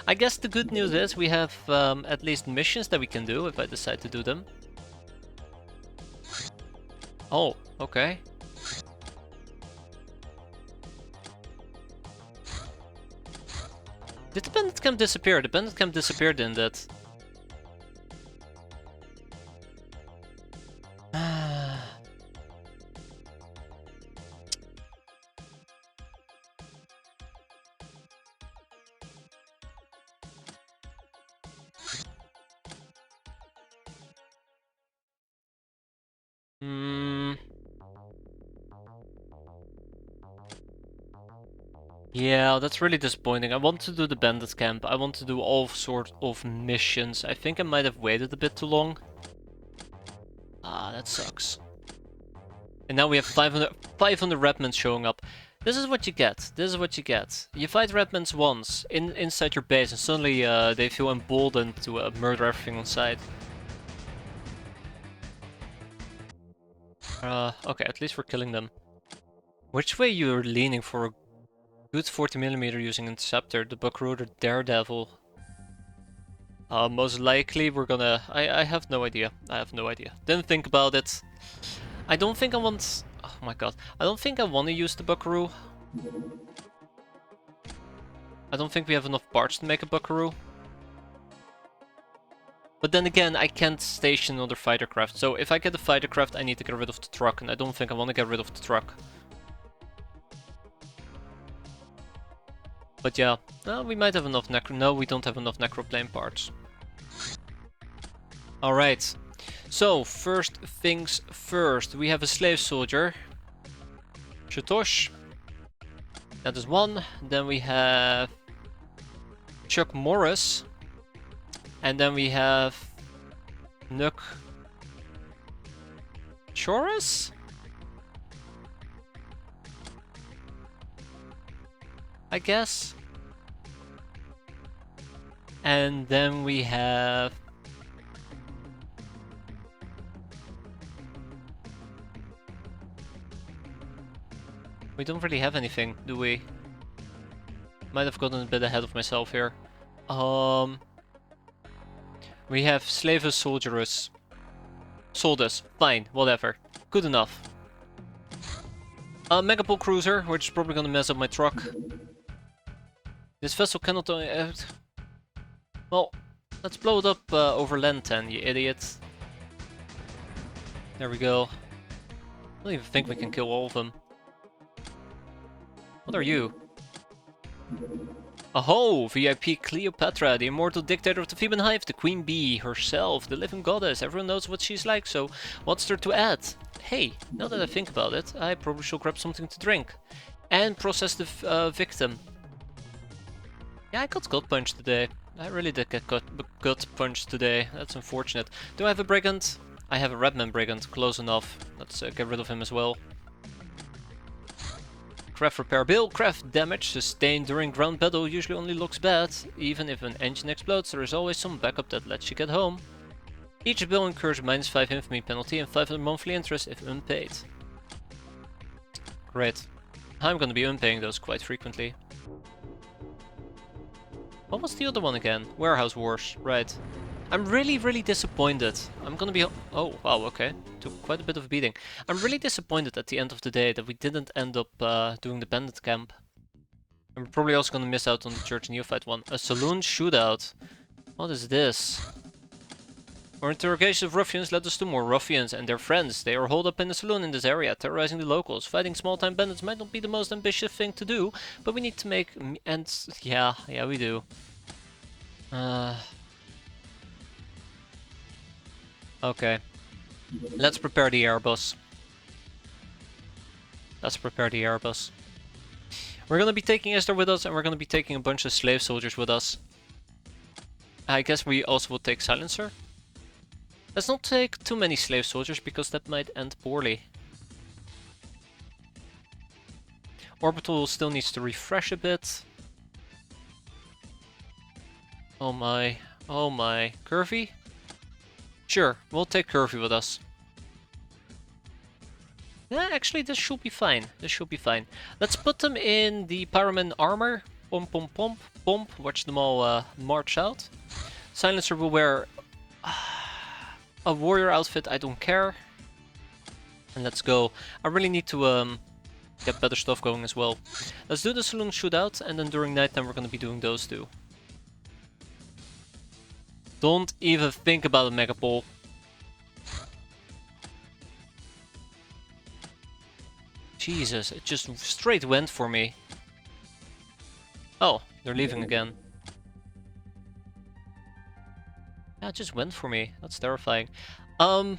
I guess the good news is we have at least missions that we can do if I decide to do them. Oh, okay. Did the bandit camp disappear? The bandit camp disappeared in that. Yeah, that's really disappointing. I want to do the bandit camp. I want to do all sorts of missions. I think I might have waited a bit too long. Ah, that sucks. And now we have 500 Redmans showing up. This is what you get. This is what you get. You fight Redmans once inside your base, and suddenly they feel emboldened to murder everything on sight. Okay, at least we're killing them. Which way you're leaning for a good 40mm using Interceptor, the Buckaroo, the Daredevil? Most likely we're gonna... I have no idea. I have no idea. Didn't think about it. I don't think I want... Oh my god. I don't think I want to use the Buckaroo. I don't think we have enough parts to make a Buckaroo. But then again, I can't station another fighter craft. So if I get a fighter craft, I need to get rid of the truck. And I don't think I want to get rid of the truck. But yeah, we might have enough necro... No, we don't have enough necroplane parts. Alright. So, first things first. We have a slave soldier. Shatosh. That is one. Then we have... Chuck Morris. And then we have... Nook... Choris? I guess. And then we have... We don't really have anything, do we? Might have gotten a bit ahead of myself here. We have slavers, soldieress. Soldiers, fine, whatever. Good enough. Megapole cruiser, which is probably gonna mess up my truck. This vessel cannot... well, let's blow it up over land then, you idiot. There we go. I don't even think we can kill all of them. What are you? Aho! VIP Cleopatra, the immortal dictator of the Theban Hive, the Queen Bee herself, the living goddess. Everyone knows what she's like, so what's there to add? Hey, now that I think about it, I probably should grab something to drink. And process the victim. Yeah, I got gut punched today. I really did get gut punched today. That's unfortunate. Do I have a brigand? I have a Redman brigand, close enough. Let's get rid of him as well. Craft repair bill. Craft damage sustained during ground battle usually only looks bad. Even if an engine explodes, there is always some backup that lets you get home. Each bill incurs a -5 infamy penalty and 500 monthly interest if unpaid. Great. I'm gonna be unpaying those quite frequently. What was the other one again? Warehouse Wars, right. I'm really disappointed. I'm gonna be... oh, wow, okay. Took quite a bit of a beating. I'm really disappointed at the end of the day that we didn't end up doing the bandit camp. I'm probably also gonna miss out on the Church Neophyte one. A saloon shootout. What is this? Our interrogation of ruffians led us to more ruffians and their friends. They are holed up in a saloon in this area, terrorizing the locals. Fighting small-time bandits might not be the most ambitious thing to do, but we need to make ends... yeah, we do. Okay. Let's prepare the airbus. We're gonna be taking Esther with us, and we're gonna be taking a bunch of slave soldiers with us. I guess we also will take Silencer. Let's not take too many slave soldiers, because that might end poorly. Orbital still needs to refresh a bit. Oh my. Curvy? Sure, we'll take Curvy with us. Yeah, actually this should be fine. Let's put them in the Pyroman armor. Pomp. Watch them all march out. Silencer will wear a warrior outfit, I don't care. And let's go. I really need to get better stuff going as well. Let's do the saloon shootout, and then during nighttime we're gonna be doing those two. Don't even think about a Megapole. Jesus, it just straight went for me. Oh, they're leaving again. Yeah, it just went for me. That's terrifying. I'm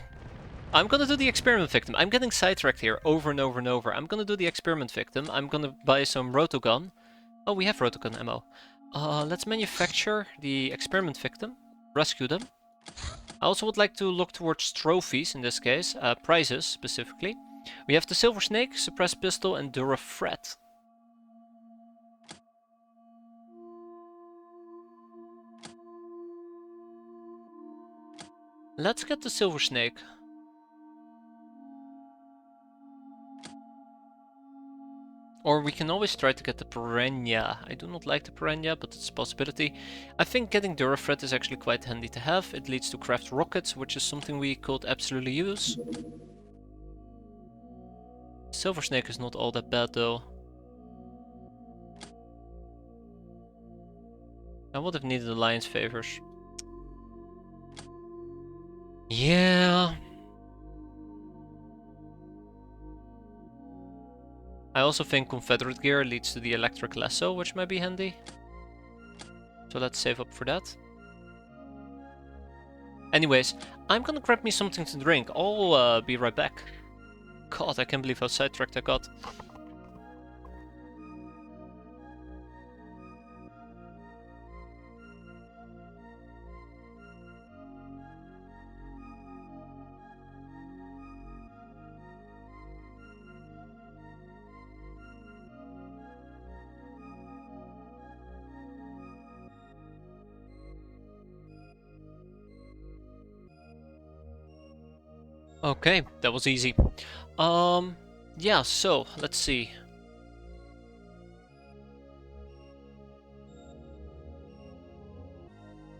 gonna do the experiment victim. I'm getting sidetracked here over and over and over. I'm gonna do the experiment victim. I'm gonna buy some rotogun. Oh, we have rotogun ammo. Let's manufacture the experiment victim. Rescue them. I also would like to look towards trophies in this case, prizes specifically. We have the Silver Snake, Suppressed Pistol, and Durafret. Let's get the Silver Snake. Or we can always try to get the Piranha. I do not like the Piranha, but it's a possibility. I think getting Durafret is actually quite handy to have. It leads to craft rockets, which is something we could absolutely use. Silver Snake is not all that bad though. I would have needed alliance favors. Yeah. I also think Confederate gear leads to the electric lasso, which might be handy. So let's save up for that. Anyways, I'm gonna grab me something to drink. I'll be right back. God, I can't believe how sidetracked I got. Okay, that was easy. Yeah, so, let's see.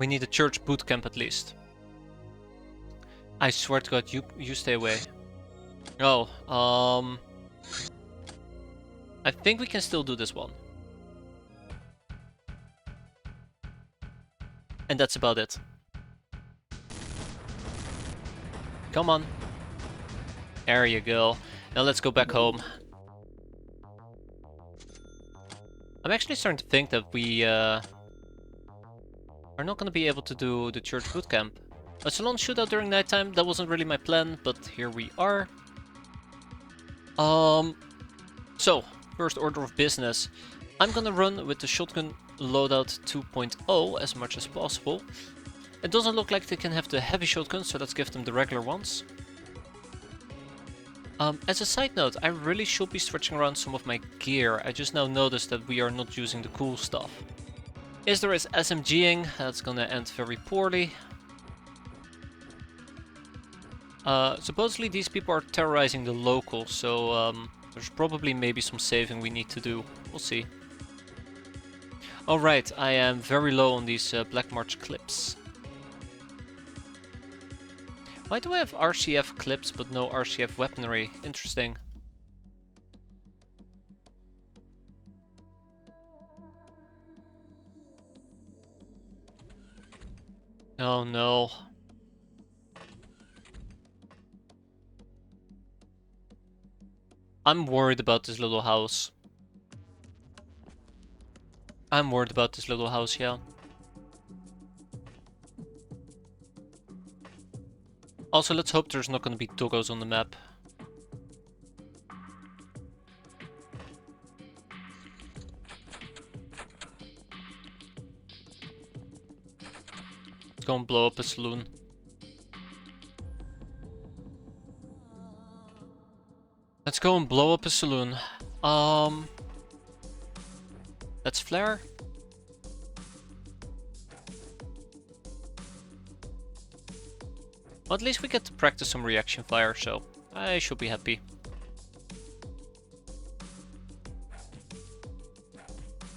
We need a church boot camp at least. I swear to God, you stay away. Oh, I think we can still do this one. And that's about it. Come on. There you go. Now let's go back home. I'm actually starting to think that we are not going to be able to do the church boot camp. A salon shootout during nighttime, that wasn't really my plan, but here we are. So, first order of business. I'm gonna run with the shotgun loadout 2.0 as much as possible. It doesn't look like they can have the heavy shotguns, so let's give them the regular ones. As a side note, I really should be switching around some of my gear. I just now noticed that we are not using the cool stuff. There is SMGing, that's gonna end very poorly. Supposedly these people are terrorizing the locals, so there's probably maybe some saving we need to do. We'll see. Alright, I am very low on these Black March clips. Why do I have RCF clips but no RCF weaponry? Interesting. Oh no. I'm worried about this little house. I'm worried about this little house, yeah. Also, let's hope there's not gonna be doggos on the map. Let's go and blow up a saloon. Let's go and blow up a saloon. Let's flare. Well, at least we get to practice some reaction fire, so I should be happy.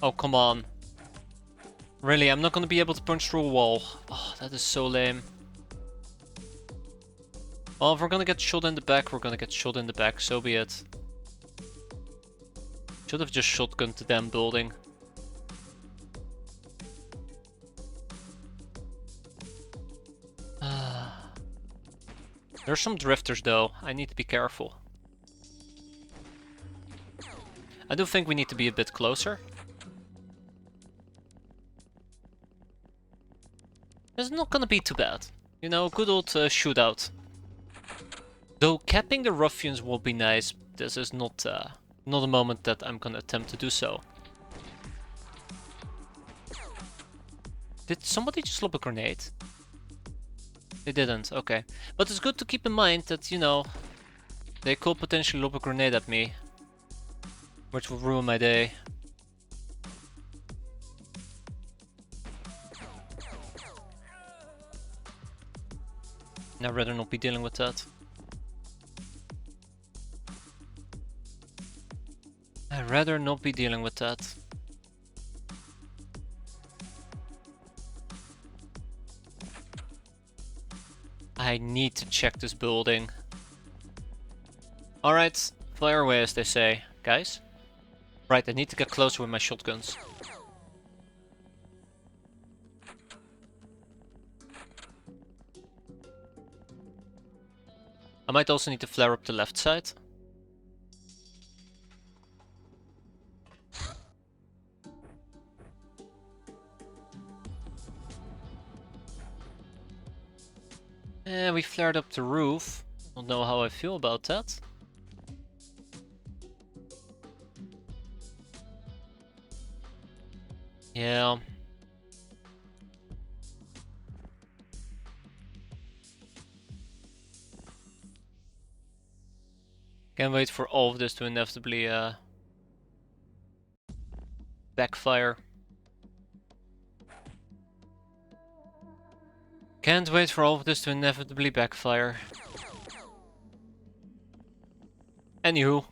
Oh, come on. Really, I'm not gonna be able to punch through a wall. Oh, that is so lame. Well, if we're gonna get shot in the back, we're gonna get shot in the back, so be it. Should have just shotgunned the damn building. There's some drifters though, I need to be careful. I do think we need to be a bit closer. It's not gonna be too bad. You know, good old shootout. Though capping the ruffians will be nice, this is not a moment that I'm gonna attempt to do so. Did somebody just lob a grenade? They didn't, okay. But it's good to keep in mind that, you know, they could potentially lob a grenade at me, which will ruin my day. I'd rather not be dealing with that. I'd rather not be dealing with that. I need to check this building. Alright, fire away as they say, guys. Right, I need to get closer with my shotguns. I might also need to flare up the left side. We flared up the roof. Don't know how I feel about that. Yeah. Can't wait for all of this to inevitably backfire. Can't wait for all of this to inevitably backfire. Anywho.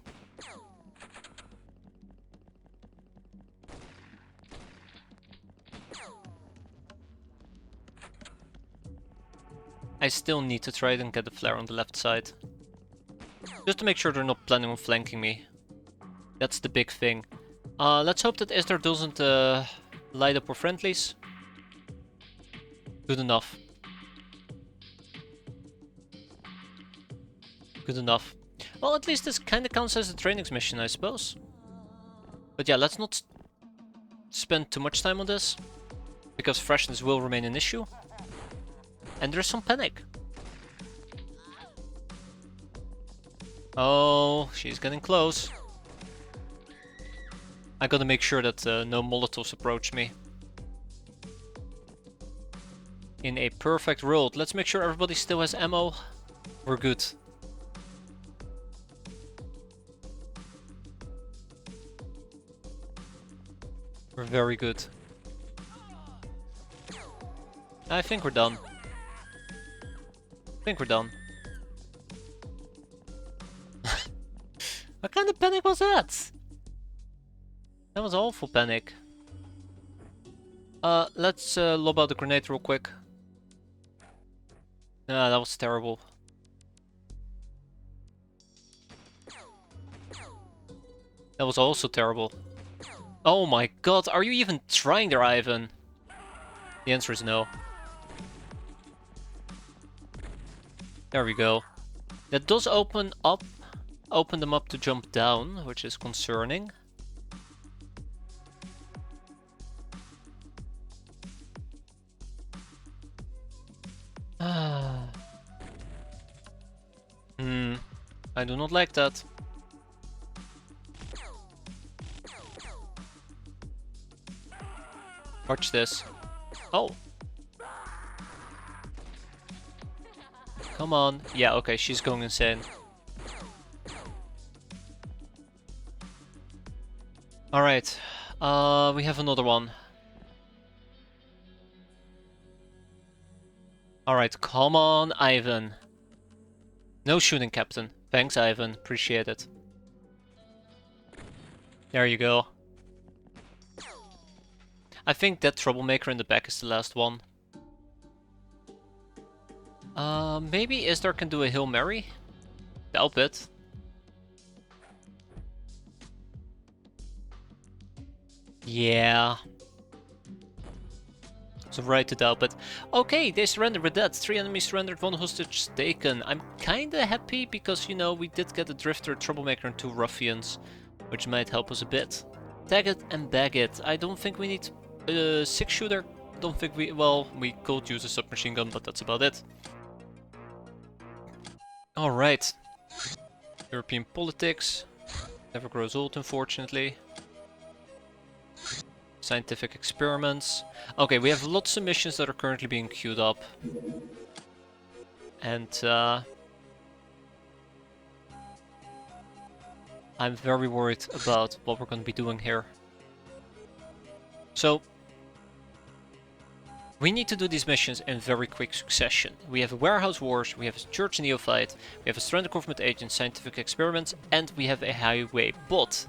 I still need to try and get the flare on the left side. Just to make sure they're not planning on flanking me. That's the big thing. Let's hope that Esther doesn't light up our friendlies. Good enough. Good enough. Well, at least this kind of counts as a training mission, I suppose. But yeah, let's not spend too much time on this, because freshness will remain an issue. And there's some panic. Oh, she's getting close. I gotta make sure that no Molotovs approach me. In a perfect world, let's make sure everybody still has ammo. We're good. We're very good. I think we're done. I think we're done. What kind of panic was that? That was awful panic. Let's lob out the grenade real quick. Ah, that was terrible. That was also terrible. Oh my god, are you even trying there, Ivan? The answer is no. There we go. That does open them up to jump down, which is concerning. I do not like that. Watch this. Oh. Come on. Yeah, okay, she's going insane. Alright. We have another one. Alright, come on, Ivan. No shooting, Captain. Thanks, Ivan. Appreciate it. There you go. I think that troublemaker in the back is the last one. Maybe Isdar can do a Hail Mary? Doubt it. Yeah. So right to doubt, but okay, they surrendered with that. 3 enemies surrendered, 1 hostage taken. I'm kinda happy because, you know, we did get a drifter, troublemaker, and 2 ruffians, which might help us a bit. Tag it and bag it. I don't think we need a 6-shooter. Don't think we... well, we could use a submachine gun, but that's about it. Alright. European politics. Never grows old, unfortunately. Scientific experiments. Okay, we have lots of missions that are currently being queued up. And I'm very worried about what we're going to be doing here. So, we need to do these missions in very quick succession. We have a warehouse wars, we have a church neophyte, we have a stranded government agent, scientific experiments, and we have a highway bot.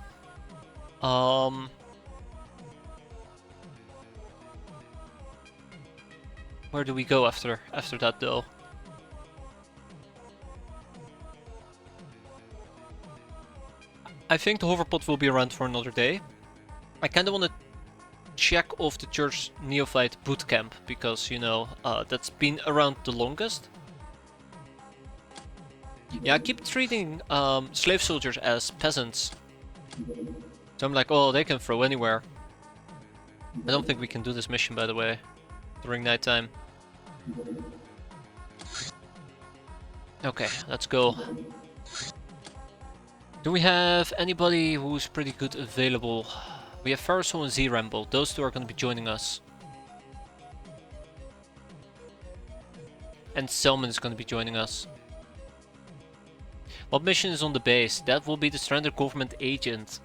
Where do we go after that though? I think the hoverpod will be around for another day. I kinda wanna check off the church neophyte bootcamp because, you know, that's been around the longest. Yeah, I keep treating slave soldiers as peasants. So I'm like, oh, they can throw anywhere. I don't think we can do this mission, by the way, during nighttime. Okay, let's go. Do we have anybody who's pretty good available? We have Farisol and Z-Ramble. Those 2 are going to be joining us. And Selman is going to be joining us. What mission is on the base? That will be the stranded government agent.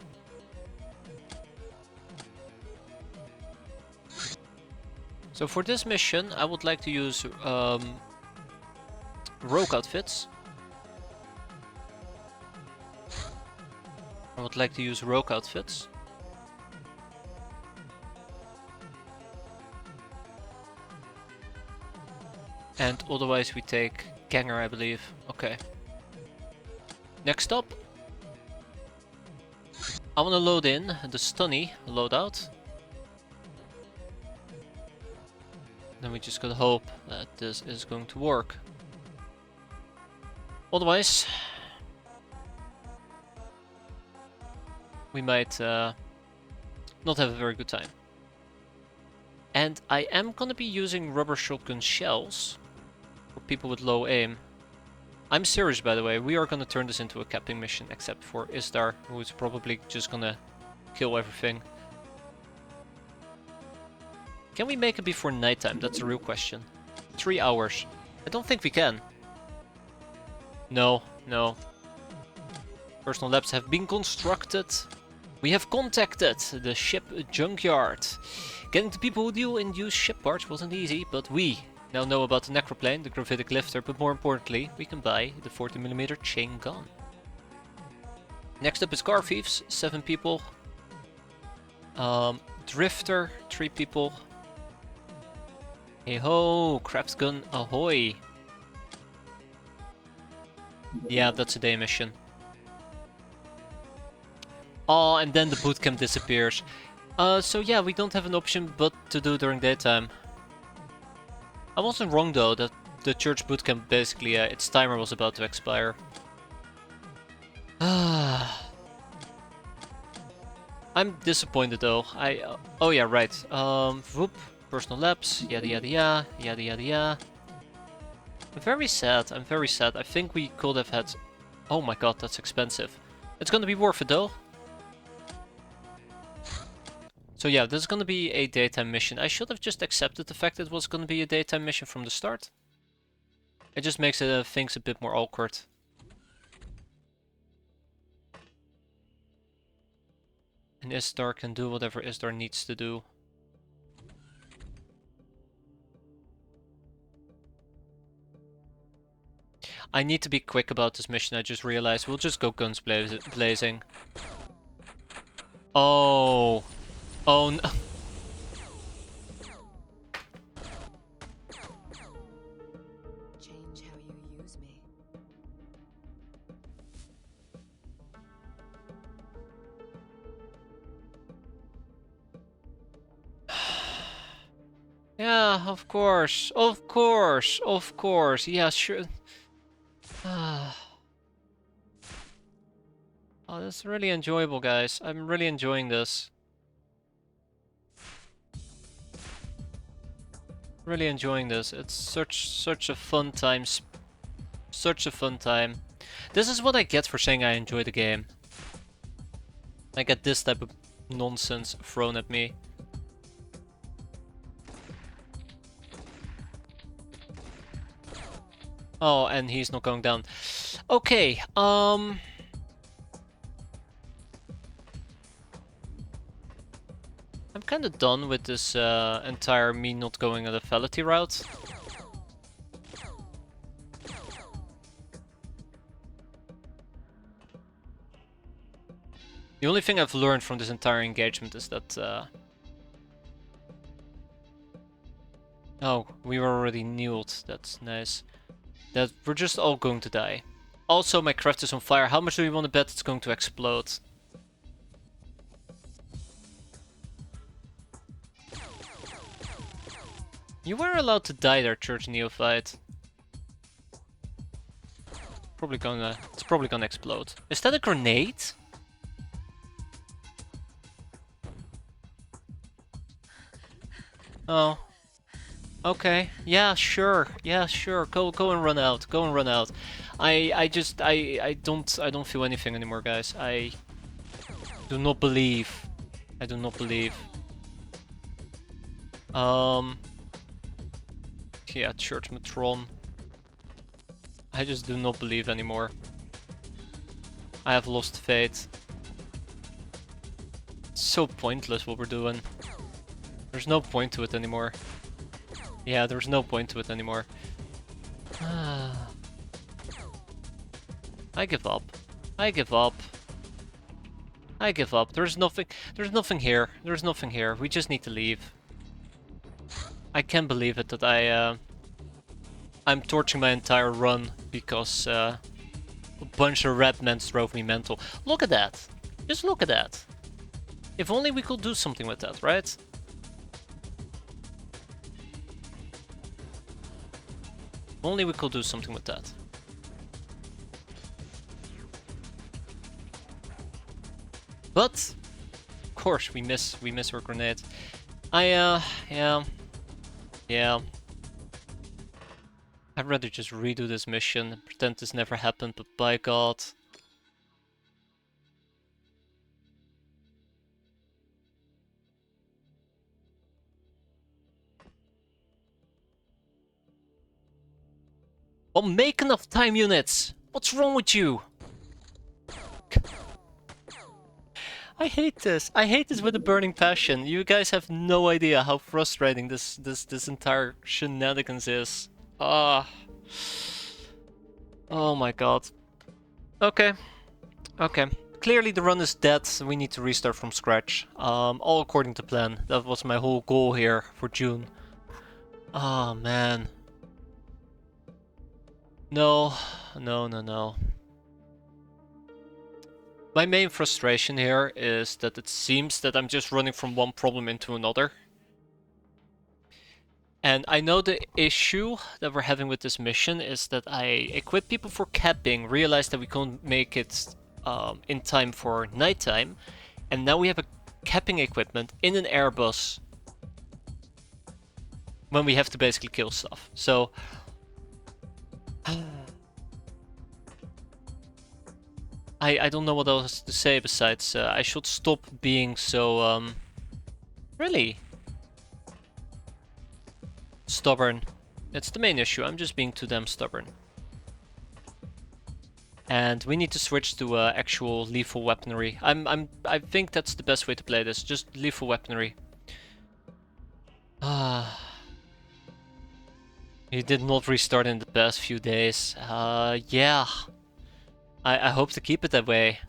So for this mission, I would like to use rogue outfits. I would like to use rogue outfits. And otherwise we take Ganger, I believe. Okay. Next up, I want to load in the Stunny loadout. Then we just gotta hope that this is going to work. Otherwise, we might not have a very good time. And I am gonna be using rubber shotgun shells for people with low aim. I'm serious, by the way. We are gonna turn this into a capping mission, except for Istar, who is probably just gonna kill everything. Can we make it before nighttime? That's a real question. 3 hours. I don't think we can. No, no. Personal labs have been constructed. We have contacted the ship junkyard. Getting to people who deal in used ship parts wasn't easy, but we now know about the necroplane, the gravitic lifter, but more importantly, we can buy the 40mm chain gun. Next up is car thieves, 7 people. Drifter, 3 people. Hey ho, craft gun ahoy. Yeah, that's a day mission. Oh, and then the bootcamp disappears. So yeah, we don't have an option but to do during daytime. I wasn't wrong though, that the church bootcamp basically, its timer was about to expire. I'm disappointed though. Oh yeah, right. Whoop, personal labs, yada yada yada, yada yada yada. I'm very sad, I'm very sad. I think we could have had... Oh my god, that's expensive. It's gonna be worth it though. So yeah, this is gonna be a daytime mission. I should have just accepted the fact that it was gonna be a daytime mission from the start. It just makes things a bit more awkward. And Istar can do whatever Istar needs to do. I need to be quick about this mission, I just realized. We'll just go guns blazing. Oh. Oh no. Change how you use me. Yeah, of course. Of course. Of course. Yeah, sure. Oh, this is really enjoyable, guys. I'm really enjoying this. Really enjoying this. It's such a fun time. Such a fun time. This is what I get for saying I enjoy the game. I get this type of nonsense thrown at me. Oh, and he's not going down. Okay, I'm kind of done with this entire me not going a lethality route. The only thing I've learned from this entire engagement is that... Oh, we were already nuked. That's nice. That we're just all going to die. Also, my craft is on fire. How much do we want to bet it's going to explode? You were allowed to die there, Church Neophyte. It's probably gonna explode. Is that a grenade? Oh. Okay. Yeah, sure. Yeah, sure. Go and run out. Go and run out. I don't feel anything anymore, guys. I do not believe. I do not believe. Yeah, Church Matron. I just do not believe anymore. I have lost faith. It's so pointless what we're doing. There's no point to it anymore. Yeah, there's no point to it anymore. I give up. I give up. I give up. There's nothing here. There's nothing here. We just need to leave. I can't believe it that I'm torching my entire run because a bunch of red men drove me mental. Look at that. Just look at that. If only we could do something with that, right? If only we could do something with that. But of course we miss our grenade. Yeah. I'd rather just redo this mission and pretend this never happened, but by God. Well, make enough time units! What's wrong with you? I hate this. I hate this with a burning passion. You guys have no idea how frustrating this entire shenanigans is. Ah. Oh my God. Okay. Okay. Clearly the run is dead, so we need to restart from scratch. All according to plan. That was my whole goal here for June. Oh man. No. No. My main frustration here is that it seems that I'm just running from one problem into another. And I know the issue that we're having with this mission is that I equip people for capping, realized that we couldn't make it in time for nighttime, and now we have a capping equipment in an airbus when we have to basically kill stuff. So I don't know what else to say besides I should stop being so really stubborn. That's the main issue. I'm just being too damn stubborn. And we need to switch to actual lethal weaponry. I think that's the best way to play this. Just lethal weaponry. You did not restart in the past few days. Yeah. I hope to keep it that way.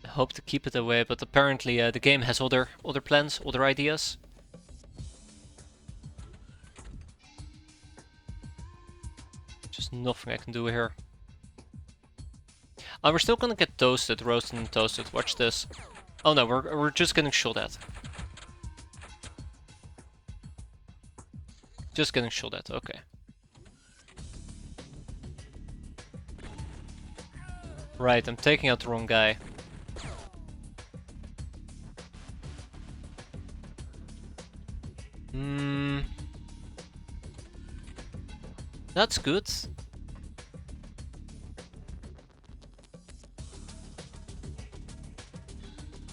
I hope to keep it that way, but apparently the game has other plans, other ideas. Just nothing I can do here. We're still gonna get toasted, roasted and toasted. Watch this. Oh no, we're just getting shot at. Just getting shot at, okay. Right, I'm taking out the wrong guy. That's good.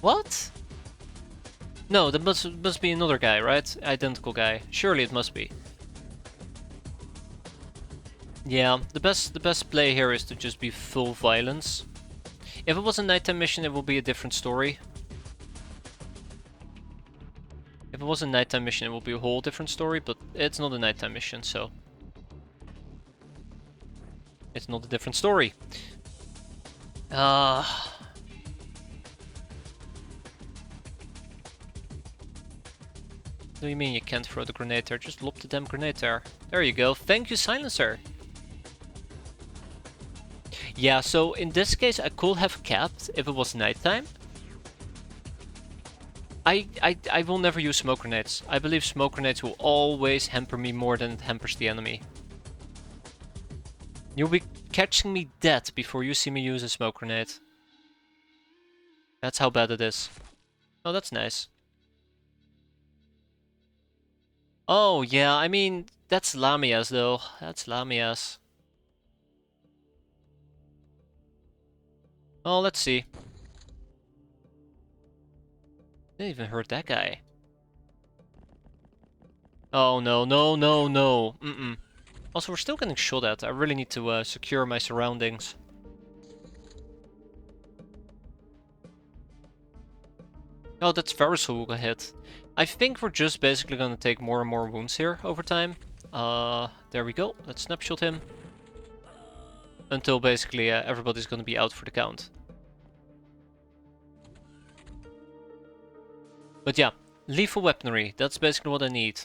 What? No, that must be another guy, right? Identical guy. Surely it must be. Yeah, the best play here is to just be full violence. If it was a nighttime mission, it would be a different story. If it was a nighttime mission, it would be a whole different story, but it's not a nighttime mission, so it's not a different story. Do you mean you can't throw the grenade there? Just lob the damn grenade there. There you go. Thank you, Silencer. Yeah, so in this case I could have capped if it was nighttime. I will never use smoke grenades. I believe smoke grenades will always hamper me more than it hampers the enemy. You'll be catching me dead before you see me use a smoke grenade. That's how bad it is. Oh, that's nice. Oh, yeah, I mean, that's Lamia's though. That's Lamia's. Oh, let's see. Didn't even hurt that guy. Oh, no. Mm-mm. Also, we're still getting shot at. I really need to secure my surroundings. Oh, that's Varus who got hit. I think we're just basically gonna take more and more wounds here over time. There we go. Let's snapshot him. Until basically everybody's gonna be out for the count. But yeah, lethal weaponry. That's basically what I need.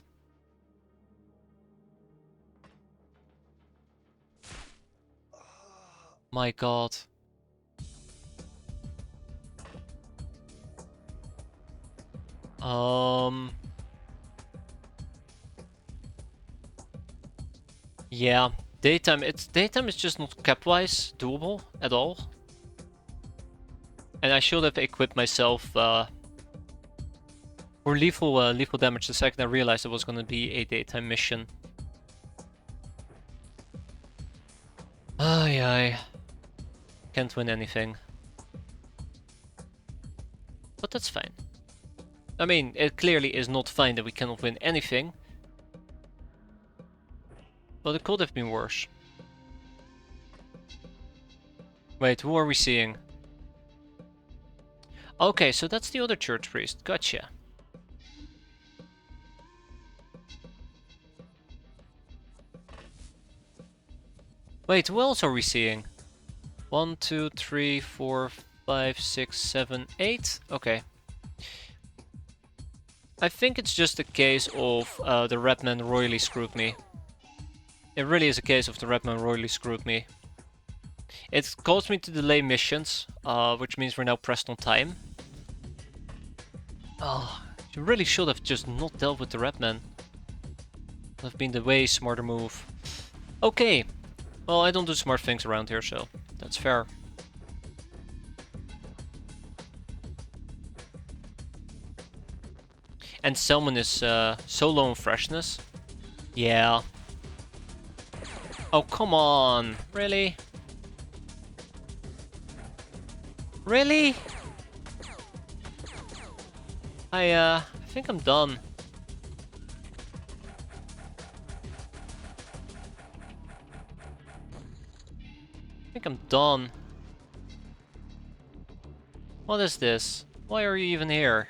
My god. Yeah, daytime is just not cap-wise doable at all. And I should have equipped myself for lethal damage the second I realized it was gonna be a daytime mission. Ay. Can't win anything. But that's fine. I mean, it clearly is not fine that we cannot win anything. But it could have been worse. Wait, who are we seeing? Okay, so that's the other church priest. Gotcha. Wait, who else are we seeing? 1, 2, 3, 4, 5, 6, 7, 8. Okay. I think it's just a case of the Redman royally screwed me. It really is a case of the Redman royally screwed me. It caused me to delay missions, which means we're now pressed on time. Oh, you really should have just not dealt with the Redman. Would have been the way smarter move. Okay. Well, I don't do smart things around here, so that's fair. And Salmon is so low in freshness. Yeah. Oh, come on. Really? Really? I think I'm done. I think I'm done. What is this? Why are you even here?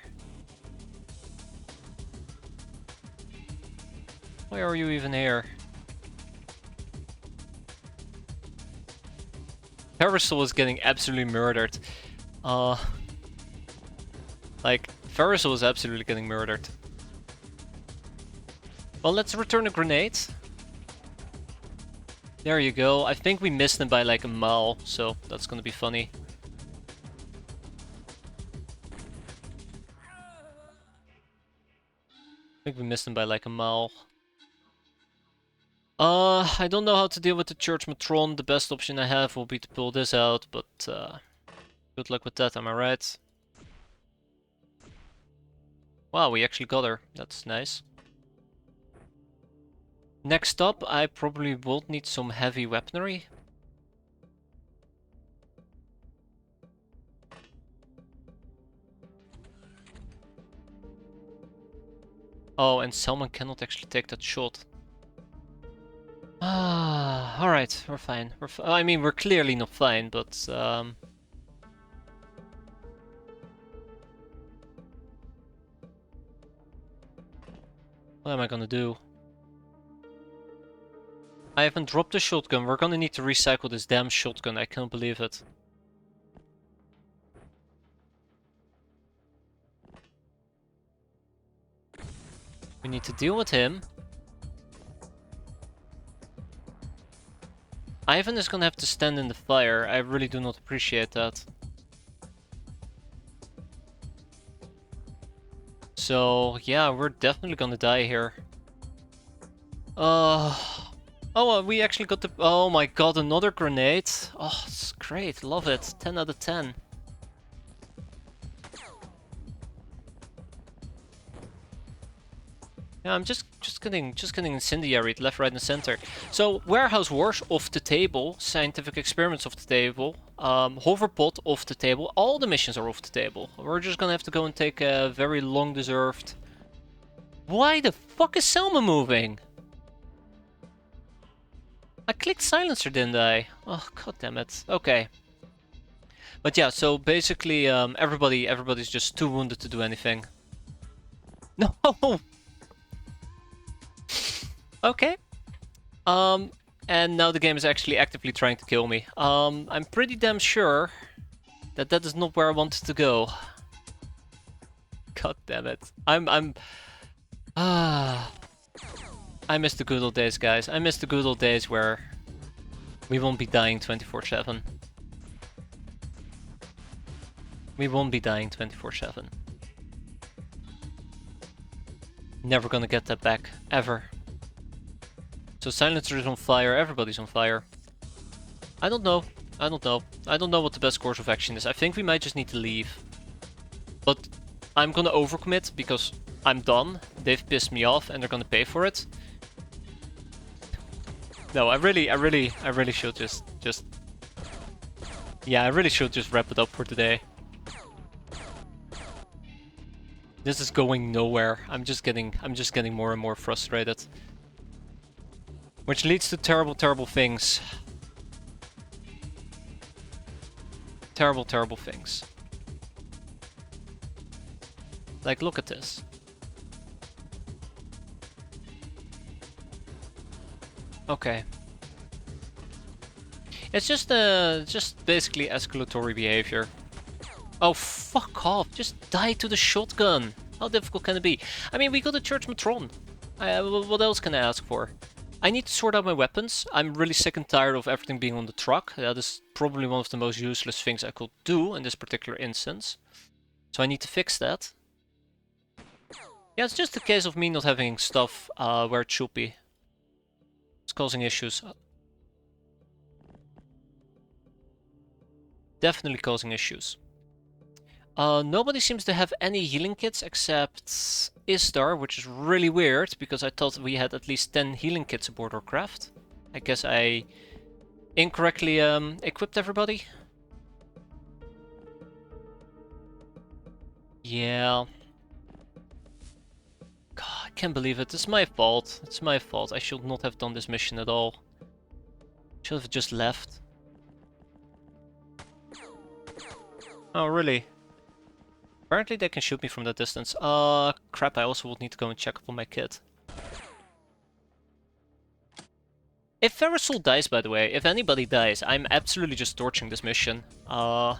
Why are you even here? Ferrisol is getting absolutely murdered. Like, Ferrisol is absolutely getting murdered. Well, let's return a grenade. There you go. I think we missed him by like a mile, so that's gonna be funny. I think we missed him by like a mile. I don't know how to deal with the Church Matron. The best option I have will be to pull this out, but good luck with that, am I right? Wow, we actually got her. That's nice. Next up, I probably will need some heavy weaponry. Oh, and Salmon cannot actually take that shot. Ah, alright, we're fine. I mean, we're clearly not fine, but what am I gonna do? I haven't dropped the shotgun. We're gonna need to recycle this damn shotgun. I can't believe it. We need to deal with him. Ivan is gonna have to stand in the fire. I really do not appreciate that. So, yeah, we're definitely gonna die here. Oh, well, we actually got the... Oh my god, another grenade. Oh, it's great. Love it. 10 out of 10. Yeah, I'm just getting incendiary left, right, and center. So warehouse wars off the table, scientific experiments off the table, hoverpod off the table. All the missions are off the table. We're just gonna have to go and take a very long-deserved. Why the fuck is Selma moving? I clicked silencer, didn't I? Oh, god damn it. Okay. But yeah, so basically, everybody's just too wounded to do anything. No. Okay. And now the game is actually actively trying to kill me. I'm pretty damn sure that that is not where I wanted to go. God damn it. I miss the good old days, guys. I miss the good old days where We won't be dying 24/7. We won't be dying 24/7. Never gonna get that back, ever. So Silencer is on fire, everybody's on fire. I don't know. I don't know. I don't know what the best course of action is. I think we might just need to leave. But I'm gonna overcommit because I'm done. They've pissed me off and they're gonna pay for it. No, I really should just yeah, I really should just wrap it up for today. This is going nowhere. I'm just getting more and more frustrated. Which leads to terrible, terrible things. Terrible, terrible things. Like, look at this. Okay. It's just basically escalatory behavior. Oh, fuck off. Just die to the shotgun. How difficult can it be? I mean, we got a Church Matron. What else can I ask for? I need to sort out my weapons. I'm really sick and tired of everything being on the truck. That is probably one of the most useless things I could do in this particular instance. So I need to fix that. Yeah, it's just a case of me not having stuff where it should be. It's causing issues. Definitely causing issues. Nobody seems to have any healing kits except Istar, which is really weird because I thought we had at least 10 healing kits aboard our craft. I guess I incorrectly equipped everybody. Yeah. God, I can't believe it. It's my fault. It's my fault. I should not have done this mission at all. Should have just left. Oh, really? Apparently they can shoot me from that distance. Crap, I also would need to go and check up on my kit. If Ferrosul dies, by the way, if anybody dies, I'm absolutely just torching this mission. Oh,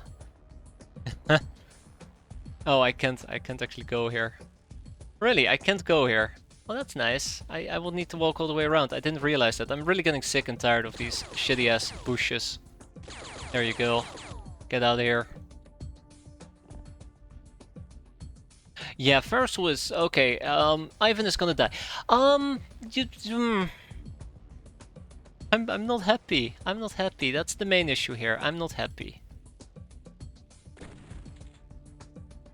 I can't actually go here. Really, I can't go here. Well, that's nice. I will need to walk all the way around. I didn't realize that. I'm really getting sick and tired of these shitty-ass bushes. There you go. Get out of here. Yeah, Ferrosul is... Okay, Ivan is gonna die. I'm not happy. I'm not happy. That's the main issue here. I'm not happy.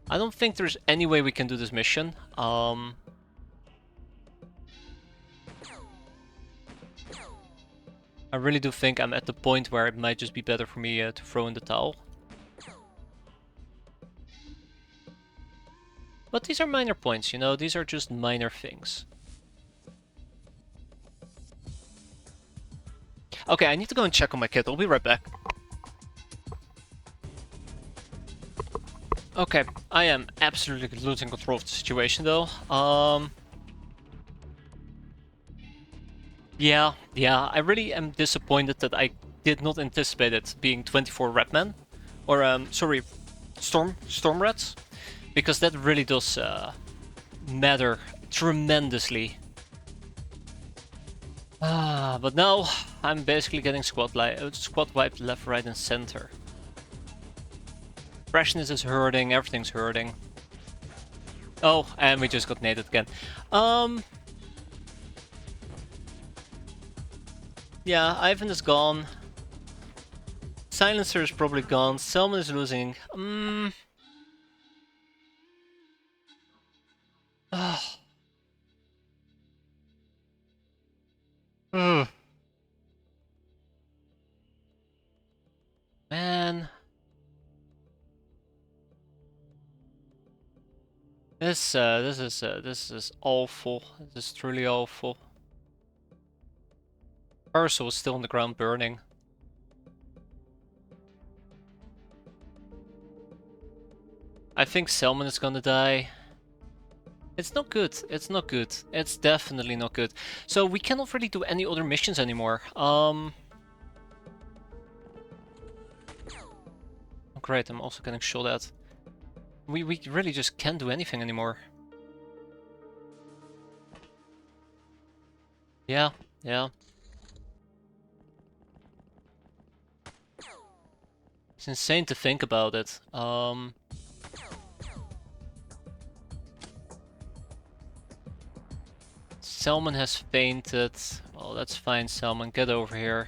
I don't think there's any way we can do this mission. I really do think I'm at the point where it might just be better for me to throw in the towel. But these are minor points, you know? These are just minor things. Okay, I need to go and check on my kit. I'll be right back. Okay, I am absolutely losing control of the situation though. Yeah, I really am disappointed that I did not anticipate it being 24 Ratmen. Or, sorry, Storm Rats. Because that really does matter tremendously. But now I'm basically getting squad wiped left, right, and center. Freshness is hurting, everything's hurting. Oh, and we just got naded again. Yeah, Ivan is gone. Silencer is probably gone. Selman is losing. Man. This is awful. This is truly awful. Parcel is still on the ground burning. I think Selman is gonna die. It's not good. It's not good. It's definitely not good. So we cannot really do any other missions anymore. Oh, great, I'm also getting shot at. We really just can't do anything anymore. Yeah. It's insane to think about it. Salmon has fainted. Oh, that's fine, Salmon. Get over here.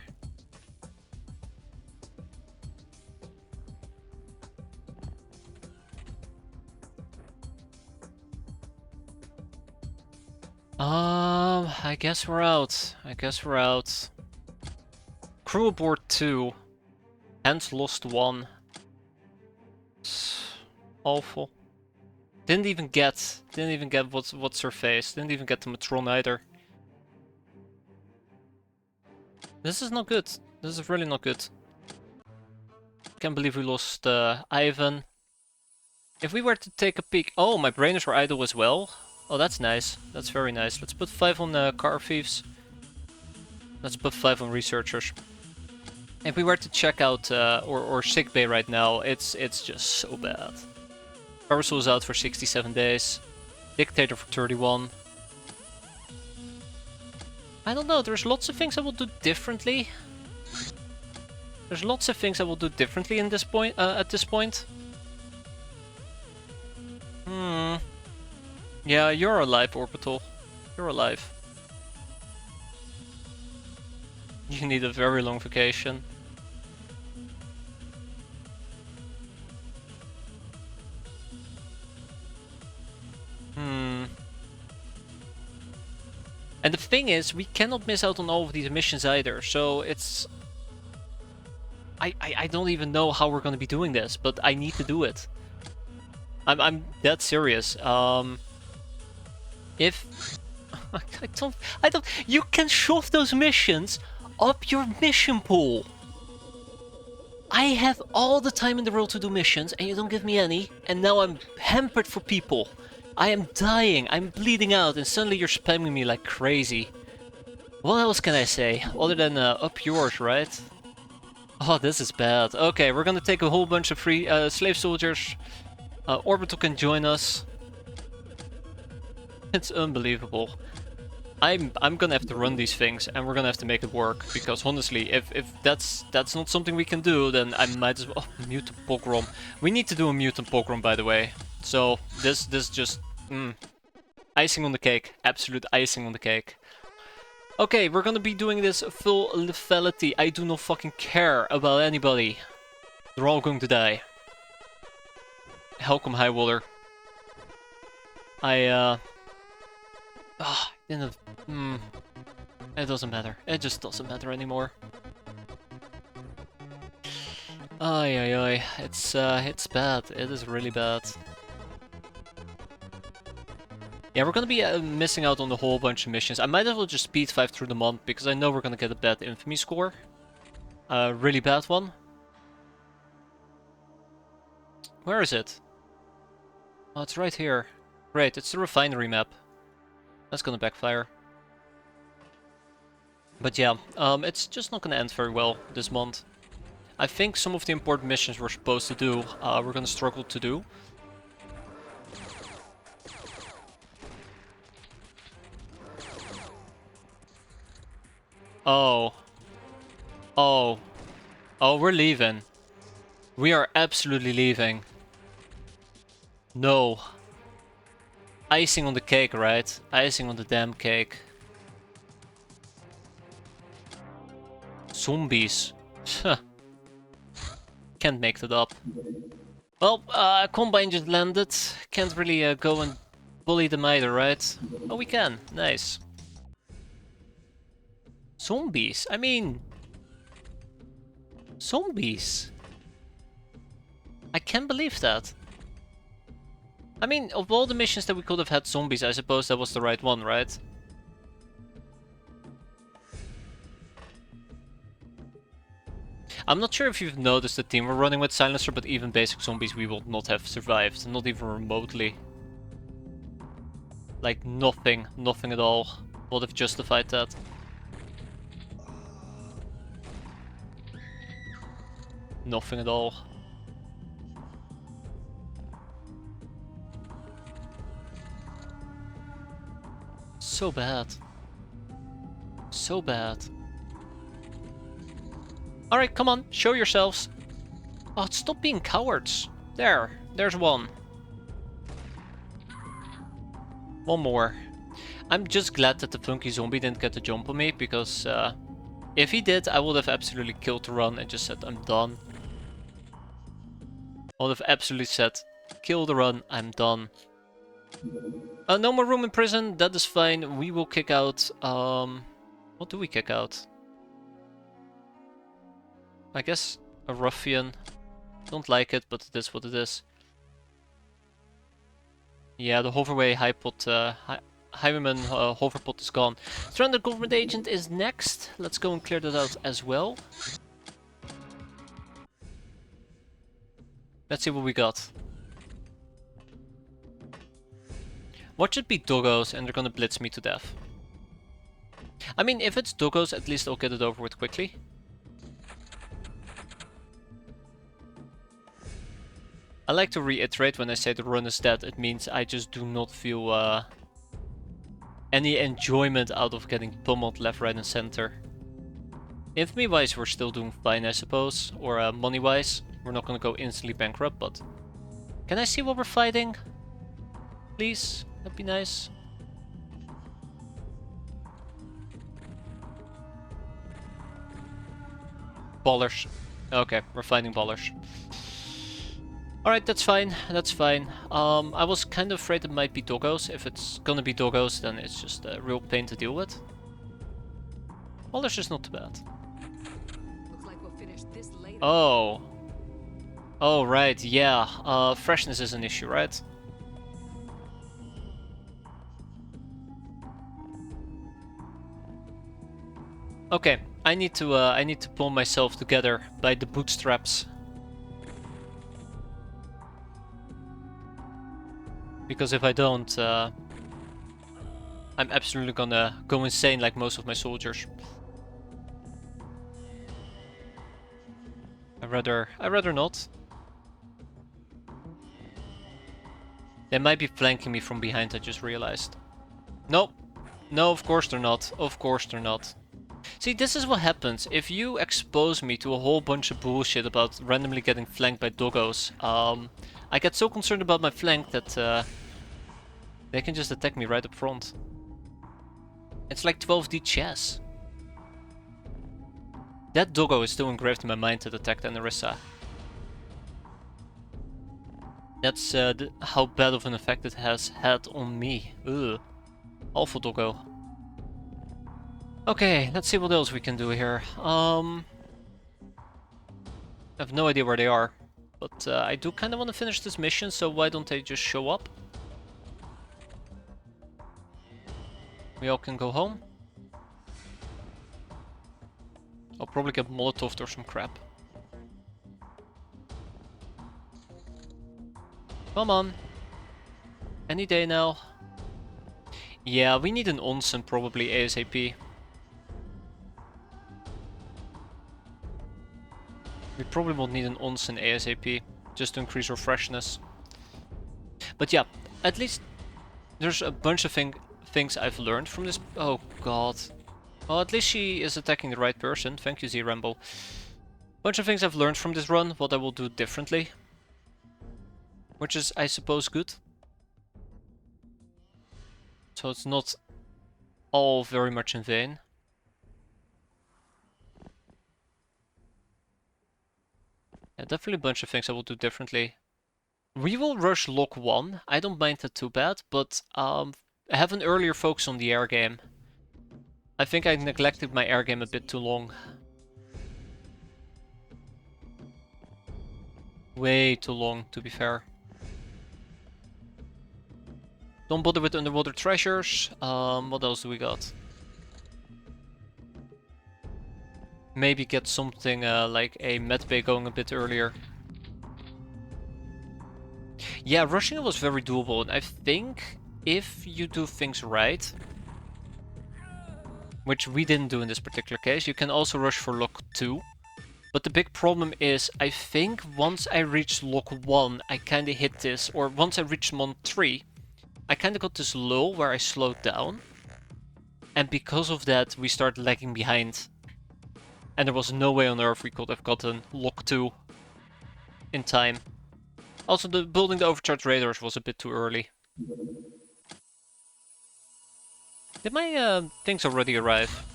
I guess we're out. I guess we're out. Crew aboard 2. Hence lost 1. Awful. Didn't even get what's her face. Didn't even get the Matron either. This is not good. This is really not good. Can't believe we lost Ivan. If we were to take a peek... Oh, my brainers were idle as well. Oh, that's nice. That's very nice. Let's put 5 on car thieves. Let's put 5 on researchers. If we were to check out or sickbay right now, it's just so bad. Parasol is out for 67 days. Dictator for 31. I don't know, there's lots of things I will do differently. There's lots of things I will do differently in this point, at this point. Yeah, you're alive, Orbital. You're alive. You need a very long vacation. And the thing is, we cannot miss out on all of these missions either, so it's... I don't even know how we're gonna be doing this, but I need to do it. I'm that serious. If... I don't... You can shove those missions up your mission pool! I have all the time in the world to do missions, and you don't give me any, and now I'm hampered for people. I am dying, I'm bleeding out, and suddenly you're spamming me like crazy. What else can I say, other than up yours, right? Oh, this is bad. Okay, we're gonna take a whole bunch of free slave soldiers. Orbital can join us. It's unbelievable. I'm gonna have to run these things, and we're gonna have to make it work. Because honestly, if that's not something we can do, then I might as well... Oh, mutant pogrom. We need to do a mutant pogrom, by the way. So this just icing on the cake, absolute icing on the cake. Okay, we're gonna be doing this full lethality. I do not fucking care about anybody. They're all going to die. Helcom Highwater. Didn't. It doesn't matter. It just doesn't matter anymore. Ay ay ay. It's bad. It is really bad. Yeah, we're gonna be missing out on a whole bunch of missions. I might as well just speed 5 through the month, because I know we're gonna get a bad infamy score. A really bad one. Where is it? Oh, it's right here. Great, it's the refinery map. That's gonna backfire. But yeah, it's just not gonna end very well this month. I think some of the important missions we're supposed to do, we're gonna struggle to do. Oh. Oh. Oh, we're leaving. We are absolutely leaving. No. Icing on the cake, right? Icing on the damn cake. Zombies. Can't make that up. Well, Combine just landed. Can't really go and bully them either, right? Oh, we can. Nice. Zombies? I mean... Zombies? I can't believe that. I mean, of all the missions that we could have had zombies, I suppose that was the right one, right? I'm not sure if you've noticed the team we're running with Silencer, but even basic zombies we will not have survived. Not even remotely. Like nothing at all would have justified that. Nothing at all. So bad. So bad. Alright, come on, show yourselves. Oh, stop being cowards. There's one. One more. I'm just glad that the funky zombie didn't get the jump on me, because if he did, I would have absolutely killed the run and just said, I'm done. I would have absolutely said, kill the run, I'm done. No more room in prison, that is fine. We will kick out... what do we kick out? I guess a ruffian. Don't like it, but it is what it is. Yeah, the hoverway highwayman hoverpod is gone. Stranded government agent is next. Let's go and clear that out as well. Let's see what we got. Watch it be doggos and they're gonna blitz me to death. I mean, if it's doggos, at least I'll get it over with quickly. I like to reiterate when I say the run is dead, it means I just do not feel any enjoyment out of getting pummeled left, right and center. Infamy wise we're still doing fine, I suppose, or money wise. We're not gonna go instantly bankrupt, but... Can I see what we're fighting? Please, that'd be nice. Ballers. Okay, we're fighting ballers. Alright, that's fine, that's fine. I was kind of afraid it might be doggos. If it's gonna be doggos, then it's just a real pain to deal with. Ballers is not too bad. Looks like we'll finish this later. Oh. Oh, right, yeah. Freshness is an issue, right? Okay, I need to pull myself together by the bootstraps. Because if I don't, I'm absolutely gonna go insane like most of my soldiers. I'd rather not. They might be flanking me from behind, I just realized. Nope. No, of course they're not. Of course they're not. See, this is what happens. If you expose me to a whole bunch of bullshit about randomly getting flanked by doggos, I get so concerned about my flank that they can just attack me right up front. It's like 12D chess. That doggo is still engraved in my mind that attacked Anarissa. That's how bad of an effect it has had on me. Ugh. Awful doggo. Okay, let's see what else we can do here. I have no idea where they are. But I do kind of want to finish this mission, so why don't they just show up? We all can go home. I'll probably get Molotoved or some crap. Come on. Any day now. Yeah, we need an onsen probably ASAP. We probably will need an onsen ASAP, just to increase our freshness. But yeah, at least there's a bunch of things I've learned from this. Oh god. Well, at least she is attacking the right person. Thank you, Z-Rambo. Bunch of things I've learned from this run, what I will do differently. Which is, I suppose, good. So it's not all very much in vain. Yeah, definitely a bunch of things I will do differently. We will rush Lock 1. I don't mind that too bad, but have an earlier focus on the air game. I think I neglected my air game a bit too long. Way too long, to be fair. Don't bother with underwater treasures. What else do we got? Maybe get something like a medbay going a bit earlier. Yeah, rushing it was very doable, and I think if you do things right, which we didn't do in this particular case, you can also rush for lock 2. But the big problem is, I think once I reached lock 1, I kinda hit this, or once I reached mon 3, I kinda got this lull where I slowed down. And because of that, we started lagging behind. And there was no way on earth we could have gotten lock 2 in time. Also, building the overcharged radars was a bit too early. Did my things already arrive?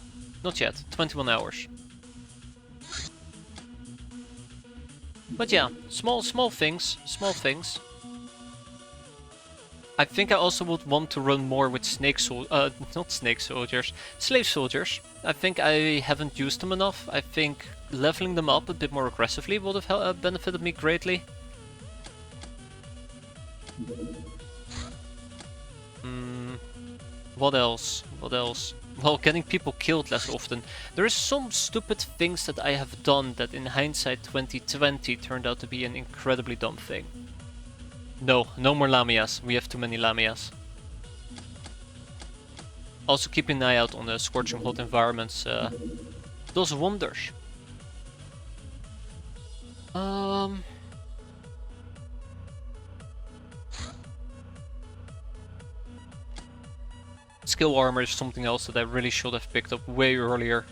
Not yet. 21 hours. But yeah, small things. Small things. I think I also would want to run more with not snake soldiers, slave soldiers. I think I haven't used them enough. I think leveling them up a bit more aggressively would have benefited me greatly. What else? What else? Well, getting people killed less often. There is some stupid things that I have done that in hindsight 2020 turned out to be an incredibly dumb thing. No more Lamias. We have too many Lamias. Also keep an eye out on the scorching hot environments. Does wonders. Skill armor is something else that I really should have picked up way earlier.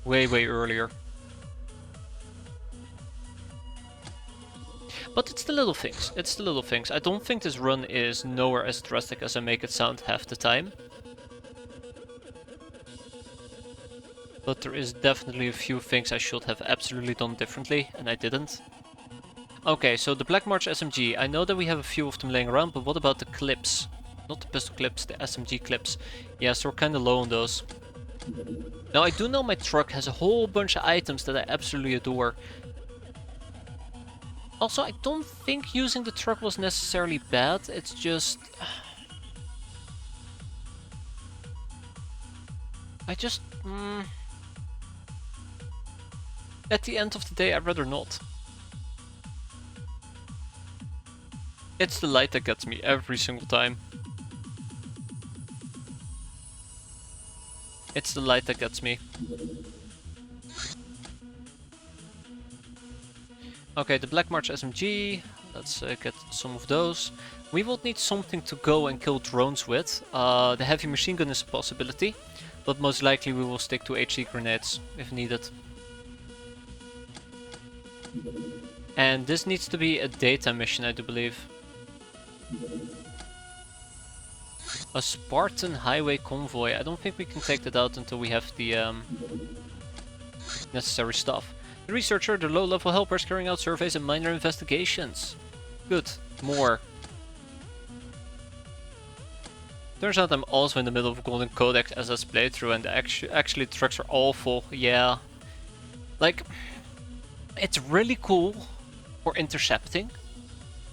Way earlier. But it's the little things. It's the little things. I don't think this run is nowhere as drastic as I make it sound half the time. But there is definitely a few things I should have absolutely done differently, and I didn't. Okay, so the Black March SMG. I know that we have a few of them laying around, but what about the clips? Not the pistol clips, the SMG clips. Yes, we're kinda low on those. Now I do know my truck has a whole bunch of items that I absolutely adore. Also, I don't think using the truck was necessarily bad, it's just... At the end of the day, I'd rather not. It's the light that gets me every single time. It's the light that gets me. Okay, the Black March SMG. Let's get some of those. We will need something to go and kill drones with. The heavy machine gun is a possibility, but most likely we will stick to HE grenades if needed. And this needs to be a data mission, I do believe. A Spartan highway convoy. I don't think we can take that out until we have the necessary stuff. The researcher, the low-level helpers carrying out surveys and minor investigations. Good. More. Turns out I'm also in the middle of Golden Codex SS playthrough and actually the trucks are awful. Yeah. Like, it's really cool for intercepting.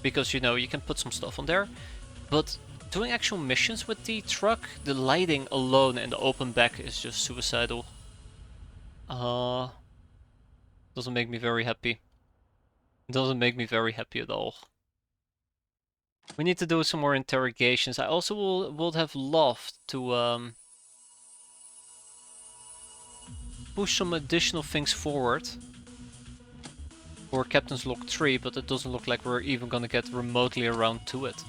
Because, you know, you can put some stuff on there. But doing actual missions with the truck, the lighting alone in the open back is just suicidal. Doesn't make me very happy. Doesn't make me very happy at all. We need to do some more interrogations. I also would have loved to push some additional things forward for Captain's Log 3, but it doesn't look like we're even gonna get remotely around to it.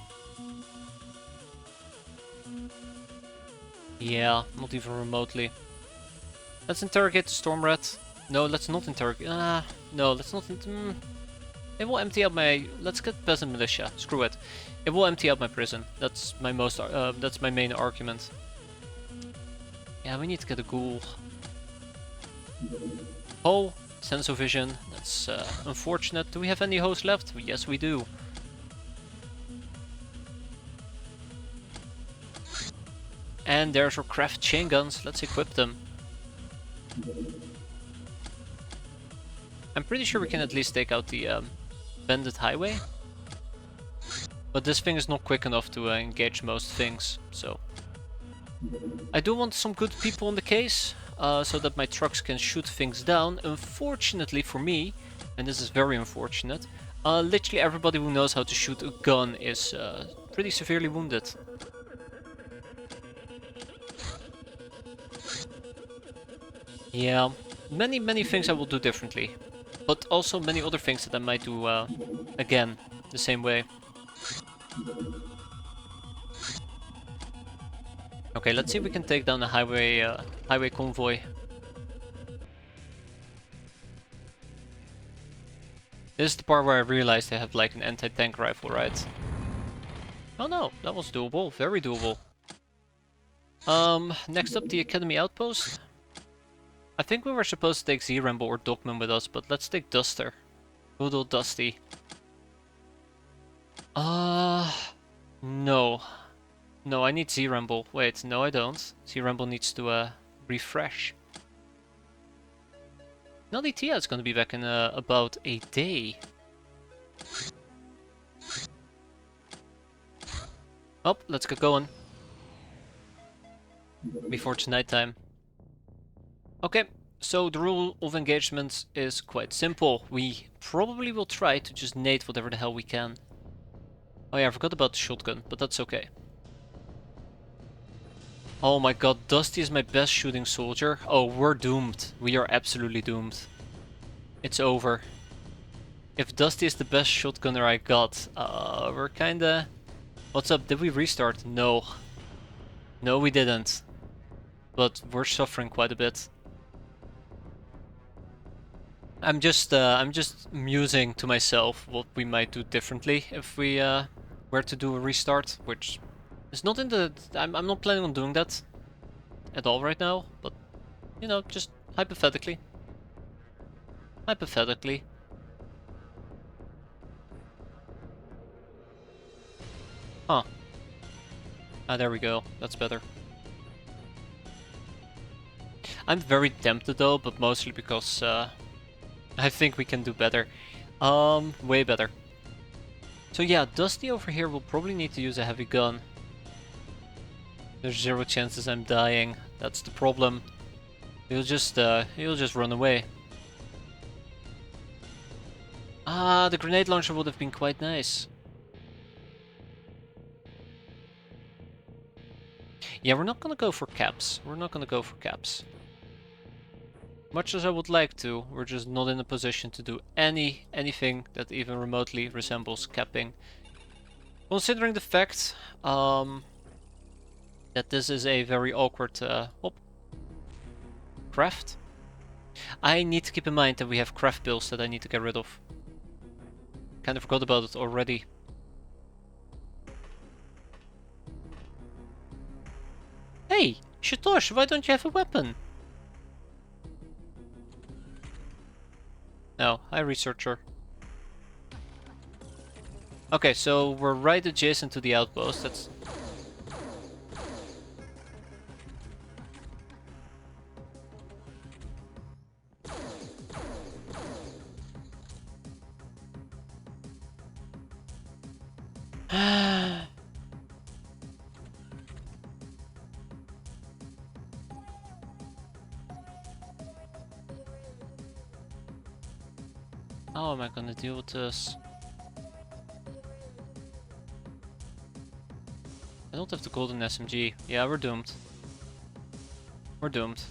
Yeah, not even remotely. Let's interrogate the Storm Rat. No, let's not interrogate. No, let's not. It will empty out my. Let's get Peasant Militia. Screw it. It will empty out my prison. That's my most. That's my main argument. Yeah, we need to get a ghoul. Oh, Sensovision. That's unfortunate. Do we have any hosts left? Yes, we do. And there's our craft chain guns. Let's equip them. I'm pretty sure we can at least take out the Bandit Highway. But this thing is not quick enough to engage most things, so... I do want some good people in the case, so that my trucks can shoot things down. Unfortunately for me, and this is very unfortunate, literally everybody who knows how to shoot a gun is pretty severely wounded. Yeah, many things I will do differently. But also many other things that I might do, again, the same way. Okay, let's see if we can take down the highway convoy. This is the part where I realized they have like an anti-tank rifle, right? Oh no, that was doable. Very doable. Next up, the Academy Outpost. I think we were supposed to take Z-Rambo or Dogman with us, but let's take Duster. Good old Dusty. No. No, I need Z-Rambo. Wait, no I don't. Z-Rambo needs to, refresh. Nutty Tia is gonna be back in, about a day. Oh, let's get going. Before it's nighttime. Okay, so the rule of engagement is quite simple. We probably will try to just nade whatever the hell we can. Oh yeah, I forgot about the shotgun, but that's okay. Oh my god, Dusty is my best shooting soldier. Oh, we're doomed. We are absolutely doomed. It's over. If Dusty is the best shotgunner I got, we're kinda... What's up? Did we restart? No. No, we didn't. But we're suffering quite a bit. I'm just musing to myself what we might do differently if we were to do a restart, which is not in the... I'm not planning on doing that at all right now, but, you know, just hypothetically. Hypothetically. Huh. Ah, there we go. That's better. I'm very tempted though, but mostly because I think we can do better. Way better. So yeah, Dusty over here will probably need to use a heavy gun. There's 0 chances I'm dying. That's the problem. He'll just run away. Ah, the grenade launcher would have been quite nice. Yeah, we're not gonna go for caps. We're not gonna go for caps. Much as I would like to, we're just not in a position to do anything that even remotely resembles capping. Considering the fact that this is a very awkward craft. I need to keep in mind that we have craft bills that I need to get rid of. Kind of forgot about it already. Hey, Shatosh, why don't you have a weapon? No, hi researcher. Okay, so we're right adjacent to the outpost. That's... How am I gonna deal with this? I don't have the golden SMG. Yeah, we're doomed. We're doomed.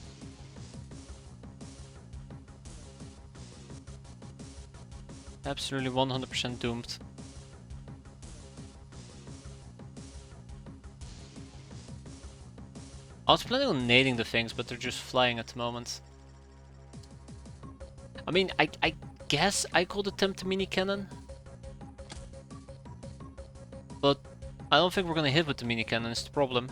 Absolutely 100% doomed. I was planning on nading the things, but they're just flying at the moment. I mean, I guess I could attempt a mini cannon. But I don't think we're gonna hit with the mini cannon, is the problem.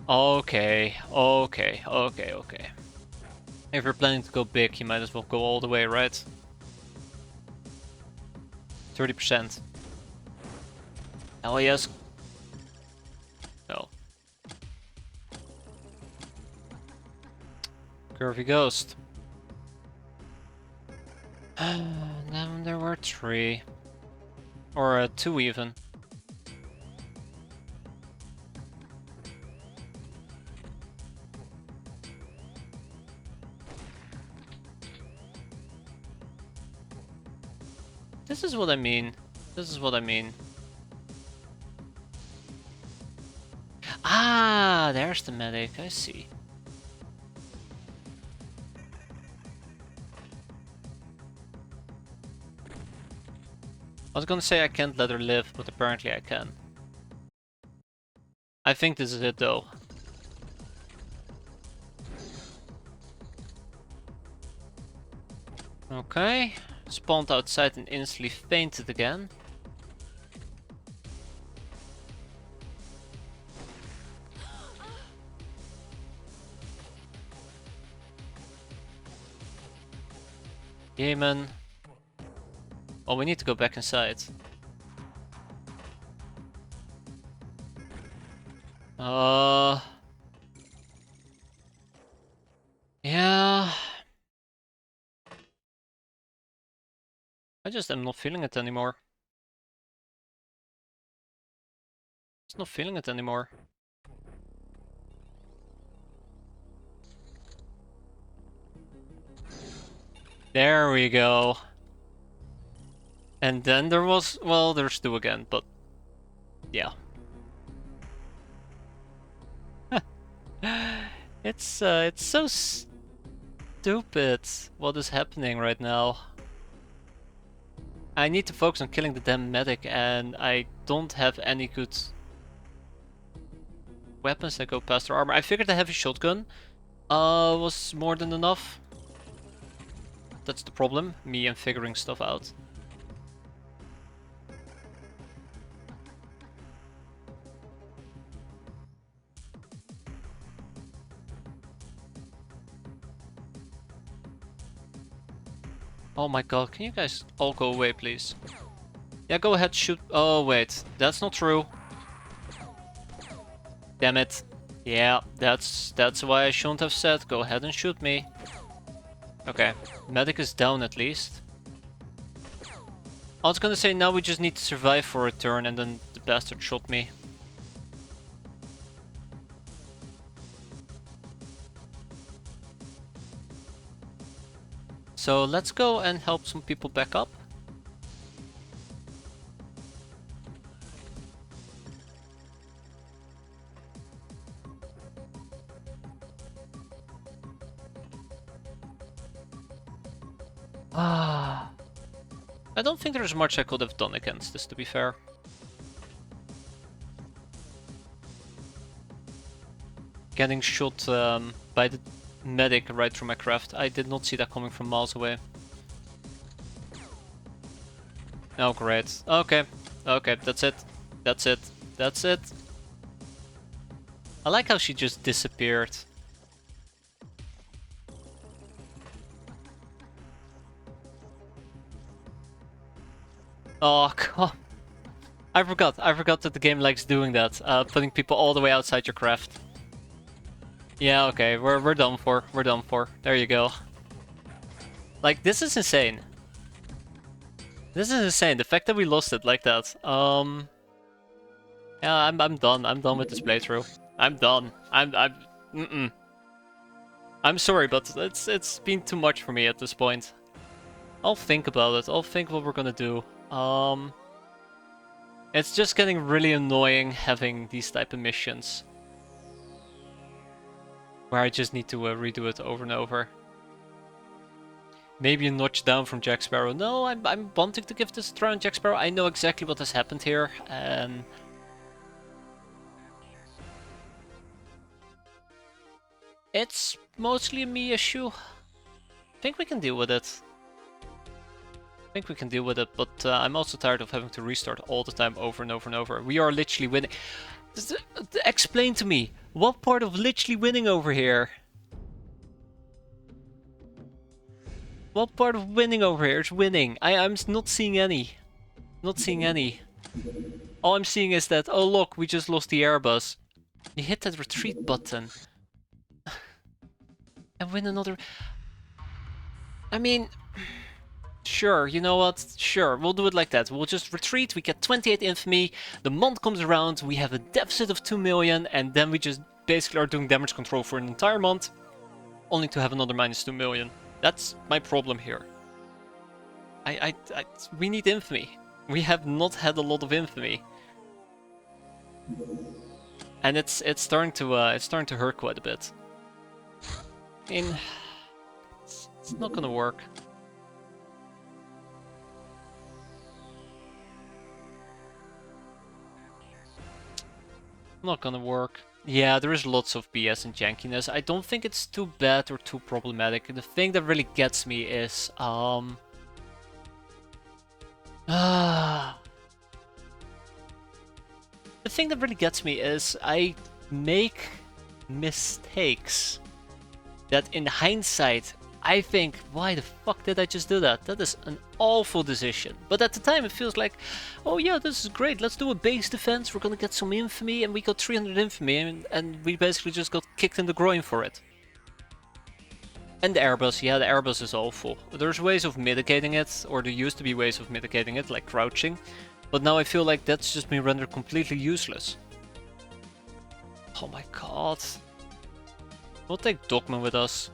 Okay. If you're planning to go big, you might as well go all the way, right? 30%. Hell yes. No. Curvy ghost. Then there were 3. Or 2 even. This is what I mean. This is what I mean. Ah, there's the medic, I see. I was gonna say I can't let her live, but apparently I can. I think this is it though. Okay. Spawned outside and instantly fainted again. Demon. Oh, we need to go back inside. Yeah. I just am not feeling it anymore. Just not feeling it anymore. There we go. And then there was, well, there's two again, but yeah. It's so stupid what is happening right now. I need to focus on killing the damn medic, and I don't have any good weapons that go past their armor. I figured the heavy shotgun was more than enough. That's the problem, me and figuring stuff out. Oh my god, can you guys all go away, please? Yeah, go ahead, shoot. Oh, wait. That's not true. Damn it. Yeah, that's why I shouldn't have said, go ahead and shoot me. Okay, medic is down at least. I was gonna say now we just need to survive for a turn, and then the bastard shot me. So let's go and help some people back up. Ah, I don't think there's much I could have done against this, to be fair. Getting shot by the medic right through my craft. I did not see that coming from miles away. Oh, great. Okay. Okay, that's it. That's it. That's it. I like how she just disappeared. Oh, God. I forgot that the game likes doing that. Putting people all the way outside your craft. Yeah, okay, we're done for. We're done for. There you go. Like, this is insane. This is insane. The fact that we lost it like that. Yeah, I'm done. I'm done with this playthrough. I'm done. I'm sorry, but it's been too much for me at this point. I'll think about it. I'll think what we're gonna do. It's just getting really annoying having these type of missions where I just need to redo it over and over. Maybe a notch down from Jack Sparrow. No, I'm wanting to give this a try on Jack Sparrow. I know exactly what has happened here, and it's mostly a me issue. I think we can deal with it. I think we can deal with it, but I'm also tired of having to restart all the time over and over and over. We are literally winning. Explain to me, what part of literally winning over here? What part of winning over here is winning? I'm not seeing any. Not seeing any. All I'm seeing is that, oh look, we just lost the airbus. You hit that retreat button. And win another... I mean... Sure, you know what? Sure, we'll do it like that. We'll just retreat, we get 28 infamy, the month comes around, we have a deficit of 2 million, and then we just basically are doing damage control for an entire month, only to have another minus 2 million. That's my problem here. We need infamy. We have not had a lot of infamy. And it's starting to hurt quite a bit. I mean, it's not gonna work. Not gonna work. Yeah, there is lots of BS and jankiness. I don't think it's too bad or too problematic. The thing that really gets me is the thing that really gets me is I make mistakes that in hindsight I think, why the fuck did I just do that? That is an awful decision. But at the time it feels like, oh yeah, this is great, let's do a base defense, we're gonna get some infamy, and we got 300 infamy, and we basically just got kicked in the groin for it. And the airbus, yeah, the airbus is awful. There's ways of mitigating it, or there used to be ways of mitigating it, like crouching. But now I feel like that's just been rendered completely useless. Oh my god. We'll take Dogman with us.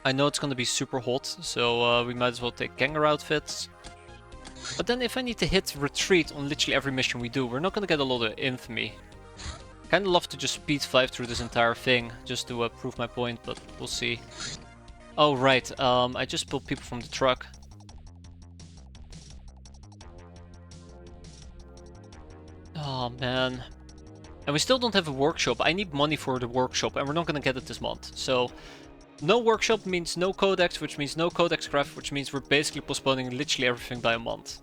I know it's gonna be super hot, so we might as well take Kangaroo outfits. But then if I need to hit retreat on literally every mission we do, we're not gonna get a lot of infamy. Kinda love to just speed 5 through this entire thing, just to prove my point, but we'll see. Oh right, I just pulled people from the truck. Oh man. And we still don't have a workshop. I need money for the workshop, and we're not gonna get it this month, so... No workshop means no codex, which means no codex craft, which means we're basically postponing literally everything by a month.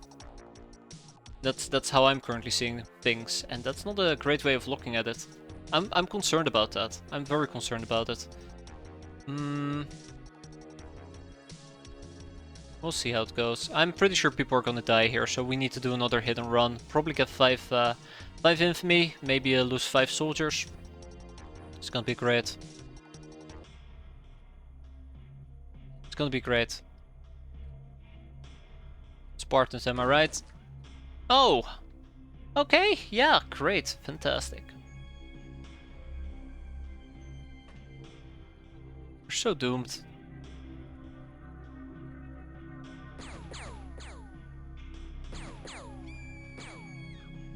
That's how I'm currently seeing things, and that's not a great way of looking at it. I'm concerned about that. I'm very concerned about it. We'll see how it goes. I'm pretty sure people are gonna die here, so we need to do another hit and run. Probably get 5 infamy, maybe lose 5 soldiers. It's gonna be great. It's gonna be great. Spartans, am I right? Oh! Okay, yeah, great, fantastic. We're so doomed.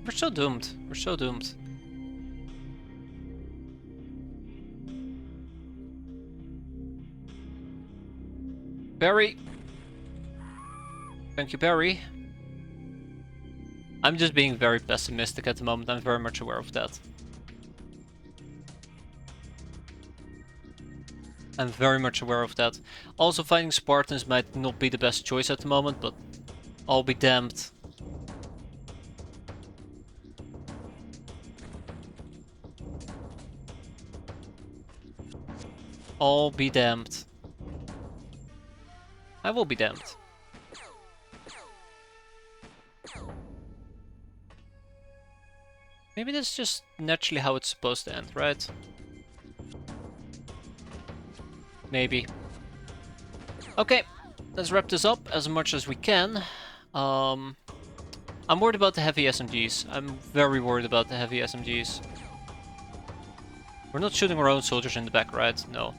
We're so doomed. We're so doomed. Barry! Thank you, Barry. I'm just being very pessimistic at the moment, I'm very much aware of that. I'm very much aware of that. Also, fighting Spartans might not be the best choice at the moment, but I'll be damned. I'll be damned. I will be damned. Maybe that's just naturally how it's supposed to end, right? Maybe. Okay, let's wrap this up as much as we can. I'm worried about the heavy SMGs. I'm very worried about the heavy SMGs. We're not shooting our own soldiers in the back, right? No.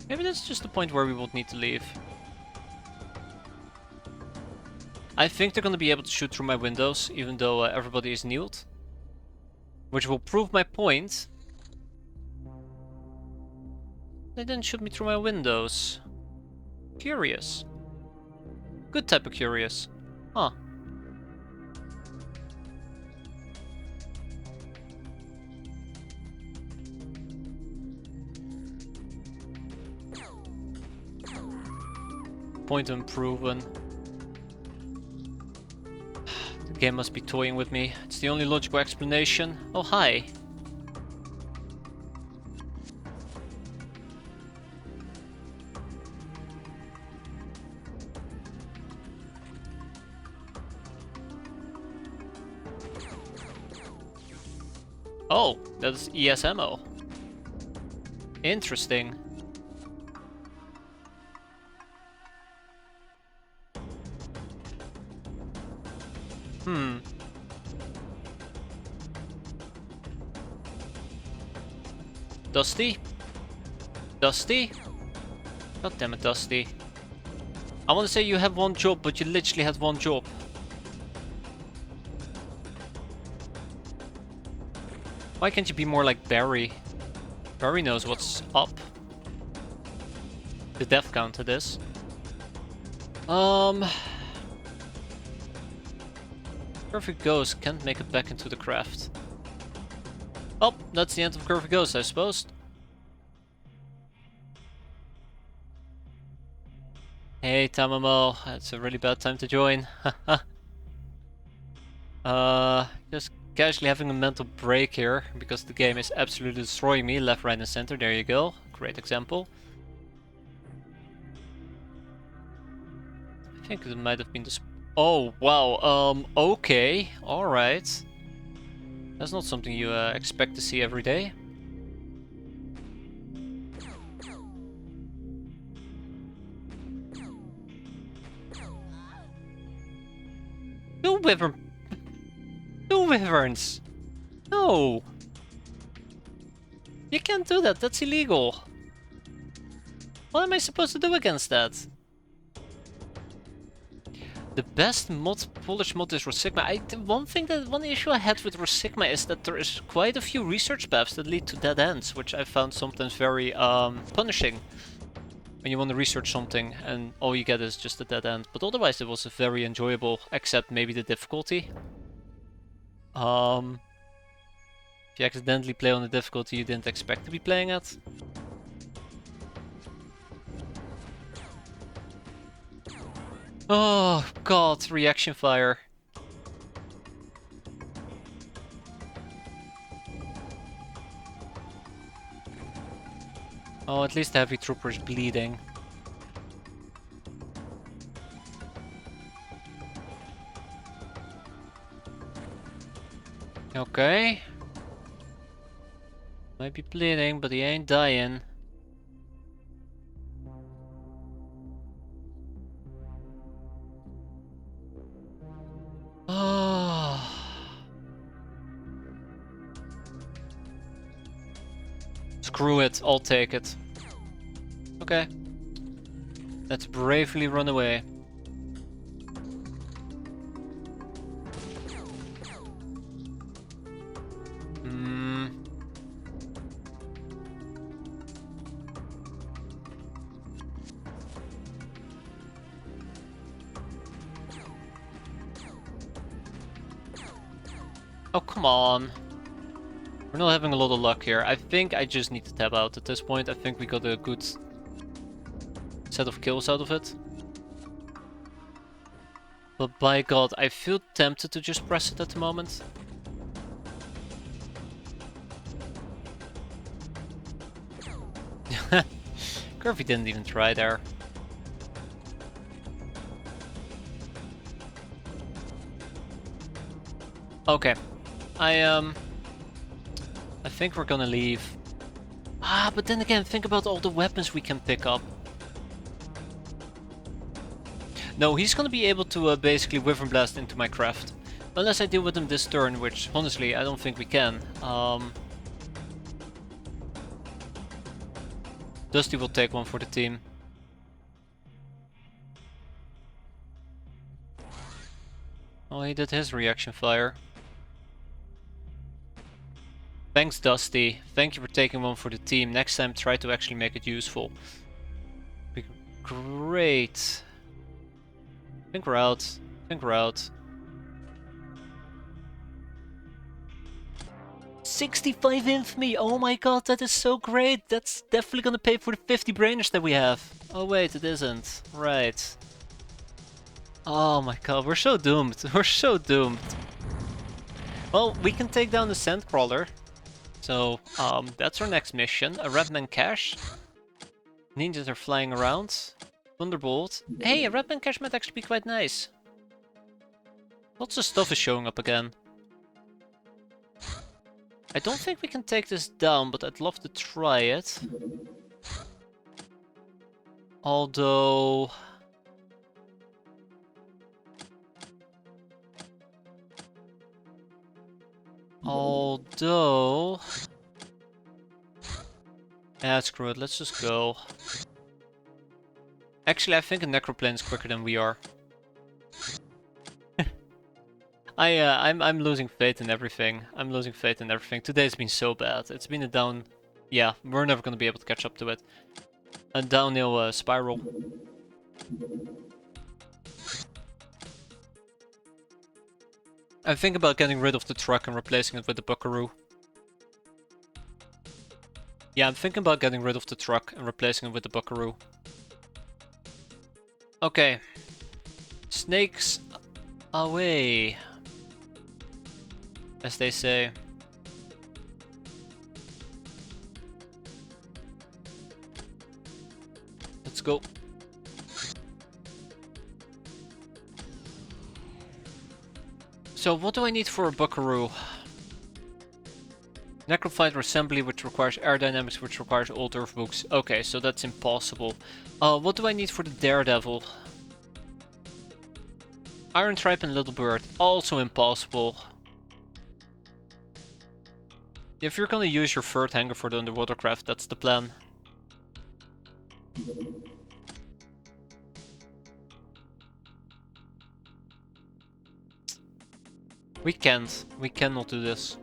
Maybe that's just the point where we would need to leave. I think they're gonna be able to shoot through my windows, even though everybody is kneeled. Which will prove my point. They didn't shoot me through my windows. Curious. Good type of curious. Huh. Point unproven. The game must be toying with me. It's the only logical explanation. Oh, hi. Oh, that's ESMO. Interesting. Dusty? Dusty? God damn it, Dusty. I want to say you have one job, but you literally had one job. Why can't you be more like Barry? Barry knows what's up. The death count to this. Curvy Ghost can't make it back into the craft. Oh, that's the end of Curvy Ghost, I suppose. Hey, Tamamo, it's a really bad time to join. Just casually having a mental break here, because the game is absolutely destroying me, left, right, and center. There you go. Great example. I think it might have been this. Oh, wow, okay, alright. That's not something you expect to see every day. Two wyverns! No! You can't do that, that's illegal. What am I supposed to do against that? The best mod, Polish mod is Rosigma. One issue I had with Rosigma is that there is quite a few research paths that lead to dead ends, which I found sometimes very punishing. When you want to research something and all you get is just a dead end. But otherwise it was very enjoyable, except maybe the difficulty. If you accidentally play on the difficulty you didn't expect to be playing at. Oh god, reaction fire. Oh, at least the heavy trooper is bleeding. Okay. Might be bleeding, but he ain't dying. Oh. Screw it, I'll take it. Okay. Let's bravely run away. Oh, come on. We're not having a lot of luck here. I think I just need to tab out at this point. I think we got a good set of kills out of it. But by god, I feel tempted to just press it at the moment. Curvy didn't even try there. Okay. I think we're gonna leave. Ah, but then again, think about all the weapons we can pick up. No, he's gonna be able to basically Wyvern Blast into my craft. Unless I deal with him this turn, which honestly I don't think we can. Dusty will take one for the team. Oh, he did his reaction fire. Thanks, Dusty. Thank you for taking one for the team. Next time, try to actually make it useful. Great. I think we're out. I think we're out. 65 infamy! Oh my god, that is so great! That's definitely gonna pay for the 50 brainers that we have. Oh wait, it isn't. Right. Oh my god, we're so doomed. We're so doomed. Well, we can take down the Sandcrawler. So, that's our next mission. A Redman cache. Ninjas are flying around. Thunderbolt. Hey, a Redman cache might actually be quite nice. Lots of stuff is showing up again. I don't think we can take this down, but I'd love to try it. Although... Yeah, screw it, let's just go. Actually, I think a Necroplane is quicker than we are. I'm losing faith in everything. I'm losing faith in everything. Today's been so bad. It's been a down... Yeah, we're never gonna be able to catch up to it. A downhill spiral. I'm thinking about getting rid of the truck and replacing it with the buckaroo. Yeah, I'm thinking about getting rid of the truck and replacing it with the buckaroo. Okay. Snakes away, as they say. Let's go. So what do I need for a buckaroo? Necrofighter assembly, which requires aerodynamics, which requires old earth books. Okay, so that's impossible. What do I need for the daredevil? Iron tripe and little bird, also impossible. If you're gonna use your third hanger for the underwater craft, that's the plan. We can't. We cannot do this.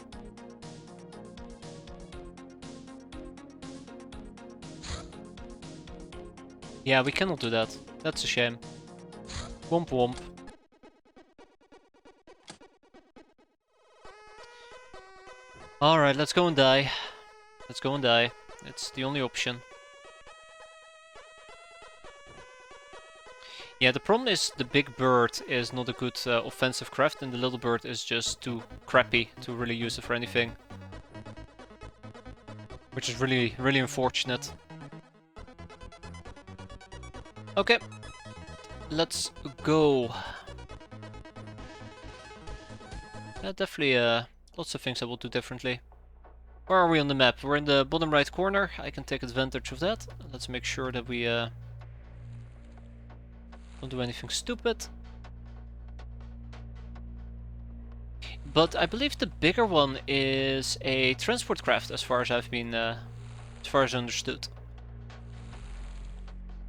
Yeah, we cannot do that. That's a shame. Womp womp. Alright, let's go and die. Let's go and die. It's the only option. Yeah, the problem is the big bird is not a good offensive craft, and the little bird is just too crappy to really use it for anything. Which is really, really unfortunate. Okay, let's go. Definitely lots of things I will do differently. Where are we on the map? We're in the bottom right corner. I can take advantage of that. Let's make sure that we don't do anything stupid. But I believe the bigger one is a transport craft, as far as I've been, as far as I understood.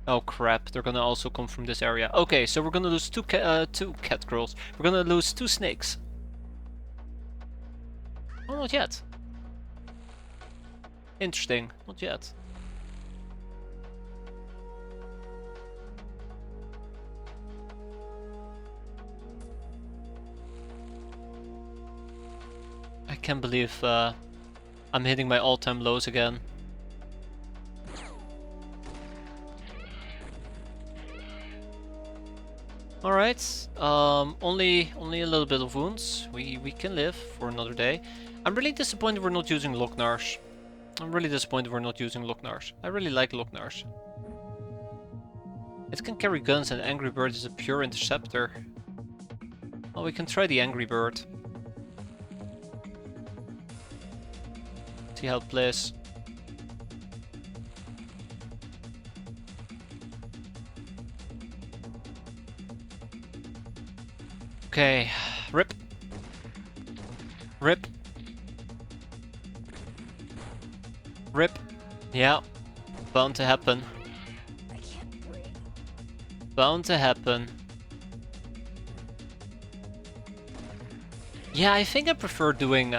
Oh crap! They're gonna also come from this area. Okay, so we're gonna lose two cat girls. We're gonna lose 2 snakes. Oh, not yet. Interesting. Not yet. I can't believe I'm hitting my all-time lows again. Alright, only a little bit of wounds. We can live for another day. I'm really disappointed we're not using Locknars. I'm really disappointed we're not using Locknars. I really like Locknars. It can carry guns and Angry Bird is a pure interceptor. Well, we can try the Angry Bird. See how it plays. Okay, rip. Rip. Rip. Yeah, bound to happen. Bound to happen. Yeah, I think I prefer doing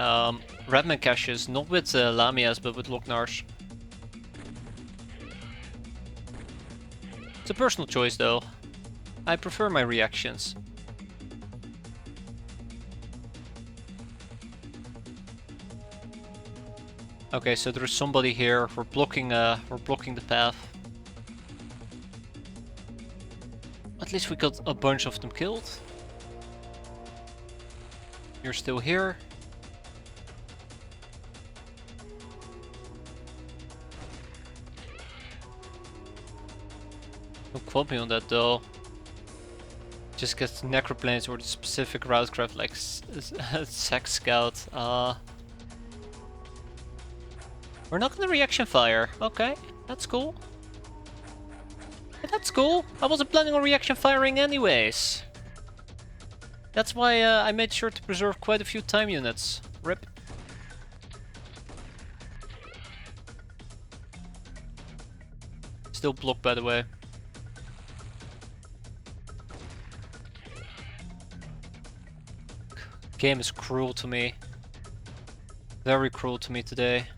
Redman caches, not with Lamias, but with Locknars. It's a personal choice though. I prefer my reactions. Okay, so there's somebody here. We're blocking the path. At least we got a bunch of them killed. You're still here. Don't quote me on that though. Just get necroplanes or the specific route craft like Sex Scout. We're not gonna reaction fire. Okay, that's cool. That's cool. I wasn't planning on reaction firing anyways. That's why I made sure to preserve quite a few time units. RIP. Still blocked, by the way. Game is cruel to me. Very cruel to me today.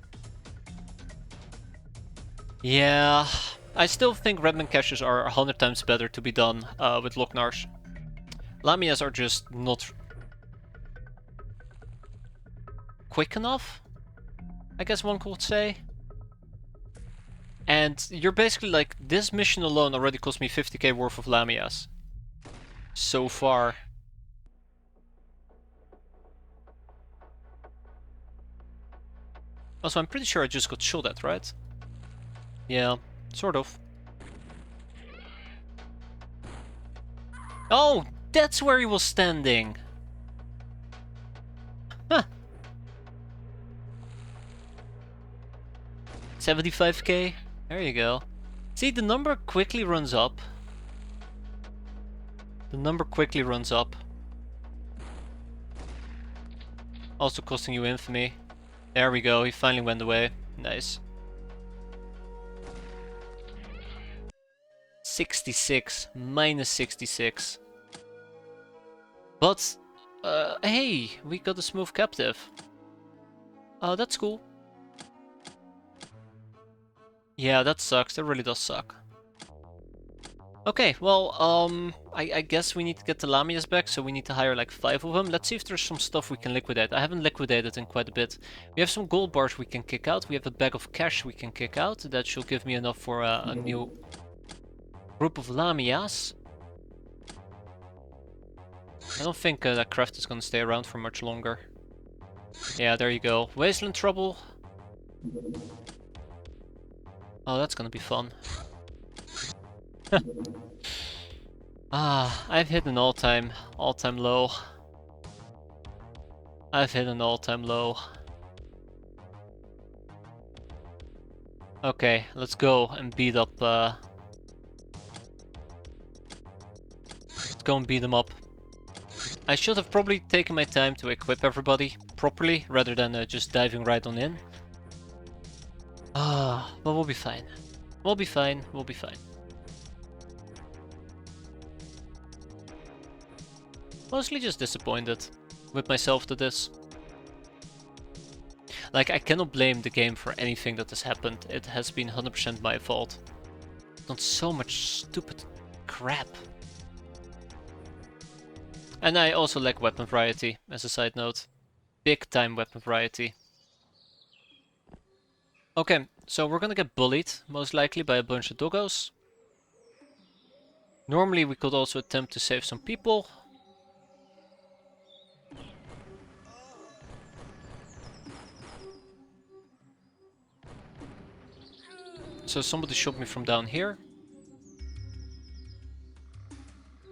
Yeah, I still think Redman caches are 100 times better to be done with Locknars. Lamias are just not... quick enough, I guess one could say. And you're basically like, this mission alone already cost me 50k worth of Lamias. So far. Also, I'm pretty sure I just got shot at, right? Yeah, sort of. Oh, that's where he was standing! Huh. 75k? There you go. See, the number quickly runs up. The number quickly runs up. Also costing you infamy. There we go, he finally went away. Nice. 66, minus 66. But, hey, we got a smooth captive. Oh, that's cool. Yeah, that sucks, that really does suck. Okay, well, I guess we need to get the Lamias back, so we need to hire like 5 of them. Let's see if there's some stuff we can liquidate. I haven't liquidated in quite a bit. We have some gold bars we can kick out. We have a bag of cash we can kick out. That should give me enough for a new group of Lamias. I don't think that craft is gonna stay around for much longer. Yeah, there you go. Wasteland trouble. Oh, that's gonna be fun. I've hit an all-time low. I've hit an all-time low. Okay, let's go and beat up, let's go and beat them up. I should have probably taken my time to equip everybody properly, rather than just diving right on in. But we'll be fine. We'll be fine, we'll be fine. Mostly just disappointed with myself to this. Like, I cannot blame the game for anything that has happened. It has been 100% my fault. I've done so much stupid crap. And I also lack weapon variety, as a side note. Big time weapon variety. Okay, so we're gonna get bullied, most likely, by a bunch of doggos. Normally we could also attempt to save some people. So somebody shot me from down here.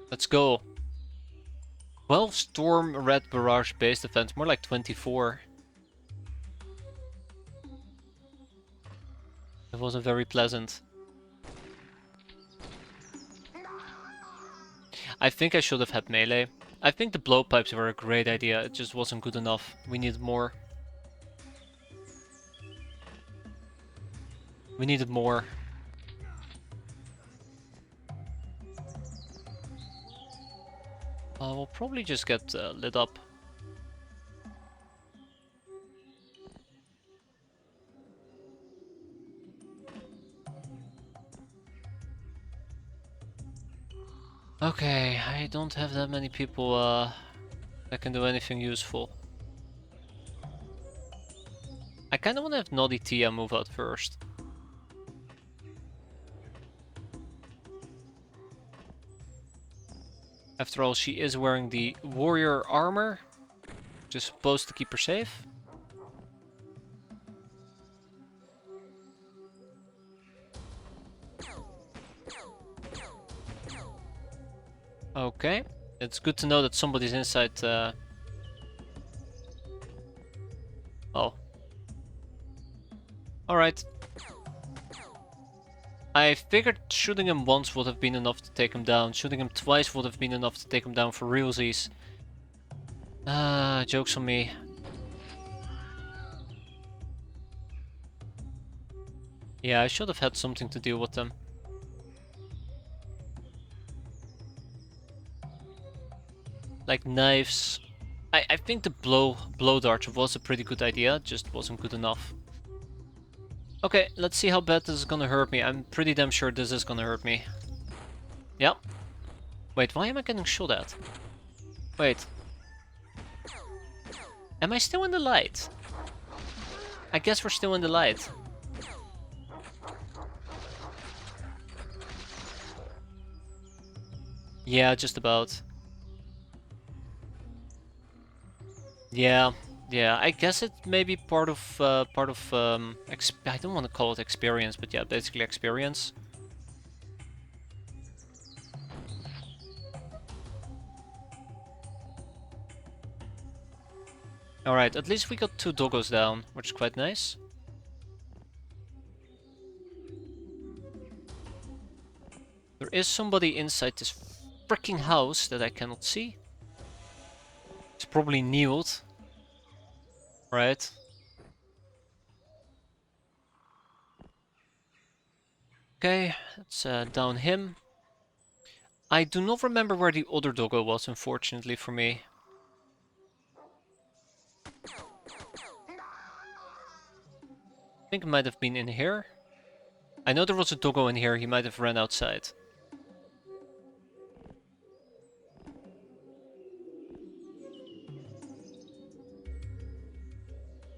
Let's go. 12 Storm Red Barrage base defense, more like 24. It wasn't very pleasant. I think I should have had melee. I think the blowpipes were a great idea, it just wasn't good enough. We needed more. We needed more. We'll probably just get lit up. Okay, I don't have that many people that can do anything useful. I kinda wanna have Naughty Tia move out first. After all, she is wearing the warrior armor, which is supposed to keep her safe. Okay, it's good to know that somebody's inside. Oh. Alright. I figured shooting him once would have been enough to take him down. Shooting him twice would have been enough to take him down for realsies. Joke's on me. Yeah, I should have had something to deal with them. Like knives. I think the blow dart was a pretty good idea, just wasn't good enough. Okay, let's see how bad this is gonna hurt me. I'm pretty damn sure this is gonna hurt me. Yep. Wait, why am I getting shot at? Wait. Am I still in the light? I guess we're still in the light. Yeah, just about. Yeah, yeah. I guess it may be part of I don't want to call it experience, but yeah, basically experience. All right, at least we got 2 doggos down, which is quite nice. There is somebody inside this freaking house that I cannot see. It's probably kneeled, right? Okay, let's down him. I do not remember where the other doggo was, unfortunately for me. I think it might have been in here. I know there was a doggo in here, he might have ran outside.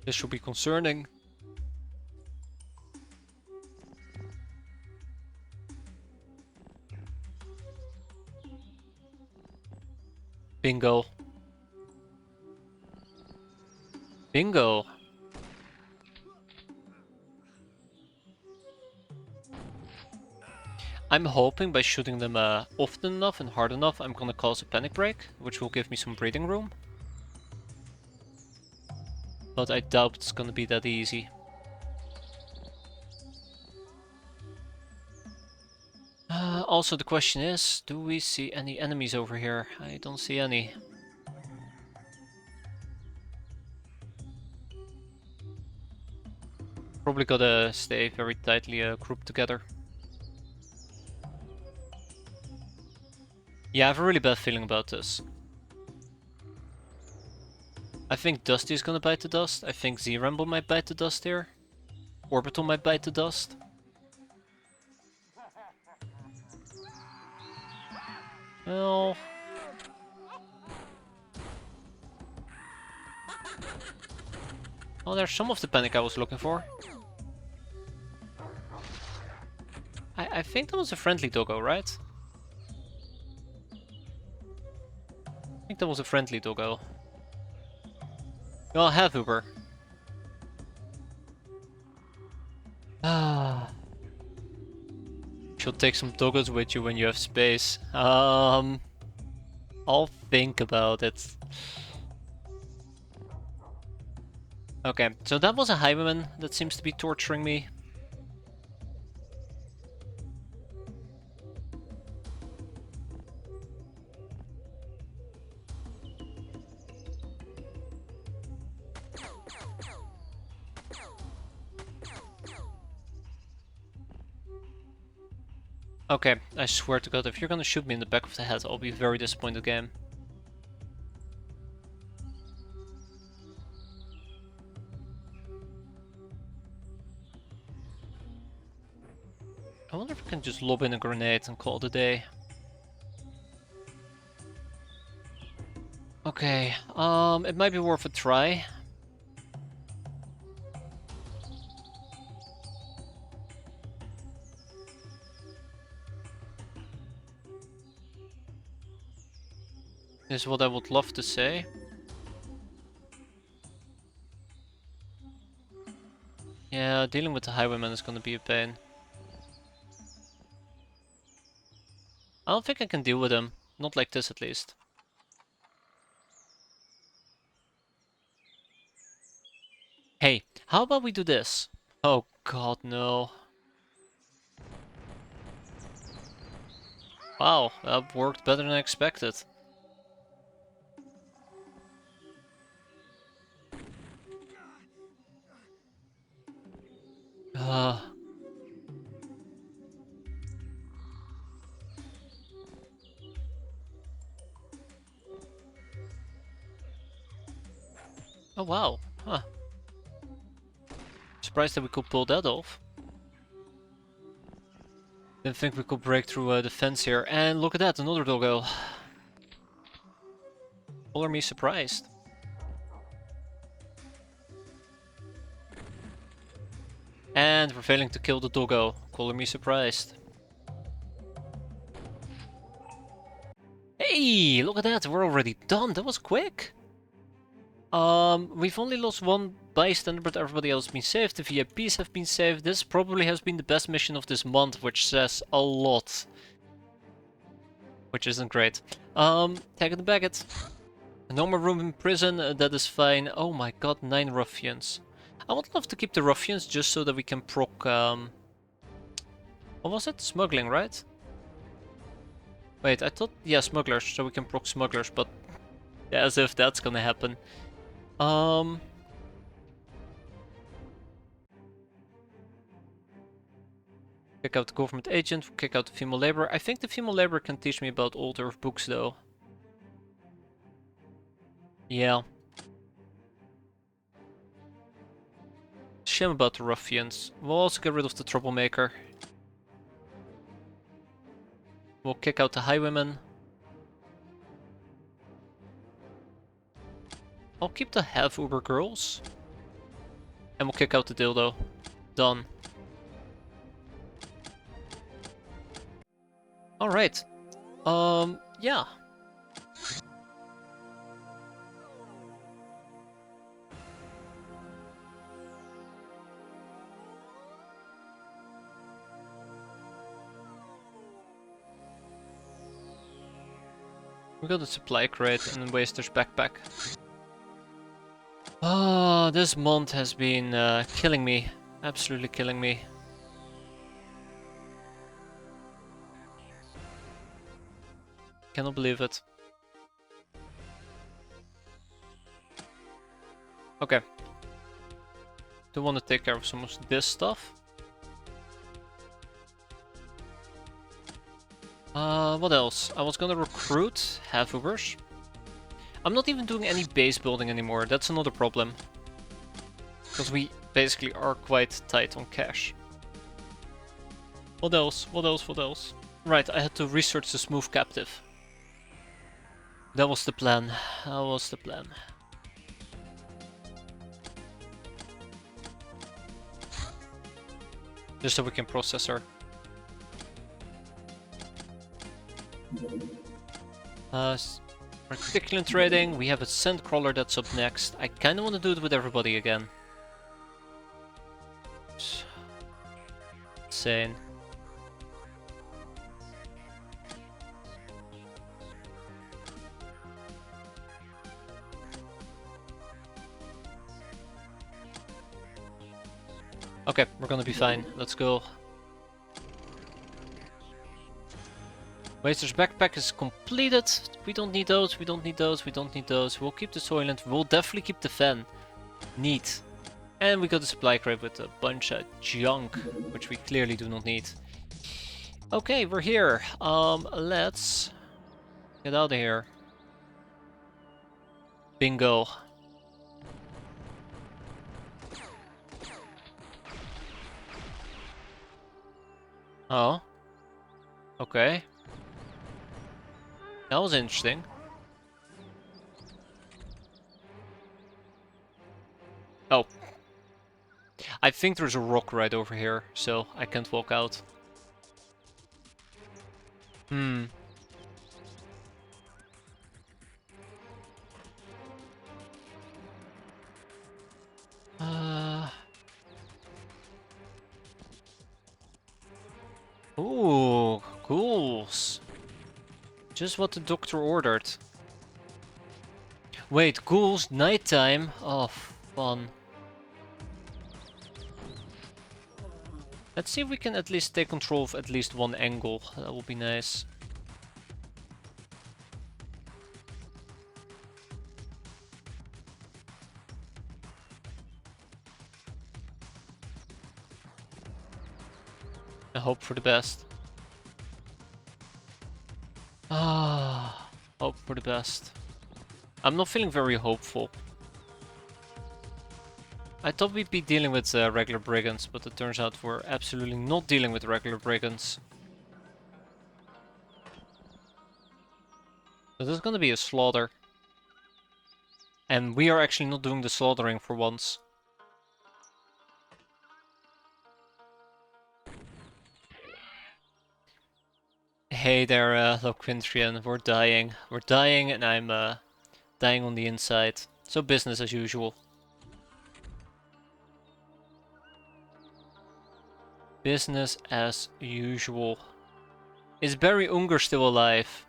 This should be concerning. Bingo. Bingo. I'm hoping by shooting them often enough and hard enough, I'm gonna cause a panic break, which will give me some breathing room. But I doubt it's gonna be that easy. Also, the question is, do we see any enemies over here? I don't see any. Probably gotta stay very tightly grouped together. Yeah, I have a really bad feeling about this. I think Dusty's gonna bite the dust. I think Z-Ramble might bite the dust here. Orbital might bite the dust. Well... Oh, there's some of the panic I was looking for. I think that was a friendly doggo, right? I think that was a friendly doggo. Well, have Uber. Ah. Should take some doggos with you when you have space. I'll think about it. Okay, so that was a highwayman that seems to be torturing me. Okay, I swear to God, if you're gonna shoot me in the back of the head, I'll be very disappointed, game. I wonder if I can just lob in a grenade and call it a day. Okay, it might be worth a try. Is what I would love to say. Yeah, dealing with the highwayman is gonna be a pain. I don't think I can deal with him. Not like this, at least. Hey, how about we do this? Oh god, no. Wow, that worked better than I expected. Uh, oh wow, huh. Surprised that we could pull that off. Didn't think we could break through the fence here. And look at that, another doggo. Color me surprised. And we're failing to kill the doggo. Color me surprised. Hey, look at that, we're already done. That was quick. We've only lost one bystander, but everybody else has been saved. The VIPs have been saved. This probably has been the best mission of this month, which says a lot. Which isn't great. Taking the Baggett. No more room in prison, that is fine. Oh my god, 9 ruffians. I would love to keep the ruffians just so that we can proc, what was it? Smuggling, right? Wait, I thought, yeah, smugglers, so we can proc smugglers, but yeah, as if that's gonna happen. Kick out the government agent, kick out the female laborer. I think the female laborer can teach me about old Earth books though. Yeah. Shame about the ruffians. We'll also get rid of the troublemaker. We'll kick out the highwaymen. I'll keep the half Uber girls. And we'll kick out the dildo. Done. Alright. Yeah. We got a supply crate and a waster's backpack. Oh, this month has been killing me. Absolutely killing me. Cannot believe it. Okay. Do want to take care of some of this stuff. What else? I was gonna recruit half Ubers. I'm not even doing any base building anymore, that's another problem. Because we basically are quite tight on cash. What else? What else? What else? Right, I had to research the smooth captive. That was the plan. That was the plan. Just so we can process her. Reticulant trading, we have a scent crawler that's up next. I kinda wanna do it with everybody again. Insane. Okay, we're gonna be fine. Let's go. Waster's backpack is completed. We don't need those, we don't need those, we don't need those. We'll keep the Soylent, we'll definitely keep the fan. Neat. And we got a supply crate with a bunch of junk, which we clearly do not need. Okay, we're here. Let's get out of here. Bingo. Oh. Okay. That was interesting. Oh. I think there's a rock right over here, so I can't walk out. Hmm. Ooh, ghouls. Just what the doctor ordered. Wait, ghouls, nighttime? Oh, fun. Let's see if we can at least take control of at least one angle. That would be nice. I hope for the best. Ah, hope for the best. I'm not feeling very hopeful. I thought we'd be dealing with regular brigands, but it turns out we're absolutely not dealing with regular brigands. So this is gonna be a slaughter. And we are actually not doing the slaughtering for once. hey there, Loquintrian. We're dying. We're dying, and I'm dying on the inside. So business as usual. Business as usual. Is Barry Unger still alive?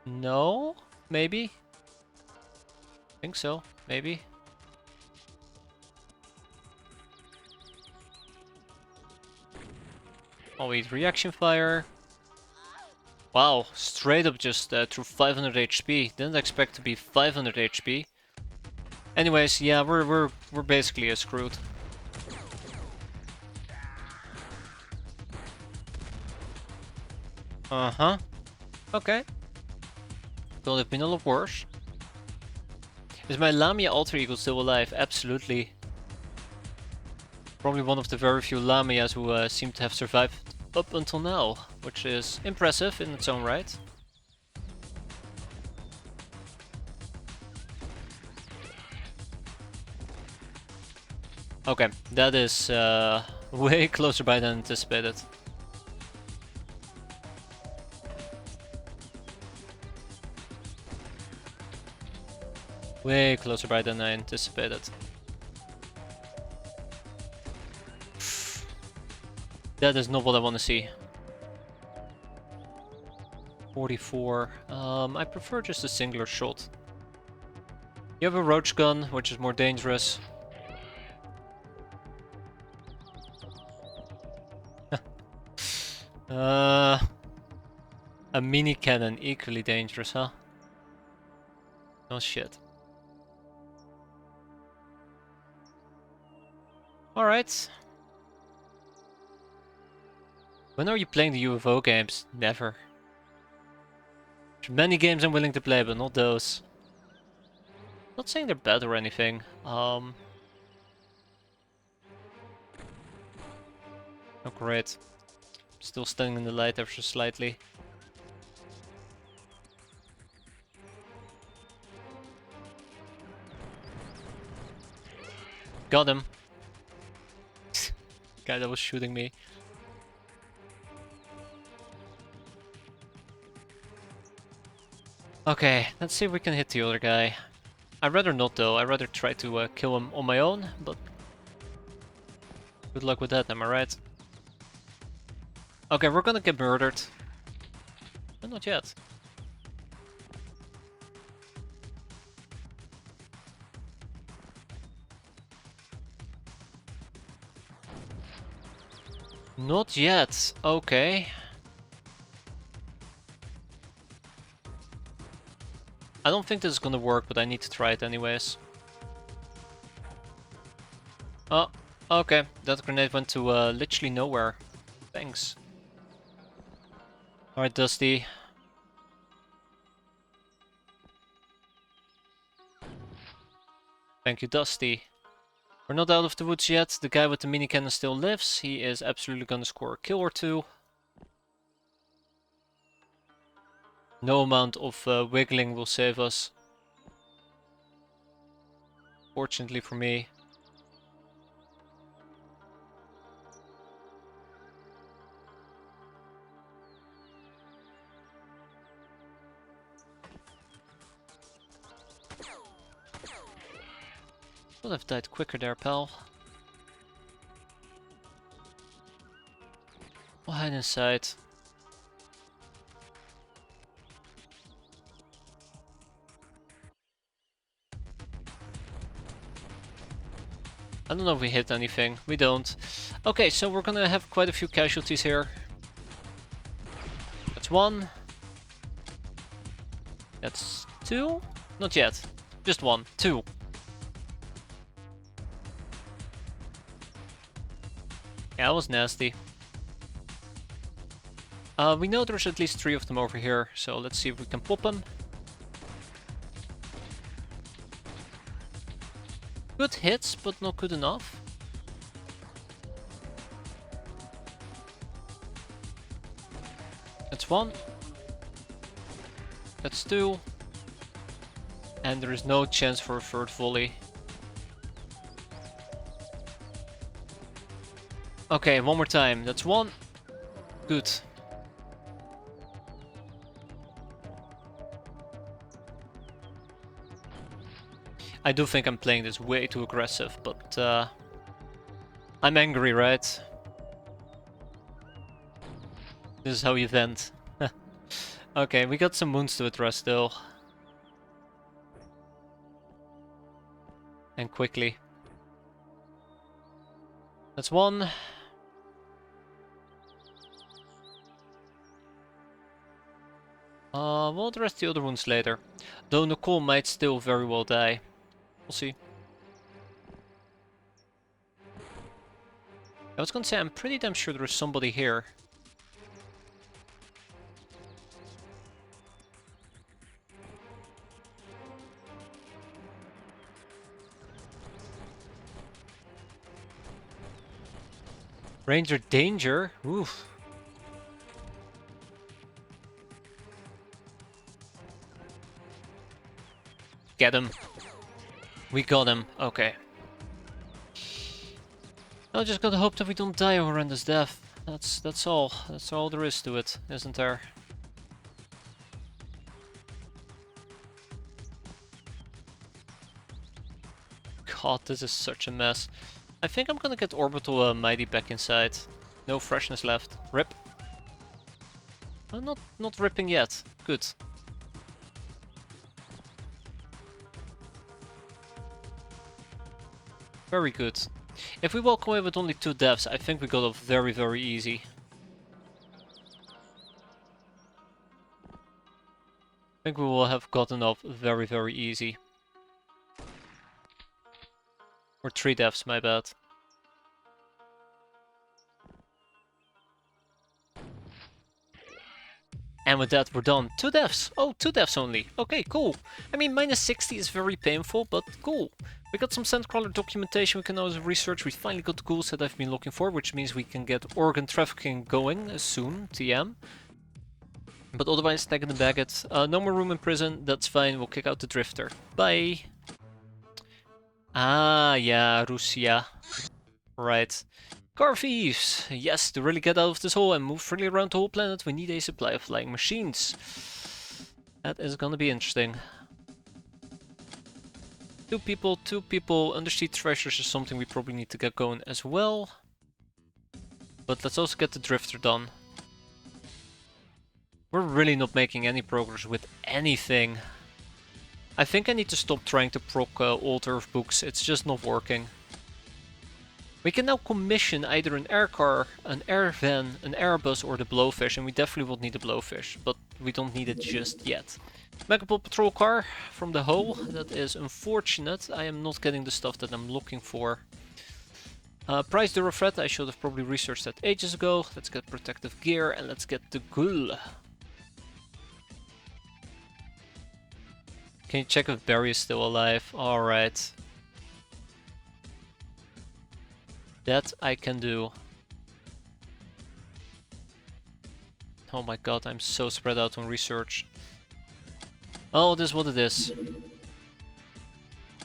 No? Maybe? Think so. Maybe. I'll eat reaction fire. Wow, straight up just through 500 HP. Didn't expect to be 500 HP. Anyways, yeah, we're basically screwed. Uh-huh. Okay. Could have been a lot worse. Is my Lamia alter ego still alive? Absolutely. Probably one of the very few Lamias who seem to have survived up until now, which is impressive in its own right. Okay, that is way closer by than anticipated. Way closer by than I anticipated. That is not what I want to see. 44. I prefer just a singular shot. You have a roach gun, which is more dangerous. A mini cannon, equally dangerous, huh? Oh shit. Alright. When are you playing the UFO games? Never. There's many games I'm willing to play, but not those. Not saying they're bad or anything. Oh great. Still standing in the light ever so slightly. Got him. Guy that was shooting me. Okay, let's see if we can hit the other guy. I'd rather not though, I'd rather try to kill him on my own, but good luck with that, am I right? Okay, we're gonna get murdered. But not yet. Not yet, okay. I don't think this is gonna work, but I need to try it anyways. Oh, okay. That grenade went to literally nowhere. Thanks. Alright, Dusty. Thank you, Dusty. We're not out of the woods yet. The guy with the mini cannon still lives. He is absolutely gonna score a kill or two. No amount of wiggling will save us. Fortunately for me. Would have died quicker there, pal. We'll hide inside. I don't know if we hit anything. We don't. Okay, so we're gonna have quite a few casualties here. That's one. That's two. Not yet. Just one. Two. Yeah, that was nasty. We know there's at least 3 of them over here, so let's see if we can pop them. Good hits, but not good enough. That's one. That's two. And there is no chance for a third volley. Okay, one more time. That's one. Good. I do think I'm playing this way too aggressive, but I'm angry, right? This is how you vent. Okay, we got some wounds to address still. And quickly. That's one. We'll address the other ones later. Though Nicole might still very well die. We'll see. I was gonna say, I'm pretty damn sure there is somebody here. Ranger danger? Oof. Get him. We got him. Okay. I just gotta hope that we don't die a horrendous death. That's all. That's all there is to it, isn't there? God, this is such a mess. I think I'm gonna get Orbital Mighty back inside. No freshness left. Rip. Oh, not ripping yet. Good. Very good. If we walk away with only 2 deaths, I think we got off very, very easy. I think we will have gotten off very, very easy. Or 3 deaths, my bad. And with that, we're done. 2 deaths! Oh, 2 deaths only. Okay, cool. I mean, minus 60 is very painful, but cool. We got some Sandcrawler documentation we can also research. We finally got the goals that I've been looking for, which means we can get organ trafficking going soon, TM. But otherwise, tag in the baggage. No more room in prison, that's fine. We'll kick out the Drifter. Bye! Ah, yeah, Russia. Right. Car thieves! Yes, to really get out of this hole and move freely around the whole planet, we need a supply of flying machines. That is gonna be interesting. 2 people. Undersea treasures is something we probably need to get going as well. But let's also get the Drifter done. We're really not making any progress with anything. I think I need to stop trying to proc old Earth books, it's just not working. We can now commission either an air car, an air van, an airbus or the blowfish, and we definitely will need the blowfish, but we don't need it just yet. Megapol patrol car from the hull, that is unfortunate. I am not getting the stuff that I'm looking for. Price Durafret, I should have probably researched that ages ago. Let's get protective gear and let's get the ghoul. Can you check if Barry is still alive? Alright. That I can do. Oh my god, I'm so spread out on research. Oh, this is what it is.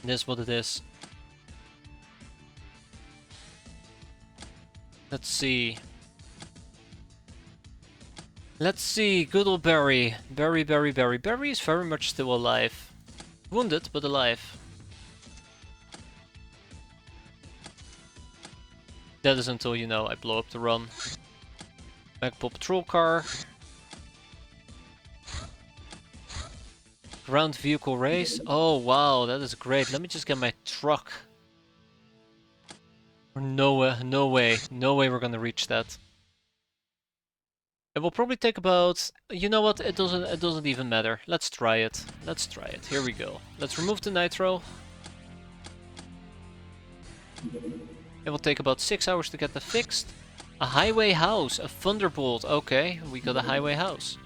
This is what it is. Let's see. Let's see, good old Barry. Barry is very much still alive. Wounded, but alive. That is until, you know, I blow up the run. Megapol patrol car. Ground vehicle race. Oh wow, that is great. Let me just get my truck. No way we're gonna reach that. It will probably take about, you know what, it doesn't even matter. Let's try it. Let's try it. Here we go. Let's remove the nitro. It will take about 6 hours to get that fixed. A highway house, a thunderbolt. Okay, we got a highway house.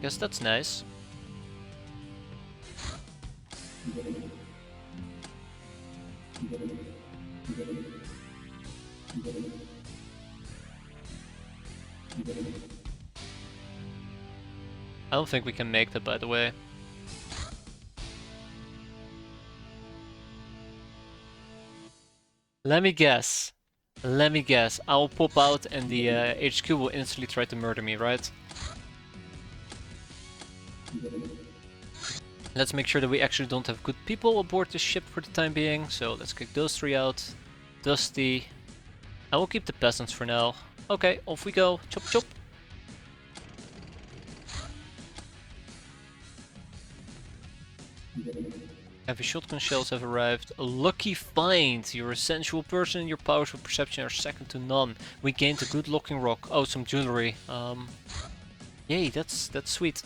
Guess that's nice. I don't think we can make that, by the way. Let me guess. I'll pop out and the HQ will instantly try to murder me, right? Let's make sure that we actually don't have good people aboard the ship for the time being. So let's kick those 3 out. Dusty. I will keep the peasants for now. Okay, off we go. Chop chop. Heavy shotgun shells have arrived. A lucky find! You're a sensual person and your powers of perception are second to none. We gained a good looking rock. Oh, some jewelry. Yay, that's sweet.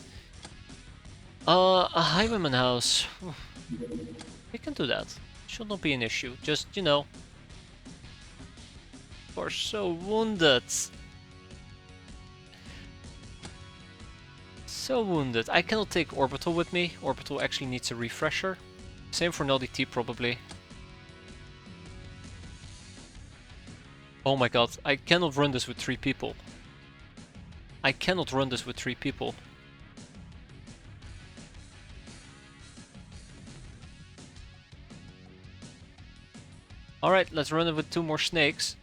A highwayman house. We can do that. Should not be an issue. Just, you know. We're so wounded. So wounded. I cannot take Orbital with me. Orbital actually needs a refresher. Same for Noddy T probably. Oh my god, I cannot run this with 3 people. I cannot run this with 3 people. Alright, let's run it with 2 more snakes.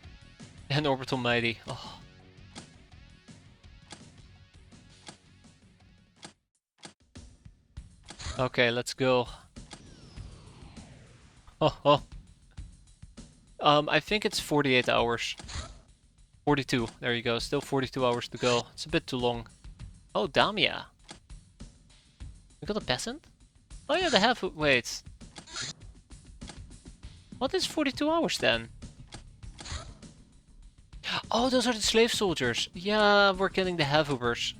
And Orbital Mighty. Oh. Okay, let's go. Oh. I think it's 48 hours. 42, there you go. Still 42 hours to go. It's a bit too long. Oh, Damia. We got a peasant? Oh yeah, they have... Wait. What is 42 hours then? Oh, those are the slave soldiers. Yeah, we're getting the Havubers.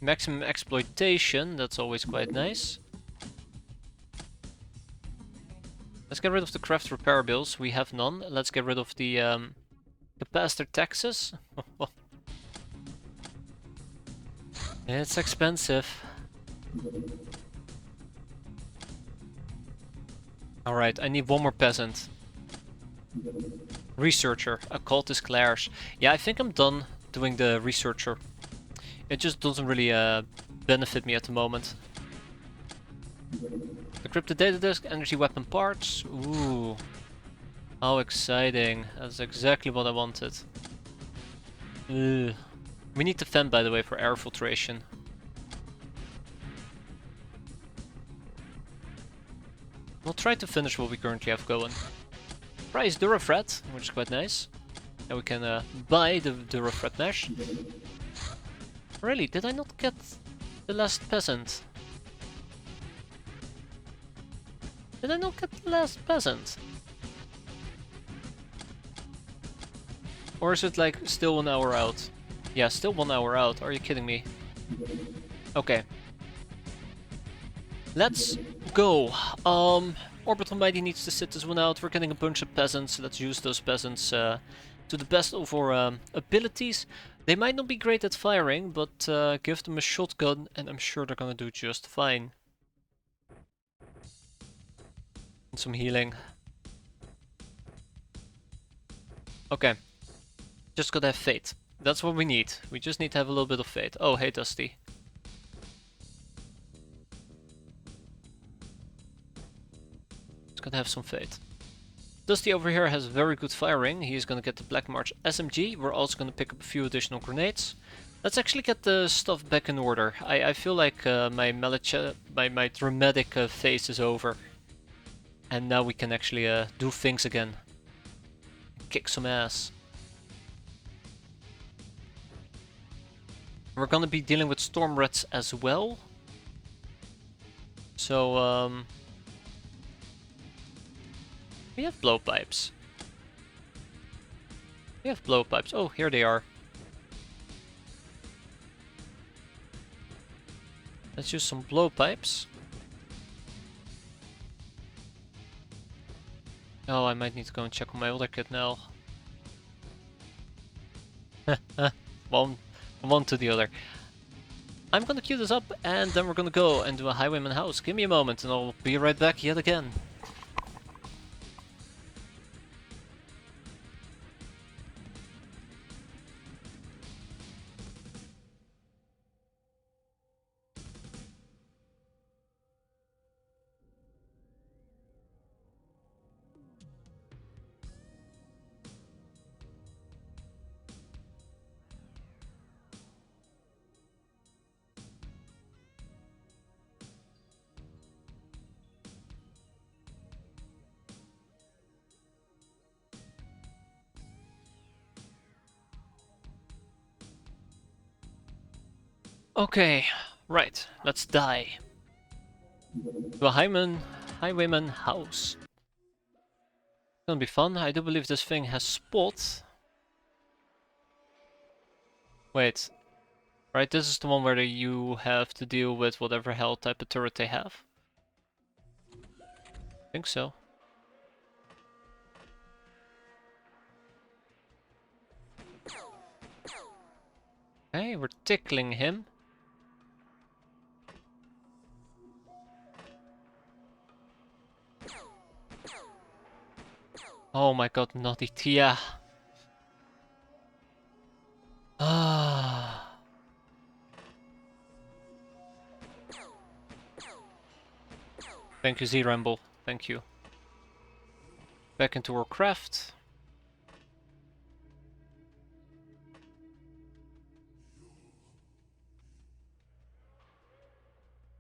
Maximum exploitation, that's always quite nice. Let's get rid of the craft repair bills, we have none. Let's get rid of the capacitor taxes. It's expensive. Alright, I need 1 more peasant. Researcher, occultist Claire's. Yeah, I think I'm done doing the researcher. It just doesn't really benefit me at the moment. Encrypted data disk, energy weapon parts. Ooh. How exciting. That's exactly what I wanted. Ugh. We need the fan, by the way, for air filtration. We'll try to finish what we currently have going. Price Durafret, which is quite nice. And we can buy the Durafret mesh. Really, did I not get the last peasant? Did I not get the last peasant? Or is it like still 1 hour out? Yeah, still 1 hour out. Are you kidding me? Okay. Let's go. Orbital Mighty needs to sit this one out. We're getting a bunch of peasants. Let's use those peasants to the best of our abilities. They might not be great at firing, but give them a shotgun and I'm sure they're gonna do just fine. And some healing. Okay. Just gotta have faith. That's what we need. We just need to have a little bit of faith. Oh, hey Dusty. Just gotta have some faith. Dusty over here has very good firing. He's gonna get the Black March SMG. We're also gonna pick up a few additional grenades. Let's actually get the stuff back in order. I feel like my dramatic phase is over. And now we can actually do things again. Kick some ass. We're gonna be dealing with storm rats as well. So, we have blowpipes. We have blowpipes. Oh, here they are. Let's use some blowpipes. Oh, I might need to go and check on my other kit now. One to the other. I'm gonna queue this up and then we're gonna go and do a highwayman house. Give me a moment and I'll be right back yet again. Okay, right, let's die. To a highwayman house. Gonna be fun. I do believe this thing has spot. Wait, right, this is the one where you have to deal with whatever hell type of turret they have. I think so. Okay, we're tickling him. Oh my god, naughty Tia. Ah. Thank you, Z-Ramble. Thank you. Back into our craft.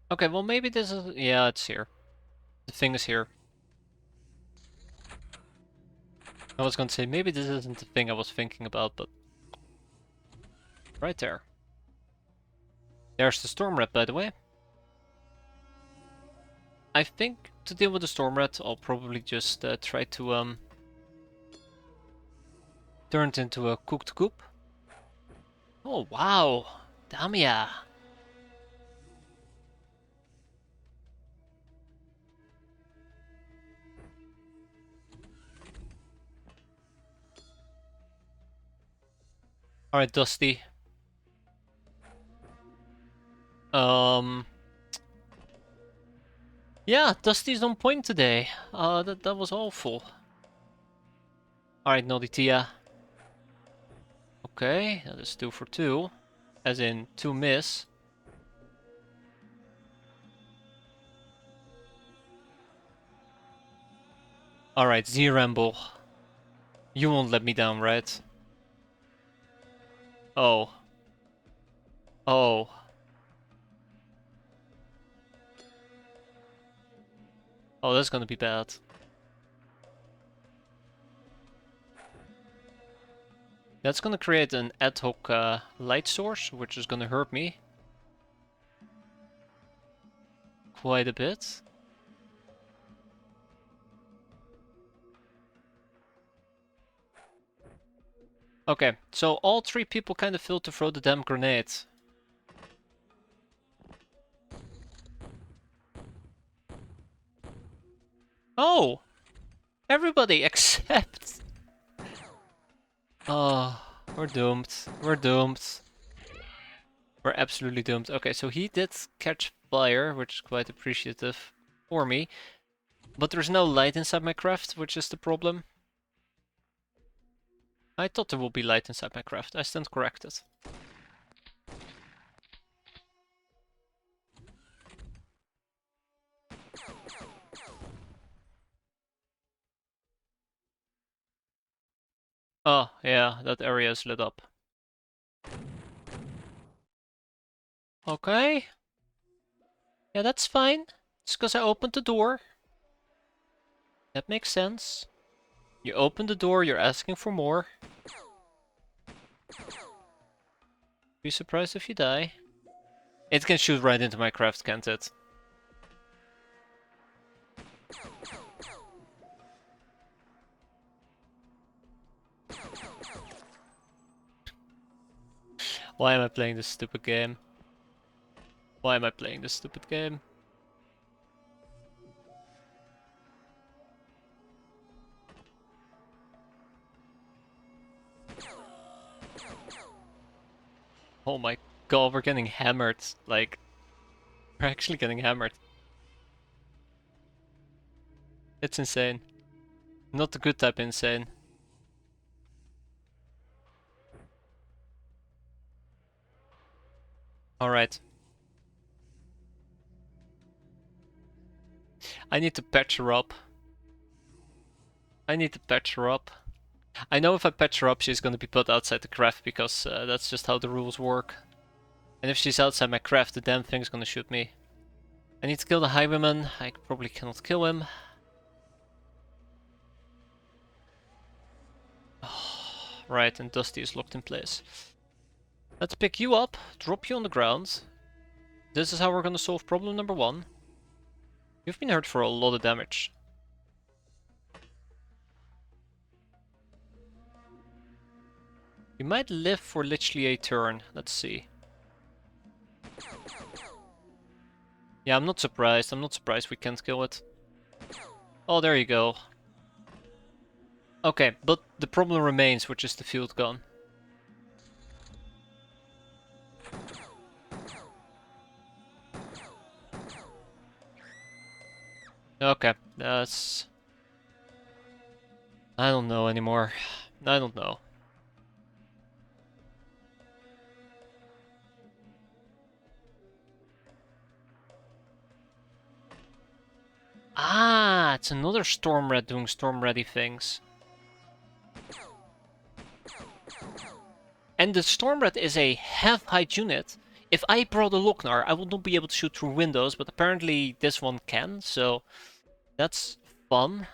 Okay, well maybe this is... Yeah, it's here. The thing is here. I was gonna say, maybe this isn't the thing I was thinking about, but... Right there. There's the storm rat, by the way. I think to deal with the storm rat, I'll probably just try to turn it into a cooked goop. Oh wow, Damia. All right, Dusty. Yeah, Dusty's on point today. That was awful. All right, Naughty Tia. Okay, that is 2 for 2. As in, 2 miss. Alright, Z-Ramble. You won't let me down, right? Oh. Oh. Oh, that's gonna be bad. That's gonna create an ad hoc light source, which is gonna hurt me. Quite a bit. Okay, so all 3 people kind of failed to throw the damn grenade. Oh! Everybody except... Oh, we're doomed. We're doomed. We're absolutely doomed. Okay, so he did catch fire, which is quite appreciative for me. But there's no light inside my craft, which is the problem. I thought there would be light inside my craft. I stand corrected. Oh, yeah, that area is lit up. Okay. Yeah, that's fine. It's because I opened the door. That makes sense. You open the door, you're asking for more. Be surprised if you die. It can shoot right into my craft, can't it? Why am I playing this stupid game? Why am I playing this stupid game? Oh my god, we're getting hammered. Like, we're actually getting hammered. It's insane. Not the good type insane. Alright. I need to patch her up. I need to patch her up. I know if I patch her up, she's gonna be put outside the craft because that's just how the rules work. And if she's outside my craft, the damn thing's gonna shoot me. I need to kill the highwayman. I probably cannot kill him. Right, and Dusty is locked in place. Let's pick you up, drop you on the ground. This is how we're gonna solve problem number 1. You've been hurt for a lot of damage. You might live for literally a turn. Let's see. Yeah, I'm not surprised. I'm not surprised we can't kill it. Oh, there you go. Okay, but the problem remains, which is the field gun. Okay, that's... I don't know anymore. I don't know. Ah, it's another Storm Red doing Storm Ready things. And the Storm Red is a half-height unit. If I brought a Lochnar, I would not be able to shoot through windows, but apparently this one can, so that's fun.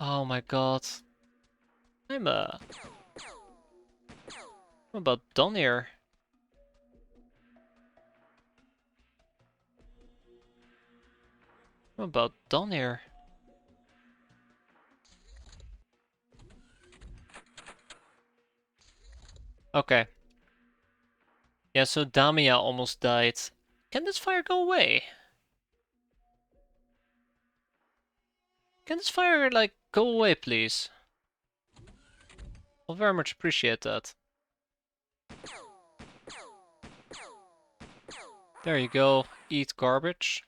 Oh my god. I'm about done here. I'm about done here. Okay. Yeah, so Damia almost died. Can this fire go away? Can this fire, like, go away, please? I'll very much appreciate that. There you go. Eat garbage.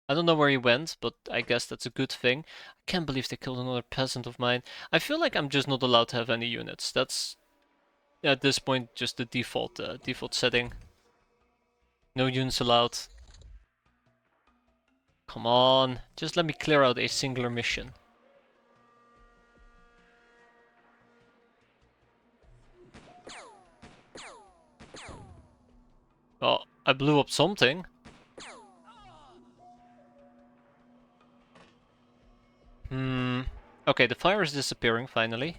I don't know where he went, but I guess that's a good thing. I can't believe they killed another peasant of mine. I feel like I'm just not allowed to have any units. That's, at this point, just the default setting. No units allowed. Come on, just let me clear out a singular mission. Oh, I blew up something. Okay, the fire is disappearing finally.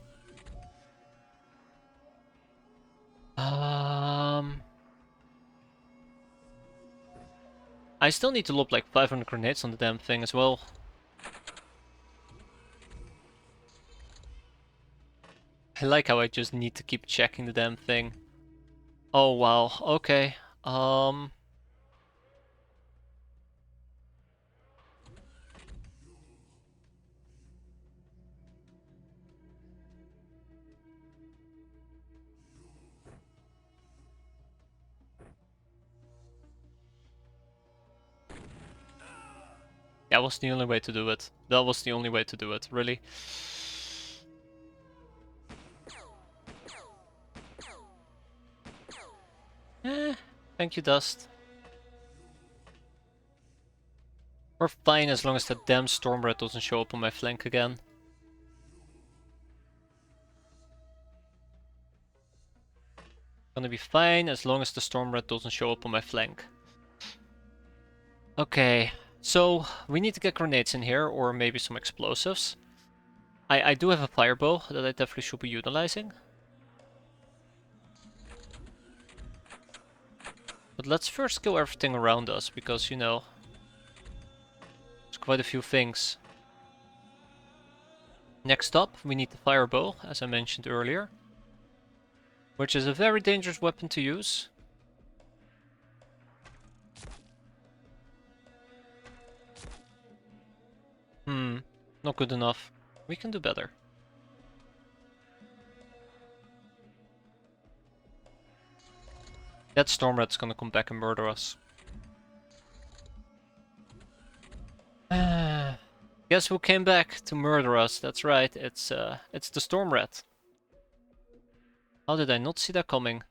I still need to lob like 500 grenades on the damn thing as well. I like how I just need to keep checking the damn thing. Oh wow, okay. That was the only way to do it. That was the only way to do it, really. Thank you, Dust. We're fine as long as that damn Storm Red doesn't show up on my flank again. Gonna be fine as long as the Storm Red doesn't show up on my flank. Okay, so we need to get grenades in here, or maybe some explosives. I do have a firebow that I definitely should be utilizing. But let's first kill everything around us, because, you know, there's quite a few things. Next up, we need the firebow, as I mentioned earlier. Which is a very dangerous weapon to use. Not good enough. We can do better. That Storm Rat's gonna come back and murder us. Guess who came back to murder us? That's right, it's the Storm Rat. How did I not see that coming?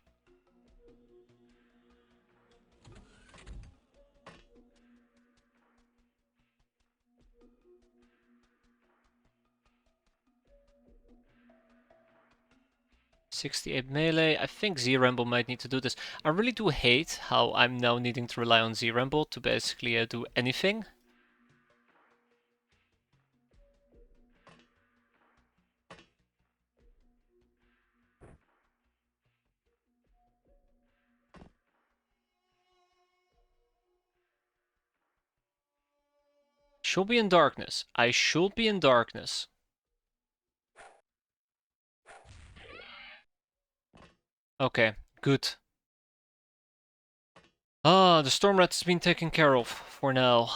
.68 melee. I think Z-Ramble might need to do this. I really do hate how I'm now needing to rely on Z-Ramble to basically do anything. should be in darkness. I should be in darkness. Okay, good. Ah, the storm rat has been taken care of for now.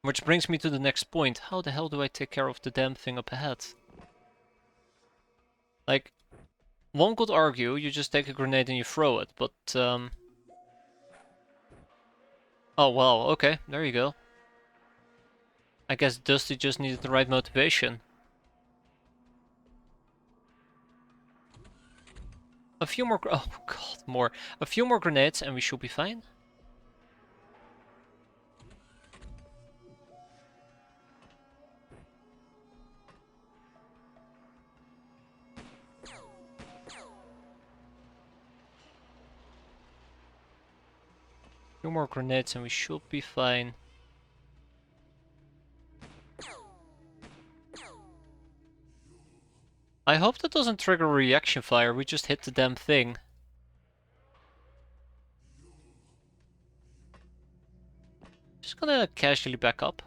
Which brings me to the next point. How the hell do I take care of the damn thing up ahead? Like, one could argue you just take a grenade and you throw it, but oh wow, okay, there you go. I guess Dusty just needed the right motivation. A few more, oh god, more. A few more grenades and we should be fine. Few more grenades and we should be fine. I hope that doesn't trigger a reaction fire, we just hit the damn thing. Just gonna casually back up.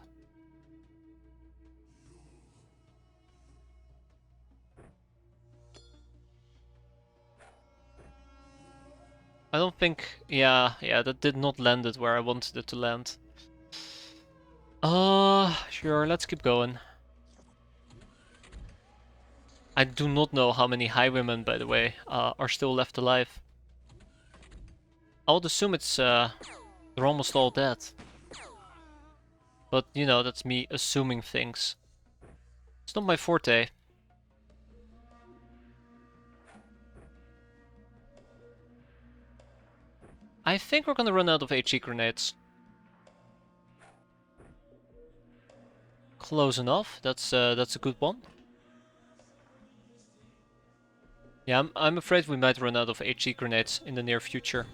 I don't think, yeah, that did not land it where I wanted it to land. Sure, let's keep going. I do not know how many highwaymen, by the way, are still left alive. I would assume it's, they're almost all dead. But, you know, that's me assuming things. It's not my forte. I think we're gonna run out of HE grenades. Close enough, that's a good one. Yeah, I'm afraid we might run out of HE grenades in the near future.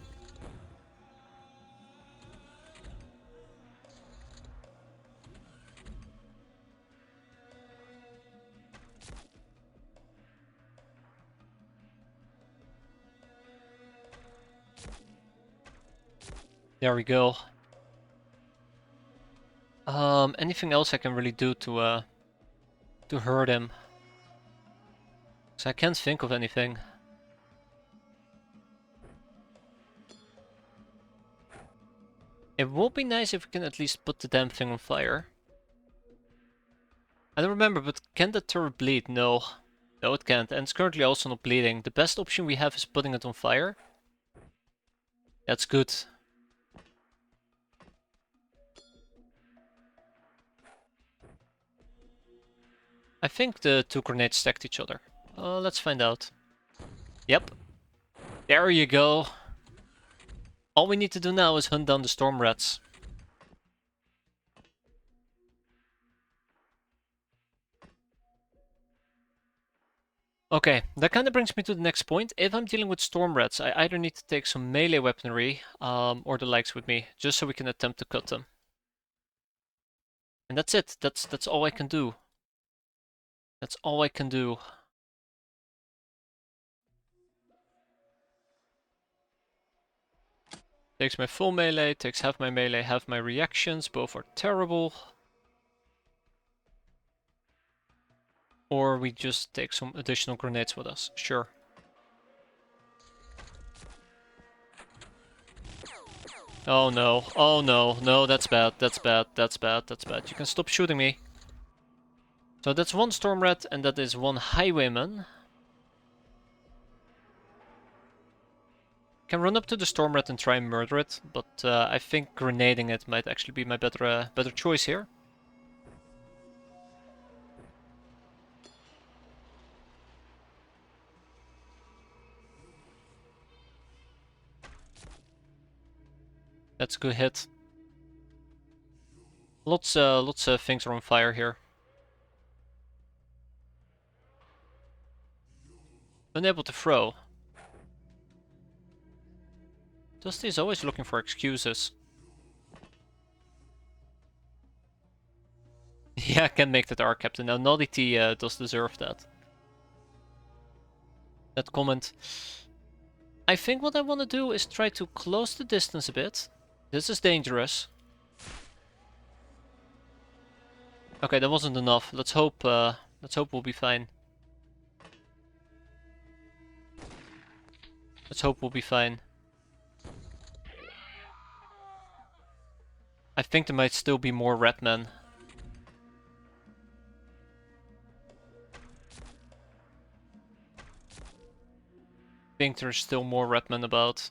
There we go. Anything else I can really do to hurt him? 'Cause I can't think of anything. It would be nice if we can at least put the damn thing on fire. I don't remember, but can the turret bleed? No. No, it can't, and it's currently also not bleeding. The best option we have is putting it on fire. That's good. I think the two grenades stacked each other. Let's find out. Yep. There you go. All we need to do now is hunt down the storm rats. Okay, that kind of brings me to the next point. If I'm dealing with storm rats, I either need to take some melee weaponry or the likes with me, just so we can attempt to cut them. And that's it. That's all I can do. That's all I can do. Takes my full melee, takes half my melee, half my reactions. Both are terrible. Or we just take some additional grenades with us. Sure. Oh no. Oh no. No, that's bad. That's bad. That's bad. That's bad. You can stop shooting me. So that's one storm rat and that is one highwayman. Can run up to the storm rat and try and murder it, but I think grenading it might actually be my better choice here. That's a good hit. Lots of things are on fire here. Unable to throw. Dusty is always looking for excuses. Yeah, I can make that our captain. Now, Naughty T does deserve that. That comment. I think what I want to do is try to close the distance a bit. This is dangerous. Okay, that wasn't enough. Let's hope we'll be fine. Let's hope we'll be fine. I think there might still be more red men. I think there's still more red men about.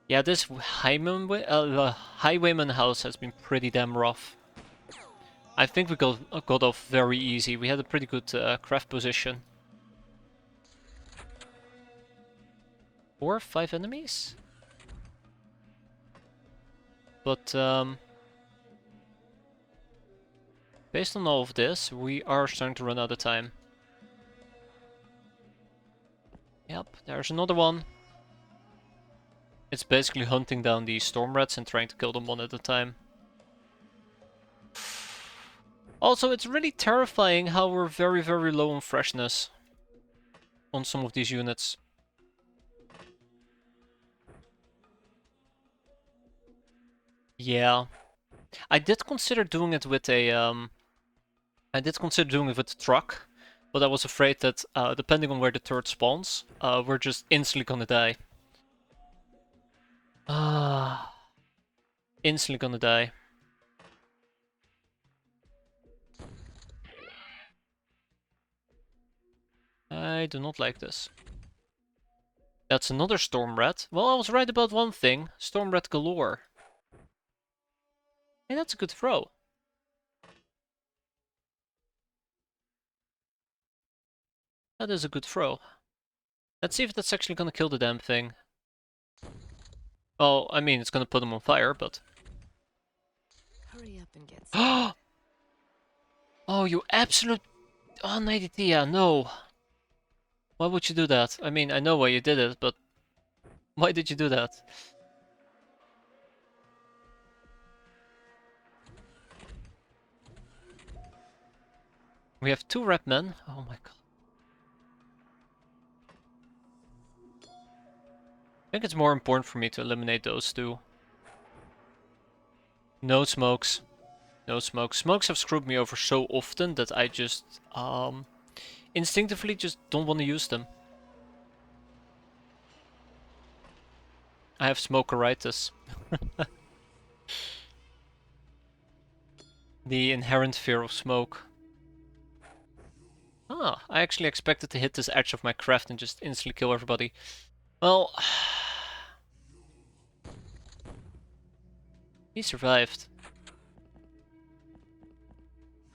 Yeah, this Highwayman house has been pretty damn rough. I think we got off very easy. We had a pretty good craft position. 4 or 5 enemies? But based on all of this, we are starting to run out of time. Yep, there's another one. It's basically hunting down these storm rats and trying to kill them one at a time. Also, it's really terrifying how we're very, very low on freshness on some of these units. Yeah. I did consider doing it with a truck, but I was afraid that depending on where the turret spawns, we're just instantly gonna die. Ah, instantly gonna die. I do not like this. That's another storm rat. Well, I was right about one thing. Storm rat galore. Hey, that's a good throw. That is a good throw. Let's see if that's actually gonna kill the damn thing. Well, I mean, it's gonna put them on fire, but... Hurry up and get started. Oh, you absolute... Oh, 90 Tia, no. Why would you do that? I mean, I know why you did it, but... Why did you do that? We have 2 red men. Oh my god. I think it's more important for me to eliminate those 2. No smokes. No smokes. Smokes have screwed me over so often that I just instinctively just don't want to use them. I have smokeritis. The inherent fear of smoke. Ah, I actually expected to hit this edge of my craft and just instantly kill everybody. Well, he survived.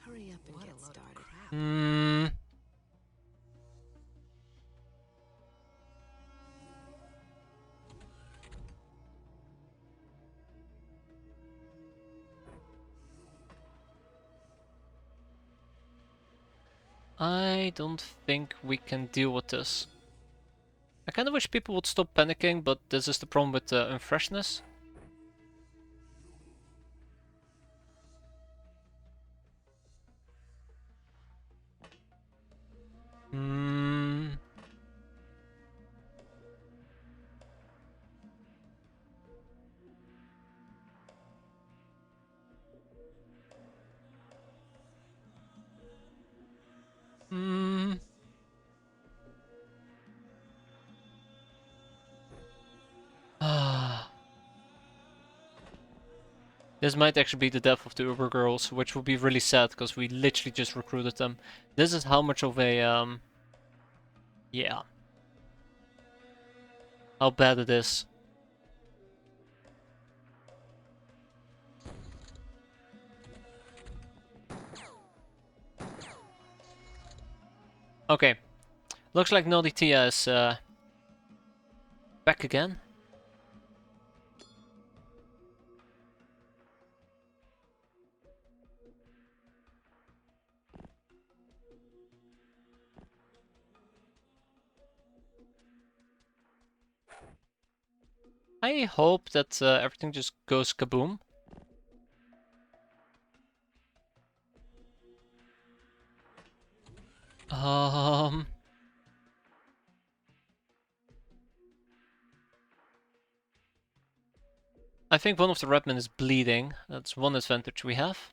Hurry up and get started. Hmm. I don't think we can deal with this. I kinda wish people would stop panicking, but this is the problem with unfreshness. Hmm. Hmm. Ah. This might actually be the death of the Uber girls, which would be really sad because we literally just recruited them. This is how much of a yeah, how bad it is. Okay, looks like Naughty Tia is back again. I hope that everything just goes kaboom. Um, I think one of the redmen is bleeding. That's one advantage we have.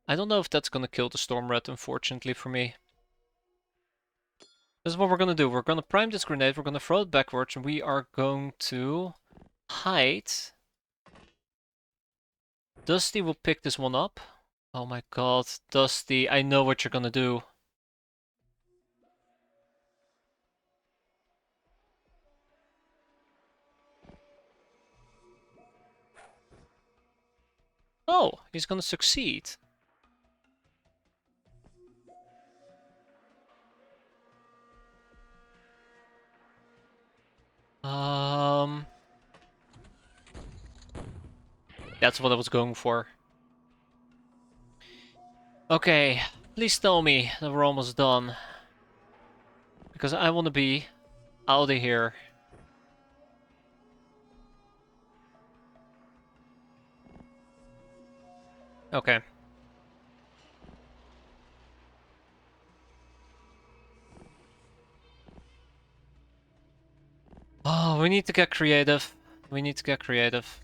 I don't know if that's gonna kill the storm rat, unfortunately for me. This is what we're gonna do. We're gonna prime this grenade, we're gonna throw it backwards, and we are going to hide. Dusty will pick this one up. Oh my god, Dusty, I know what you're gonna do. Oh, he's gonna succeed. That's what I was going for. Okay, please tell me that we're almost done. Because I want to be out of here. Okay. Oh, we need to get creative. We need to get creative.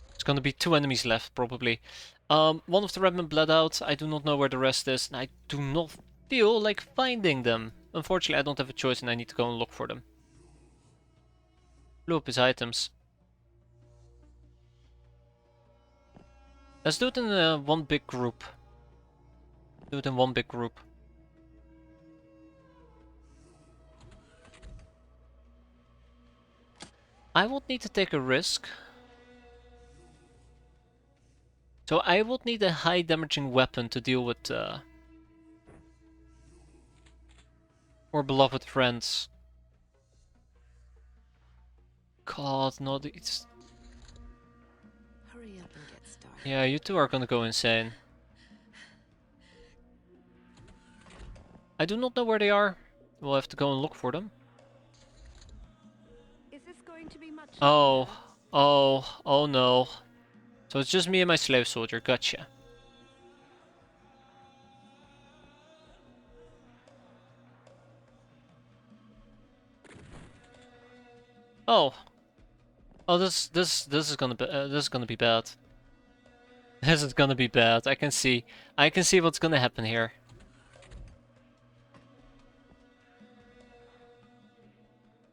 There's gonna be 2 enemies left, probably. One of the redmen bled out. I do not know where the rest is, and I do not feel like finding them. Unfortunately, I don't have a choice, and I need to go and look for them. Blew up his items. Let's do it in one big group. Do it in one big group. I would need to take a risk. So I would need a high damaging weapon to deal with our beloved friends. God, no, it's... Hurry up and get started. Yeah, you two are gonna go insane. I do not know where they are. We'll have to go and look for them. Is this going to be much Oh, oh no. So it's just me and my slave soldier, gotcha. Oh. Oh, this is gonna be bad. This is gonna be bad. I can see what's gonna happen here.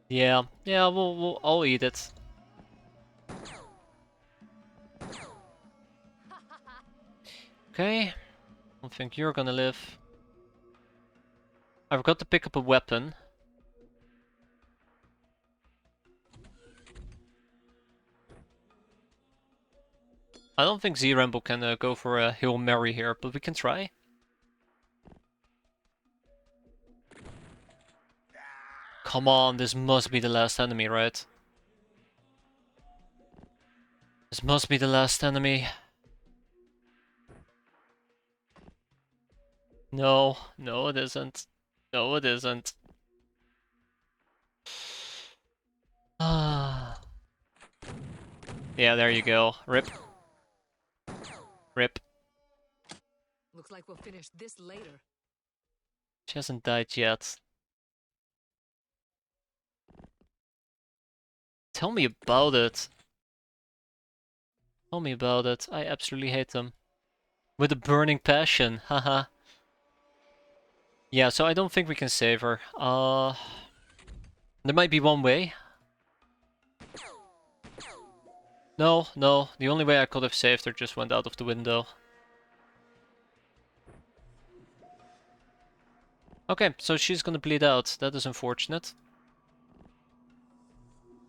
Yeah, I'll eat it. Okay, I don't think you're gonna live. I've got to pick up a weapon. I don't think Z-Rambo can go for a Hail Mary here, but we can try. Come on, this must be the last enemy, right? This must be the last enemy. No, no it isn't. No it isn't. Ah. Yeah, there you go. Rip. Rip. Looks like we'll finish this later. She hasn't died yet. Tell me about it. Tell me about it. I absolutely hate them. With a burning passion, haha. Yeah, so I don't think we can save her. There might be one way. No, no, the only way I could have saved her just went out of the window. Okay, so she's gonna bleed out. That is unfortunate.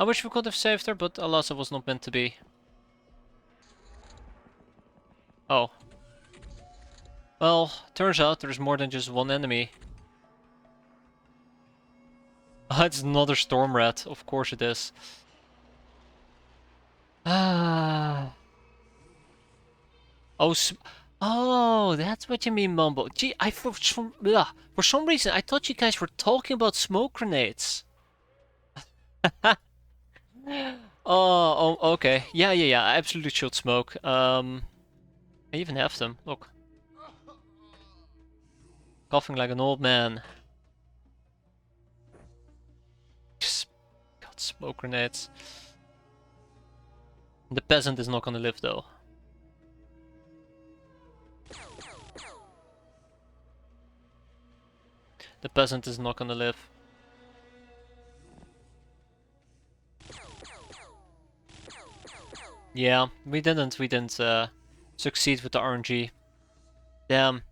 I wish we could have saved her, but alas, it was not meant to be. Oh. Well, turns out there's more than just one enemy. It's another storm rat. Of course it is. Ah. Oh, oh, that's what you mean, Mumbo. Gee, for some reason I thought you guys were talking about smoke grenades. Oh, okay. Yeah. I absolutely should smoke. I even have them. Look, coughing like an old man. God, smoke grenades. The peasant is not gonna live though. The peasant is not gonna live. Yeah, we didn't succeed with the RNG. Damn.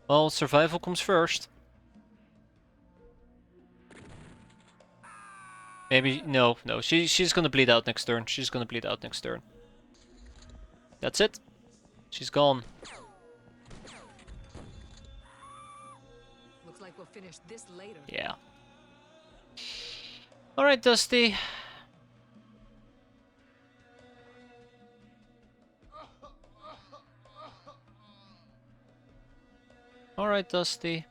Well, survival comes first. Maybe, no, she's gonna bleed out next turn. She's gonna bleed out next turn. That's it. She's gone. Looks like we'll finish this later. Yeah. Alright, Dusty. Alright, Dusty.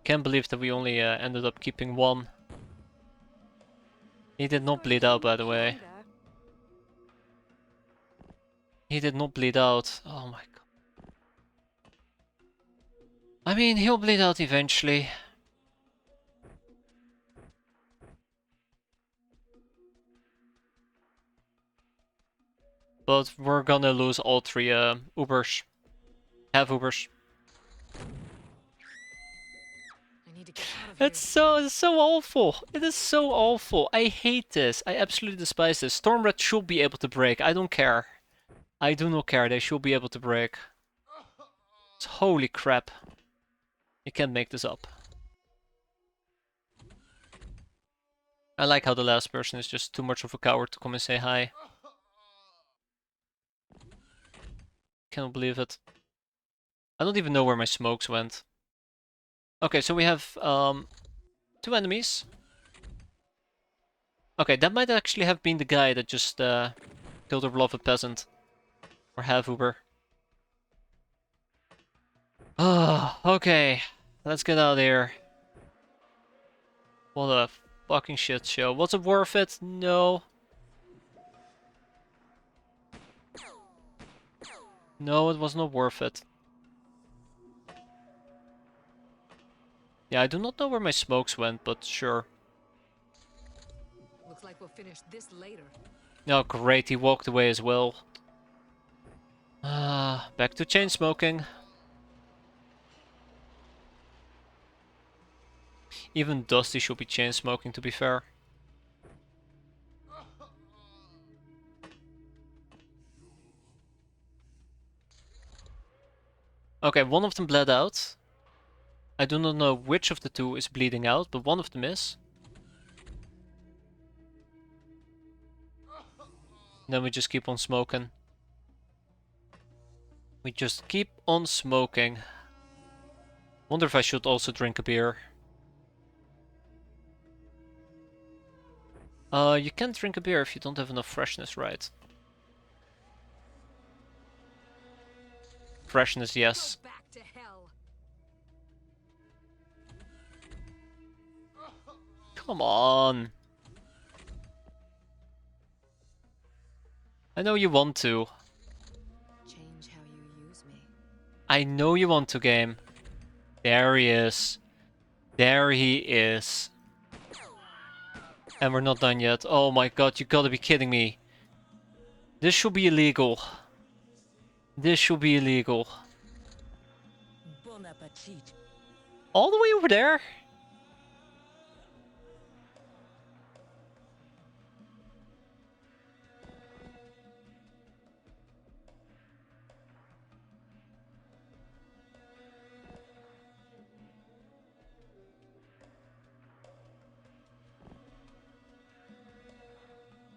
Can't believe that we only ended up keeping one. He did not bleed out, by the way. He did not bleed out. Oh my god. I mean, he'll bleed out eventually. But we're gonna lose all three Ubers. Have Ubers. I need to get out of here. It's so awful. It is so awful. I hate this. I absolutely despise this. Stormrat should be able to break. I don't care. I do not care. They should be able to break. Holy crap. You can't make this up. I like how the last person is just too much of a coward to come and say hi. Cannot believe it. I don't even know where my smokes went. Okay, so we have 2 enemies. Okay, that might actually have been the guy that just killed our beloved peasant. Or half Uber. Ah, okay. Let's get out of here. What a fucking shit show. Was it worth it? No. No, it was not worth it. Yeah, I do not know where my smokes went, but sure. Looks like we'll finish this later. Oh, great, he walked away as well. Back to chain smoking. Even Dusty should be chain smoking, to be fair. Okay, one of them bled out. I do not know which of the two is bleeding out, but one of them is. Then we just keep on smoking. We just keep on smoking. Wonder if I should also drink a beer. You can't drink a beer if you don't have enough freshness, right? Freshness, yes. Go back to hell. Come on. I know you want to. Change how you use me. I know you want to, game. There he is. There he is. And we're not done yet. Oh my god, you gotta be kidding me. This should be illegal. This should be illegal. Bon appetit. All the way over there?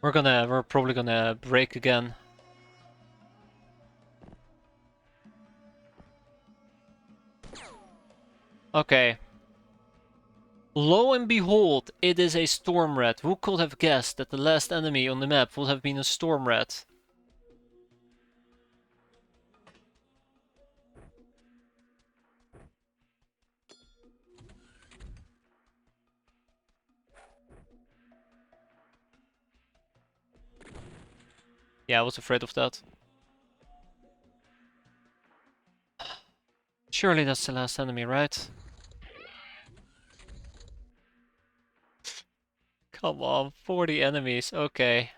We're probably gonna break again. Okay. Lo and behold, it is a storm rat. Who could have guessed that the last enemy on the map would have been a storm rat? Yeah, I was afraid of that. Surely that's the last enemy, right? Come on, 40 enemies, okay.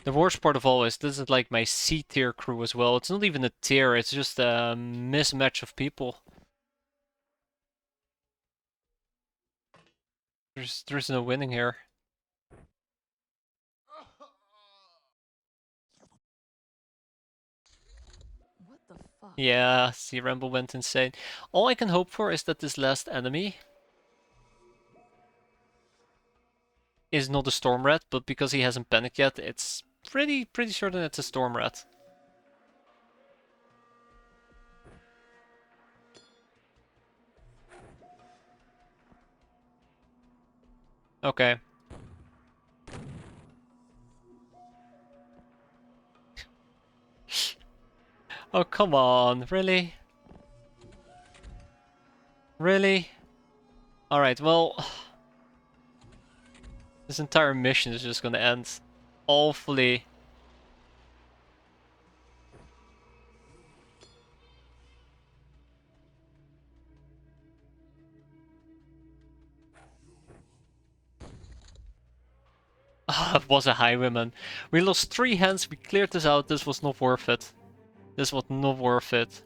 The worst part of all is this is like my C tier crew as well. It's not even a tier, it's just a mismatch of people. There's no winning here. What the fuck? Yeah, see, Rambo went insane. All I can hope for is that this last enemy is not a storm rat, but because he hasn't panicked yet, it's pretty certain it's a storm rat. Okay. Oh, come on, really? Really? Alright, well, this entire mission is just gonna end awfully. Ah, it was a highwayman. We lost 3 hands, we cleared this out, this was not worth it. This was not worth it.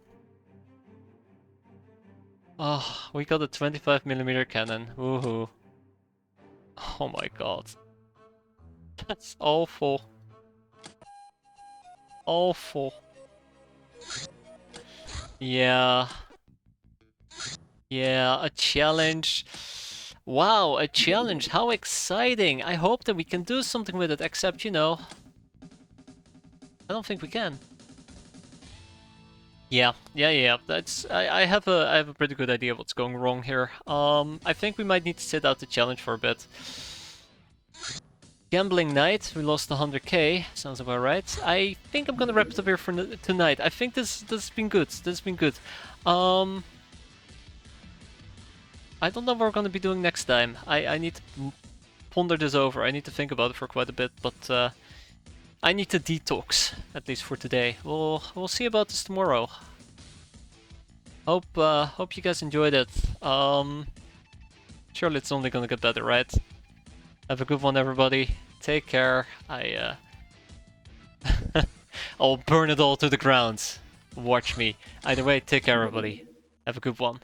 Oh, we got a 25mm cannon. Woohoo. Oh my god. That's awful. Awful. Yeah. Yeah, a challenge. Wow, a challenge. How exciting. I hope that we can do something with it, except, you know, I don't think we can. Yeah. That's I have a pretty good idea what's going wrong here. I think we might need to sit out the challenge for a bit. Gambling night, we lost 100k, sounds about right. I think I'm gonna wrap it up here for tonight. I think this has been good. This has been good. I don't know what we're gonna be doing next time. I need to ponder this over. I need to think about it for quite a bit, but I need to detox, at least for today. We'll see about this tomorrow. Hope you guys enjoyed it. Surely it's only gonna get better, right? Have a good one, everybody. Take care. I'll burn it all to the ground. Watch me. Either way, take care, everybody. Have a good one.